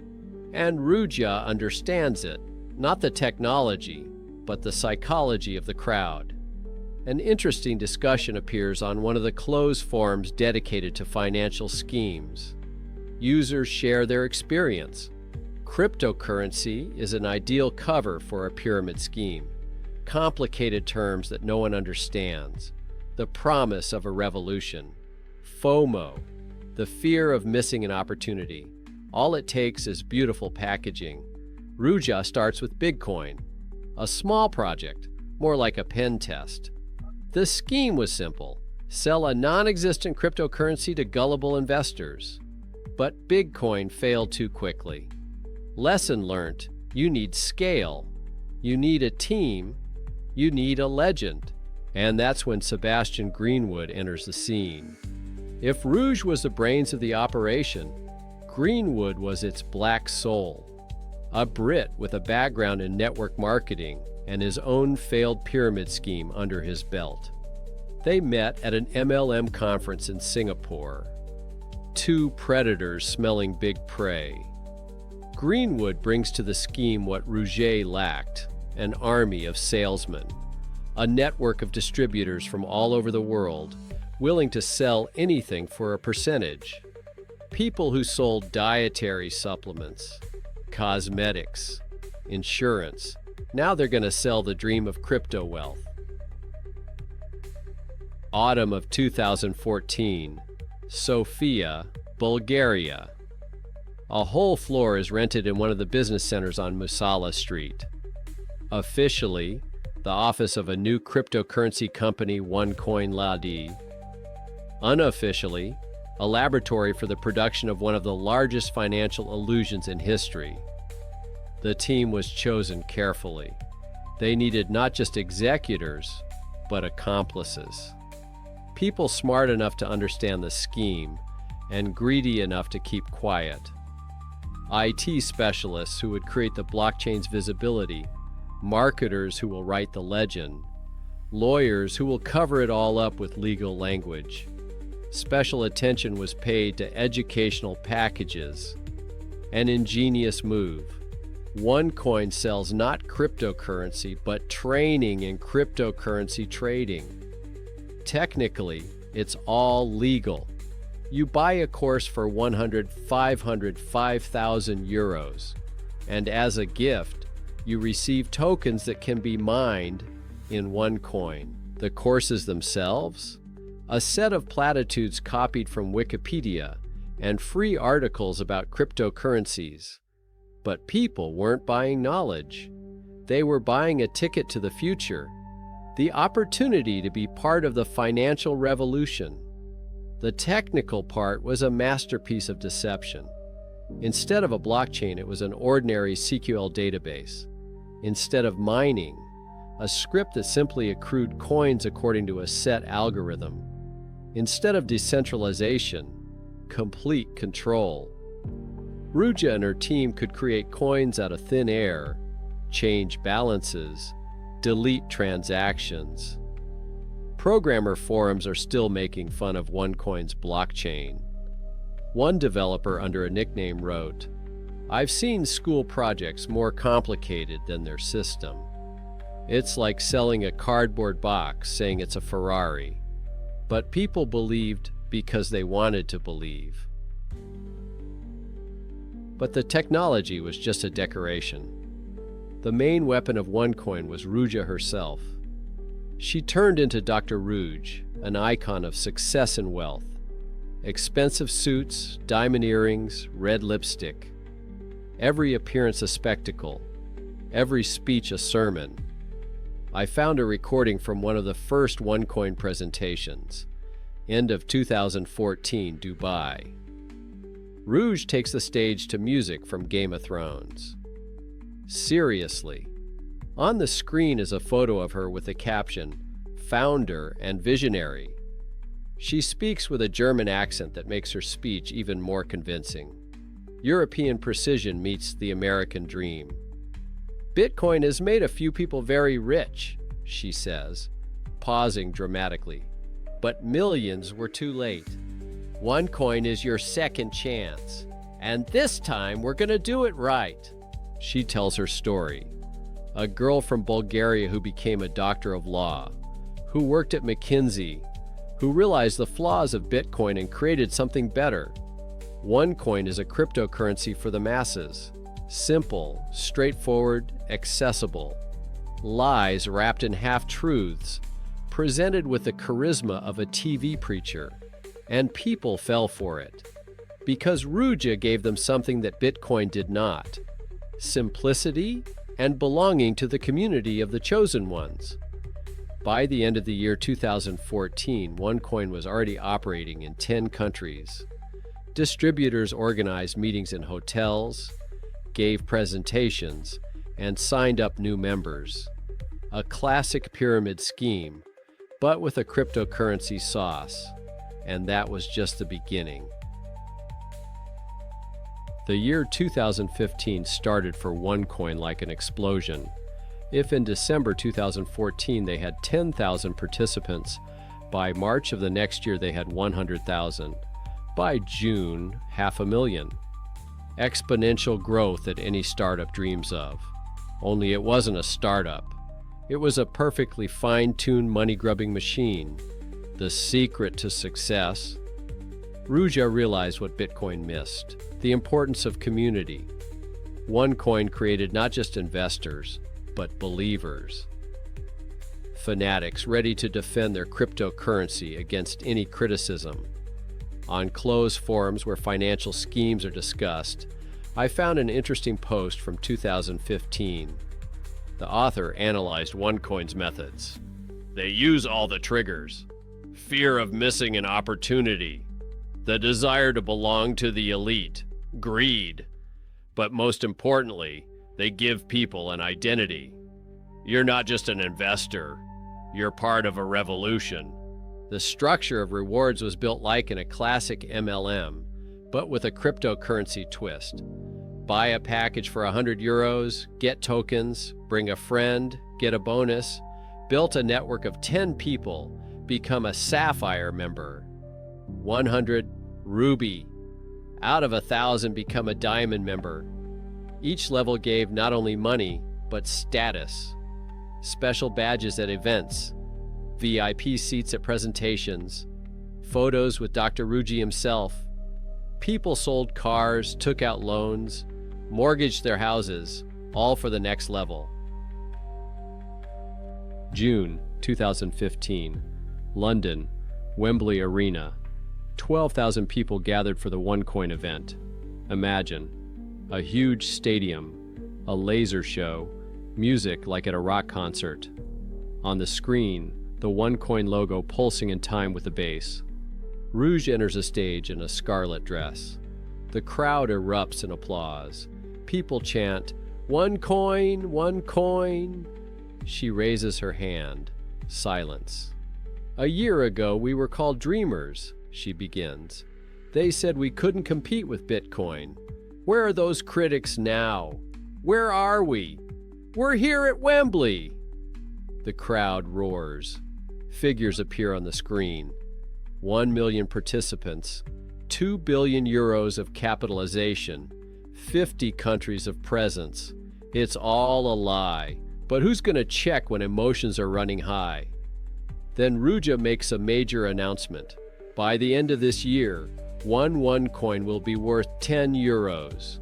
And Ruja understands it, not the technology, but the psychology of the crowd. An interesting discussion appears on one of the closed forums dedicated to financial schemes. Users share their experience. Cryptocurrency is an ideal cover for a pyramid scheme. Complicated terms that no one understands. The promise of a revolution. FOMO, the fear of missing an opportunity. All it takes is beautiful packaging. Ruja starts with Bitcoin, a small project, more like a pen test. The scheme was simple. Sell a non-existent cryptocurrency to gullible investors. But Bitcoin failed too quickly. Lesson learned, you need scale. You need a team. You need a legend. And that's when Sebastian Greenwood enters the scene. If Ruja was the brains of the operation, Greenwood was its black soul. A Brit with a background in network marketing and his own failed pyramid scheme under his belt. They met at an MLM conference in Singapore. 2 predators smelling big prey. Greenwood brings to the scheme what Ruja lacked, an army of salesmen, a network of distributors from all over the world, willing to sell anything for a percentage. People who sold dietary supplements, cosmetics, insurance. Now they're going to sell the dream of crypto wealth. Autumn of 2014, Sofia, Bulgaria. A whole floor is rented in one of the business centers on Musala Street. Officially, the office of a new cryptocurrency company, OneCoin Ladi. Unofficially, a laboratory for the production of one of the largest financial illusions in history. The team was chosen carefully. They needed not just executors, but accomplices. People smart enough to understand the scheme and greedy enough to keep quiet. IT specialists who would create the blockchain's visibility, marketers who will write the legend, lawyers who will cover it all up with legal language. Special attention was paid to educational packages. An ingenious move. OneCoin sells not cryptocurrency, but training in cryptocurrency trading. Technically, it's all legal. You buy a course for 100, 500, 5,000 euros, and as a gift, you receive tokens that can be mined in OneCoin. The courses themselves? A set of platitudes copied from Wikipedia and free articles about cryptocurrencies. But people weren't buying knowledge. They were buying a ticket to the future, the opportunity to be part of the financial revolution. The technical part was a masterpiece of deception. Instead of a blockchain, it was an ordinary SQL database. Instead of mining, a script that simply accrued coins according to a set algorithm. Instead of decentralization, complete control. Ruja and her team could create coins out of thin air, change balances, delete transactions. Programmer forums are still making fun of OneCoin's blockchain. One developer under a nickname wrote, "I've seen school projects more complicated than their system. It's like selling a cardboard box saying it's a Ferrari." But people believed because they wanted to believe. But the technology was just a decoration. The main weapon of OneCoin was Ruja herself. She turned into Dr. Rouge, an icon of success and wealth. Expensive suits, diamond earrings, red lipstick. Every appearance a spectacle, every speech a sermon. I found a recording from one of the first OneCoin presentations, end of 2014, Dubai. Rouge takes the stage to music from Game of Thrones. Seriously. On the screen is a photo of her with the caption, "Founder and Visionary." She speaks with a German accent that makes her speech even more convincing. European precision meets the American dream. "Bitcoin has made a few people very rich," she says, pausing dramatically. "But millions were too late. OneCoin is your second chance. And this time we're gonna do it right." She tells her story. A girl from Bulgaria who became a doctor of law, who worked at McKinsey, who realized the flaws of Bitcoin and created something better. OneCoin is a cryptocurrency for the masses. Simple, straightforward, accessible. Lies wrapped in half-truths, presented with the charisma of a TV preacher. And people fell for it. Because Ruja gave them something that Bitcoin did not. Simplicity and belonging to the community of the chosen ones. By the end of the year 2014, OneCoin was already operating in 10 countries. Distributors organized meetings in hotels, gave presentations, and signed up new members. A classic pyramid scheme, but with a cryptocurrency sauce. And that was just the beginning. The year 2015 started for OneCoin like an explosion. If in December 2014 they had 10,000 participants, by March of the next year they had 100,000. By June, 500,000. Exponential growth that any startup dreams of. Only it wasn't a startup. It was a perfectly fine-tuned money-grubbing machine. The secret to success. Ruja realized what Bitcoin missed, the importance of community. OneCoin created not just investors, but believers. Fanatics ready to defend their cryptocurrency against any criticism. On closed forums where financial schemes are discussed, I found an interesting post from 2015. The author analyzed OneCoin's methods. They use all the triggers. Fear of missing an opportunity. The desire to belong to the elite. Greed. But most importantly, they give people an identity. You're not just an investor. You're part of a revolution. The structure of rewards was built like in a classic MLM, but with a cryptocurrency twist. Buy a package for 100 euros, get tokens, bring a friend, get a bonus, built a network of 10 people, become a Sapphire member. 100, Ruby. Out of 1,000, become a Diamond member. Each level gave not only money, but status. Special badges at events, VIP seats at presentations, photos with Dr. Ruji himself. People sold cars, took out loans, mortgaged their houses, all for the next level. June 2015, London, Wembley Arena. 12,000 people gathered for the OneCoin event. Imagine, a huge stadium, a laser show, music like at a rock concert. On the screen, the OneCoin logo pulsing in time with the bass. Rouge enters a stage in a scarlet dress. The crowd erupts in applause. People chant, "One coin, one coin." She raises her hand. Silence. "A year ago, we were called dreamers," she begins. "They said we couldn't compete with Bitcoin. Where are those critics now? Where are we? We're here at Wembley." The crowd roars. Figures appear on the screen. 1 million participants, 2 billion euros of capitalization, 50 countries of presence. It's all a lie. But who's going to check when emotions are running high? Then Ruja makes a major announcement. By the end of this year, one OneCoin will be worth 10 euros.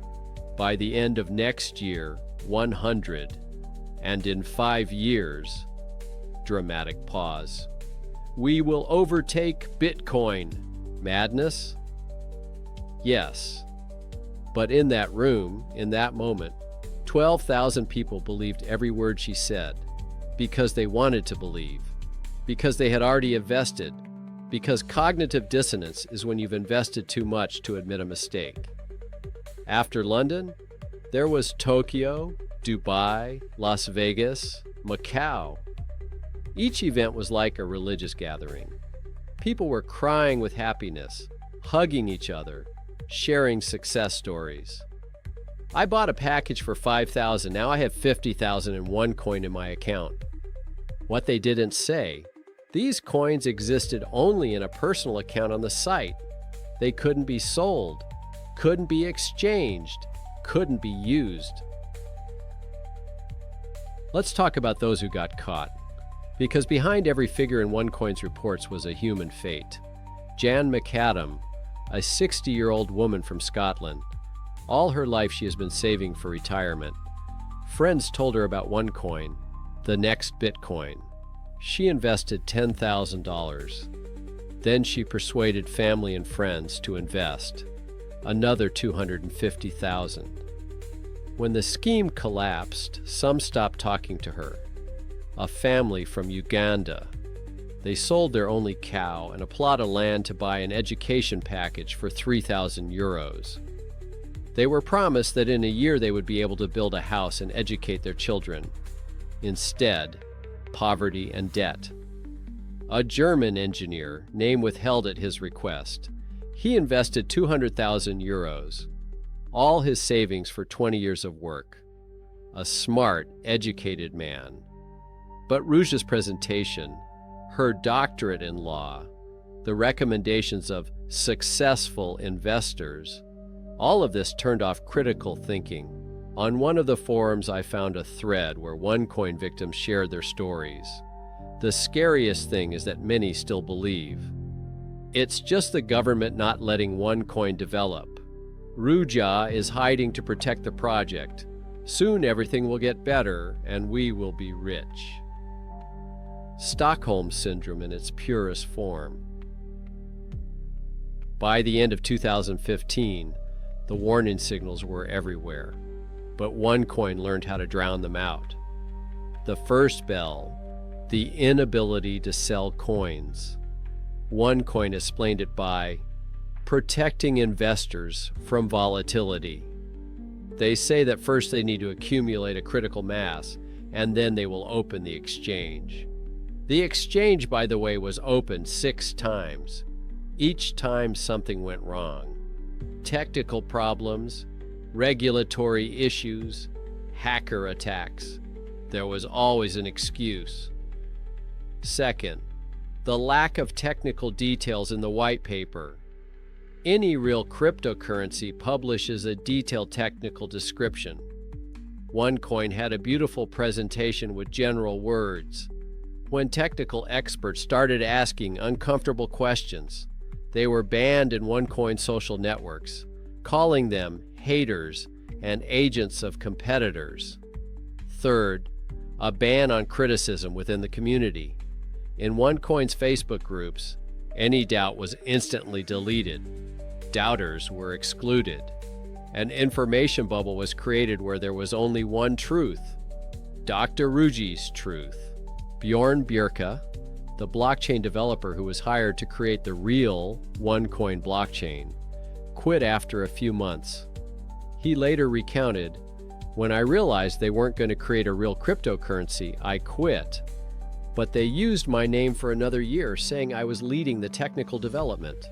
By the end of next year, 100. And in 5 years, dramatic pause, we will overtake Bitcoin. Madness? Yes. But in that room, in that moment, 12,000 people believed every word she said, because they wanted to believe, because they had already invested, because cognitive dissonance is when you've invested too much to admit a mistake. After London, there was Tokyo, Dubai, Las Vegas, Macau. Each event was like a religious gathering. People were crying with happiness, hugging each other, sharing success stories. I bought a package for 5,000. Now I have 50,000 in OneCoin in my account. What they didn't say, these coins existed only in a personal account on the site. They couldn't be sold, couldn't be exchanged, couldn't be used. Let's talk about those who got caught. Because behind every figure in OneCoin's reports was a human fate. Jan McAdam, a 60-year-old woman from Scotland. All her life she has been saving for retirement. Friends told her about OneCoin, the next Bitcoin. She invested $10,000. Then she persuaded family and friends to invest, another $250,000. When the scheme collapsed, some stopped talking to her. A family from Uganda. They sold their only cow and a plot of land to buy an education package for 3,000 euros. They were promised that in a year they would be able to build a house and educate their children. Instead, poverty and debt. A German engineer, name withheld at his request. He invested 200,000 euros, all his savings for 20 years of work. A smart, educated man. But Ruja's presentation, her doctorate in law, the recommendations of successful investors, all of this turned off critical thinking. On one of the forums, I found a thread where OneCoin victims shared their stories. The scariest thing is that many still believe. It's just the government not letting OneCoin develop. Ruja is hiding to protect the project. Soon everything will get better and we will be rich. Stockholm Syndrome in its purest form. By the end of 2015, the warning signals were everywhere, but OneCoin learned how to drown them out. The first bell, the inability to sell coins. OneCoin explained it by protecting investors from volatility. They say that first they need to accumulate a critical mass, and then they will open the exchange. The exchange, by the way, was opened 6 times. Each time something went wrong. Technical problems, regulatory issues, hacker attacks. There was always an excuse. Second, the lack of technical details in the white paper. Any real cryptocurrency publishes a detailed technical description. OneCoin had a beautiful presentation with general words. When technical experts started asking uncomfortable questions, they were banned in OneCoin social networks, calling them haters and agents of competitors. Third, a ban on criticism within the community. In OneCoin's Facebook groups, any doubt was instantly deleted. Doubters were excluded. An information bubble was created where there was only one truth, Dr. Ruji's truth. Bjorn Bjerke, the blockchain developer who was hired to create the real OneCoin blockchain, quit after a few months. He later recounted, "When I realized they weren't going to create a real cryptocurrency, I quit. But they used my name for another year, saying I was leading the technical development."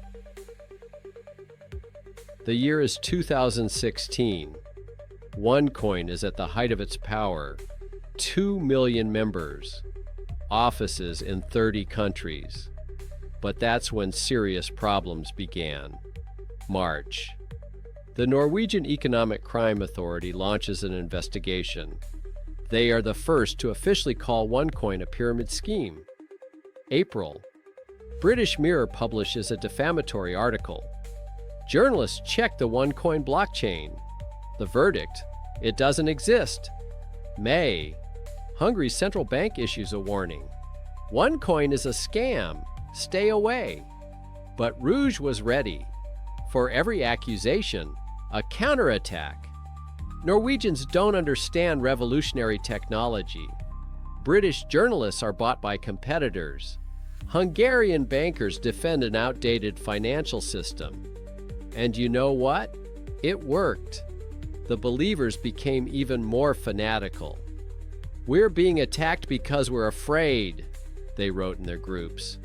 The year is 2016. OneCoin is at the height of its power. 2 million members. Offices in 30 countries. But that's when serious problems began. March. The Norwegian Economic Crime Authority launches an investigation. They are the first to officially call OneCoin a pyramid scheme. April. British Mirror publishes a defamatory article. Journalists check the OneCoin blockchain. The verdict: it doesn't exist. May. Hungary's central bank issues a warning. OneCoin is a scam. Stay away. But Rouge was ready. For every accusation, a counterattack. Norwegians don't understand revolutionary technology. British journalists are bought by competitors. Hungarian bankers defend an outdated financial system. And you know what? It worked. The believers became even more fanatical. "We're being attacked because we're afraid," they wrote in their groups.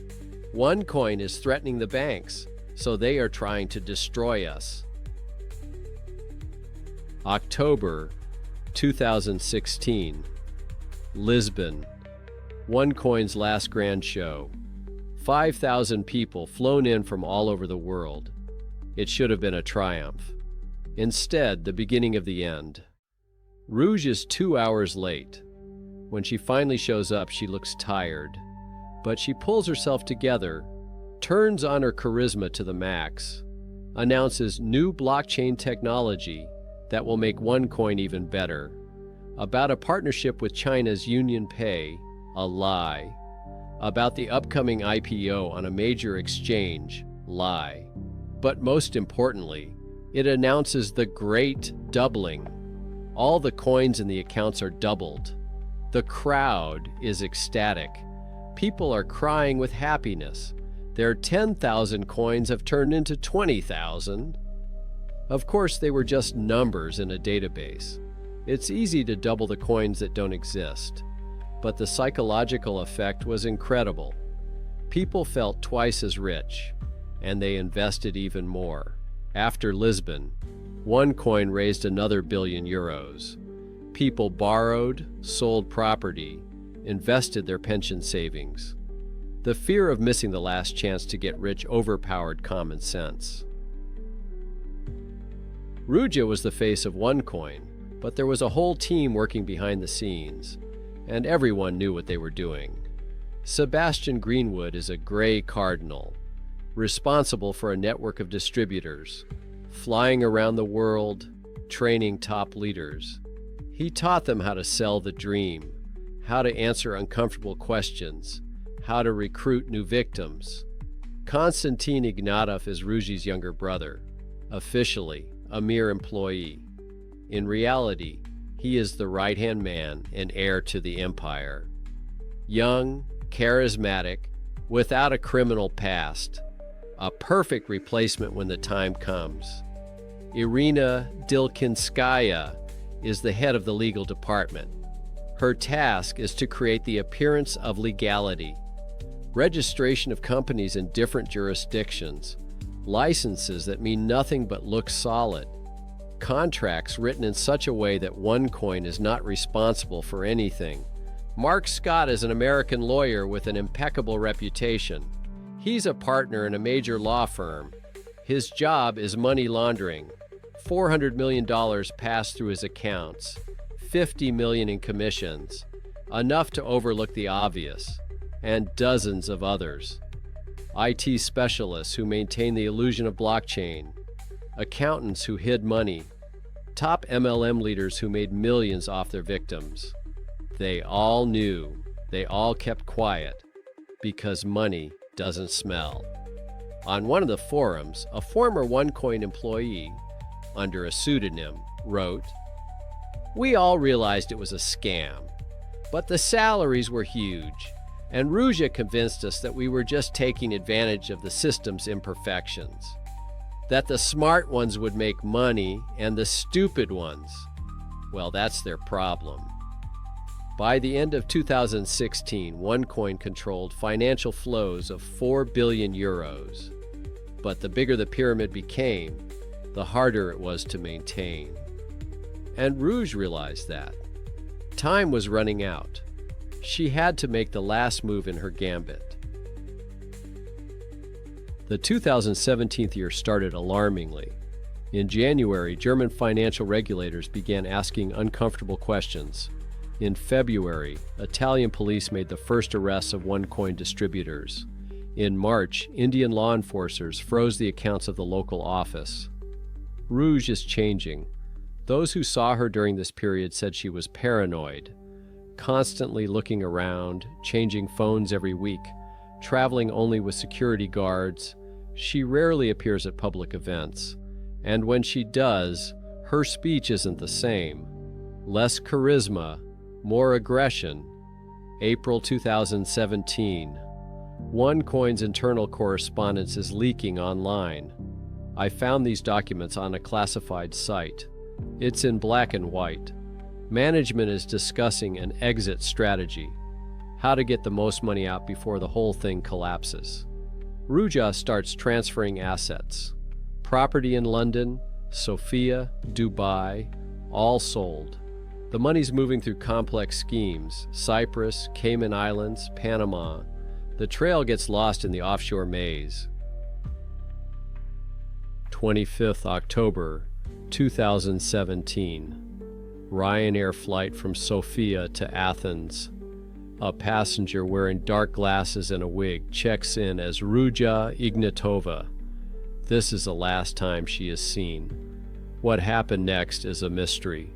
"OneCoin is threatening the banks, so they are trying to destroy us." October 2016. Lisbon. OneCoin's last grand show. 5,000 people flown in from all over the world. It should have been a triumph. Instead, the beginning of the end. Rouge is 2 hours late. When she finally shows up, she looks tired. But she pulls herself together, turns on her charisma to the max, announces new blockchain technology that will make OneCoin even better, about a partnership with China's UnionPay, a lie, about the upcoming IPO on a major exchange, lie. But most importantly, it announces the great doubling. All the coins in the accounts are doubled. The crowd is ecstatic. People are crying with happiness. Their 10,000 coins have turned into 20,000. Of course, they were just numbers in a database. It's easy to double the coins that don't exist. But the psychological effect was incredible. People felt twice as rich, and they invested even more. After Lisbon, OneCoin raised another €1 billion. People borrowed, sold property, invested their pension savings. The fear of missing the last chance to get rich overpowered common sense. Ruja was the face of OneCoin, but there was a whole team working behind the scenes, and everyone knew what they were doing. Sebastian Greenwood is a gray cardinal, responsible for a network of distributors, flying around the world, training top leaders. He taught them how to sell the dream, how to answer uncomfortable questions, how to recruit new victims. Konstantin Ignatov is Ruji's younger brother, officially a mere employee. In reality, he is the right-hand man and heir to the empire. Young, charismatic, without a criminal past, a perfect replacement when the time comes. Irina Dilkinskaya is the head of the legal department. Her task is to create the appearance of legality registration of companies in different jurisdictions, licenses that mean nothing but look solid, contracts written in such a way that OneCoin is not responsible for anything. Mark Scott is an American lawyer with an impeccable reputation. He's a partner in a major law firm. His job is money laundering. $400 million passed through his accounts, $50 million in commissions, enough to overlook the obvious, and dozens of others. IT specialists who maintain the illusion of blockchain, accountants who hid money, top MLM leaders who made millions off their victims. They all knew, they all kept quiet, because money doesn't smell. On one of the forums, a former OneCoin employee, under a pseudonym, wrote, "We all realized it was a scam, but the salaries were huge, and Ruja convinced us that we were just taking advantage of the system's imperfections, that the smart ones would make money and the stupid ones, well, that's their problem." By the end of 2016, OneCoin controlled financial flows of 4 billion euros. But the bigger the pyramid became, the harder it was to maintain. And Rouge realized that. Time was running out. She had to make the last move in her gambit. The 2017 year started alarmingly. In January, German financial regulators began asking uncomfortable questions. In February, Italian police made the first arrests of OneCoin distributors. In March, Indian law enforcers froze the accounts of the local office. Rouge is changing. Those who saw her during this period said she was paranoid, constantly looking around, changing phones every week, traveling only with security guards. She rarely appears at public events. And when she does, her speech isn't the same. Less charisma, more aggression. April 2017. OneCoin's internal correspondence is leaking online. I found these documents on a classified site. It's in black and white. Management is discussing an exit strategy, how to get the most money out before the whole thing collapses. Ruja starts transferring assets. Property in London, Sofia, Dubai, all sold. The money's moving through complex schemes, Cyprus, Cayman Islands, Panama. The trail gets lost in the offshore maze. 25th October 2017. Ryanair flight from Sofia to Athens. A passenger wearing dark glasses and a wig checks in as Ruja Ignatova. This is the last time she is seen. What happened next is a mystery.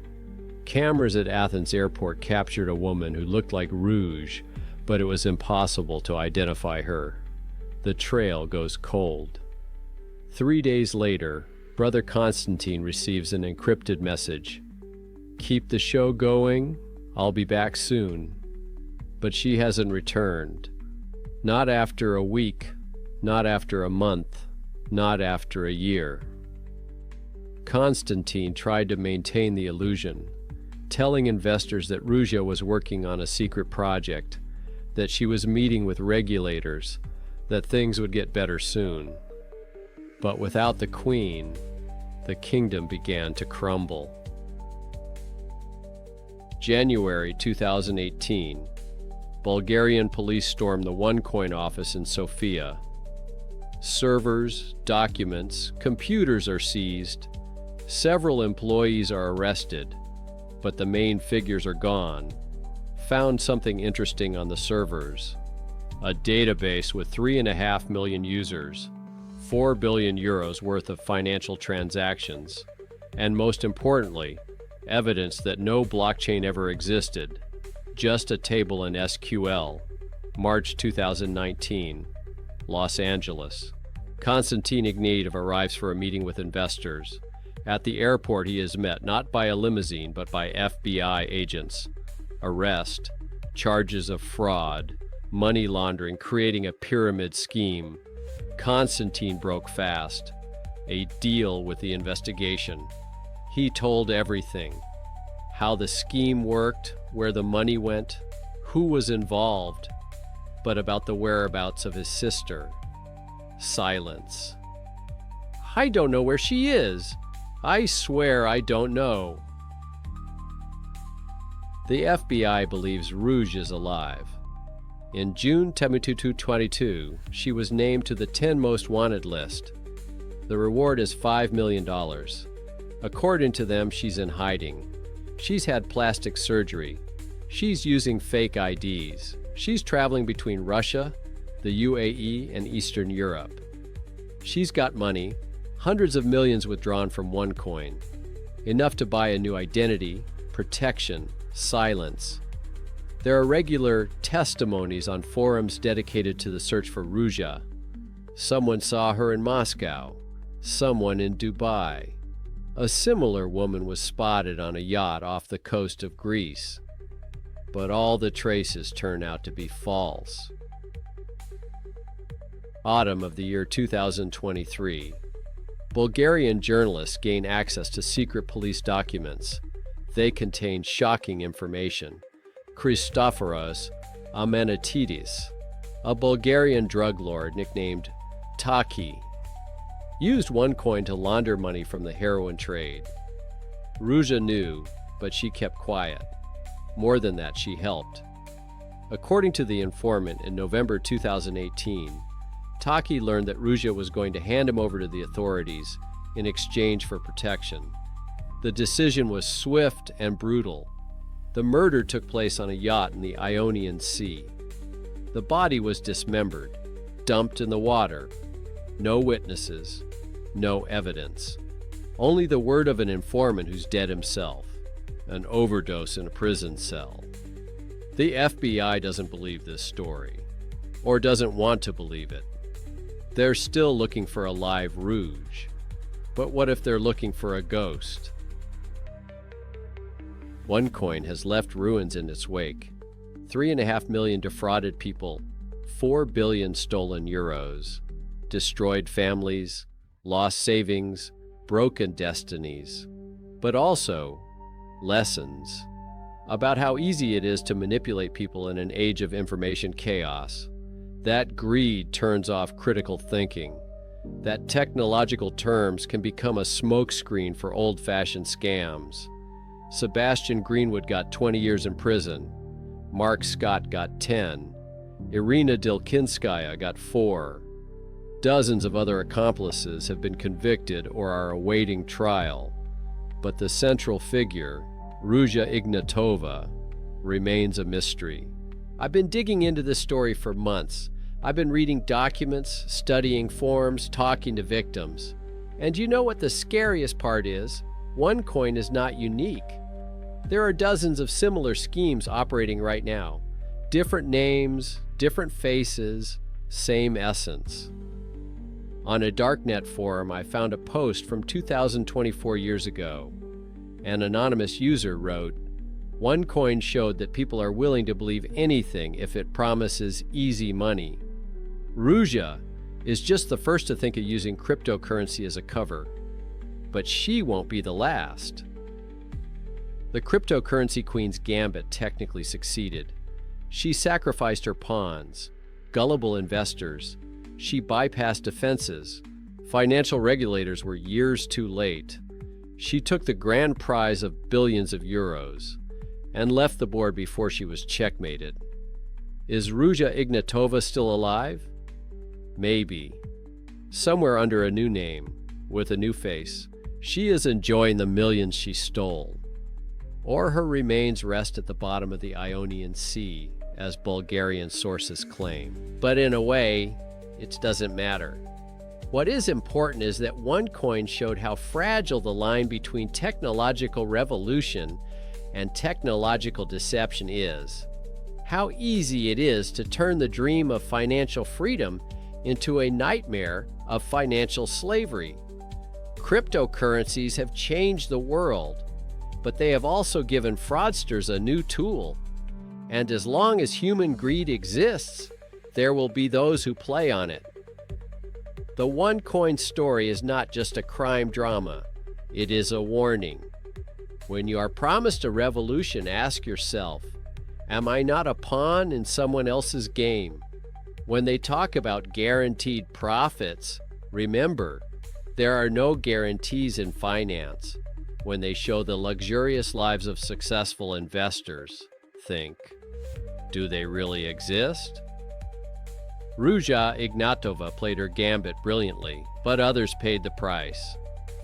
Cameras at Athens airport captured a woman who looked like Rouge, but it was impossible to identify her. The trail goes cold. 3 days later, Brother Constantine receives an encrypted message. "Keep the show going, I'll be back soon." But she hasn't returned. Not after a week, not after a month, not after a year. Constantine tried to maintain the illusion, telling investors that Ruja was working on a secret project, that she was meeting with regulators, that things would get better soon. But without the queen, the kingdom began to crumble. January 2018. Bulgarian police stormed the OneCoin office in Sofia. Servers, documents, computers are seized. Several employees are arrested, but the main figures are gone. Found something interesting on the servers. A database with 3.5 million users, 4 billion euros worth of financial transactions, and most importantly, evidence that no blockchain ever existed, just a table in SQL. March 2019, Los Angeles. Konstantin Ignatov arrives for a meeting with investors. At the airport, he is met not by a limousine, but by FBI agents. Arrest, charges of fraud, money laundering, creating a pyramid scheme. Konstantin broke fast. A deal with the investigation. He told everything. How the scheme worked, where the money went, who was involved. but about the whereabouts of his sister. Silence. I don't know where she is. I swear I don't know. The FBI believes Rouge is alive. In June 2022, she was named to the 10 most wanted list. The reward is $5 million. According to them, she's in hiding. She's had plastic surgery. She's using fake IDs. She's traveling between Russia, the UAE, and Eastern Europe. She's got money, hundreds of millions withdrawn from OneCoin, enough to buy a new identity, protection, silence. There are regular testimonies on forums dedicated to the search for Ruja. Someone saw her in Moscow, someone in Dubai. A similar woman was spotted on a yacht off the coast of Greece. But all the traces turn out to be false. Autumn of the year 2023. Bulgarian journalists gain access to secret police documents. They contain shocking information. Christoforos Amenatidis, a Bulgarian drug lord nicknamed Taki, used OneCoin to launder money from the heroin trade. Ruja knew, but she kept quiet. More than that, she helped. According to the informant, in November 2018, Taki learned that Ruja was going to hand him over to the authorities in exchange for protection. The decision was swift and brutal. The murder took place on a yacht in the Ionian Sea. The body was dismembered, dumped in the water. No witnesses, no evidence. Only the word of an informant who's dead himself. An overdose in a prison cell. The FBI doesn't believe this story, or doesn't want to believe it. They're still looking for a live Rouge. But what if they're looking for a ghost? OneCoin has left ruins in its wake. 3.5 million defrauded people, 4 billion stolen euros, destroyed families, lost savings, broken destinies, but also lessons about how easy it is to manipulate people in an age of information chaos. That greed turns off critical thinking. That technological terms can become a smokescreen for old-fashioned scams. Sebastian Greenwood got 20 years in prison. Mark Scott got 10. Irina Dilkinskaya got 4. Dozens of other accomplices have been convicted or are awaiting trial. But the central figure, Ruja Ignatova, remains a mystery. I've been digging into this story for months. I've been reading documents, studying forums, talking to victims. And you know what the scariest part is? OneCoin is not unique. There are dozens of similar schemes operating right now. Different names, different faces, same essence. On a Darknet forum, I found a post from 2024 years ago. An anonymous user wrote, OneCoin showed that people are willing to believe anything if it promises easy money. Ruja is just the first to think of using cryptocurrency as a cover. But she won't be the last. The cryptocurrency queen's gambit technically succeeded. She sacrificed her pawns, gullible investors. She bypassed defenses. Financial regulators were years too late. She took the grand prize of billions of euros and left the board before she was checkmated. Is Ruja Ignatova still alive? Maybe. Somewhere under a new name, with a new face. She is enjoying the millions she stole. Or her remains rest at the bottom of the Ionian Sea, as Bulgarian sources claim. But in a way, it doesn't matter. What is important is that OneCoin showed how fragile the line between technological revolution and technological deception is. How easy it is to turn the dream of financial freedom into a nightmare of financial slavery. Cryptocurrencies have changed the world, but they have also given fraudsters a new tool. And as long as human greed exists, there will be those who play on it. The OneCoin story is not just a crime drama. It is a warning. When you are promised a revolution, ask yourself, am I not a pawn in someone else's game? When they talk about guaranteed profits, remember, there are no guarantees in finance. When they show the luxurious lives of successful investors, think, do they really exist? Ruja Ignatova played her gambit brilliantly, but others paid the price.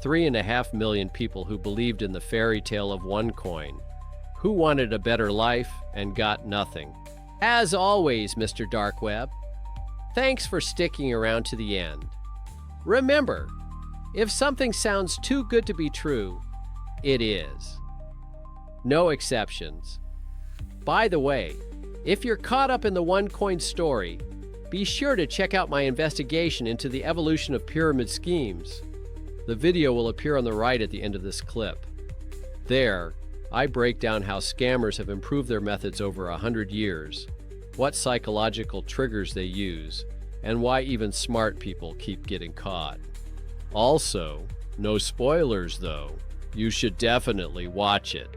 3.5 million people who believed in the fairy tale of OneCoin, who wanted a better life and got nothing. As always, Mr. Dark Web, thanks for sticking around to the end. Remember, if something sounds too good to be true, it is. No exceptions. By the way, if you're caught up in the OneCoin story, be sure to check out my investigation into the evolution of pyramid schemes. The video will appear on the right at the end of this clip. There, I break down how scammers have improved their methods over 100 years, what psychological triggers they use, and why even smart people keep getting caught. Also, no spoilers though. You should definitely watch it.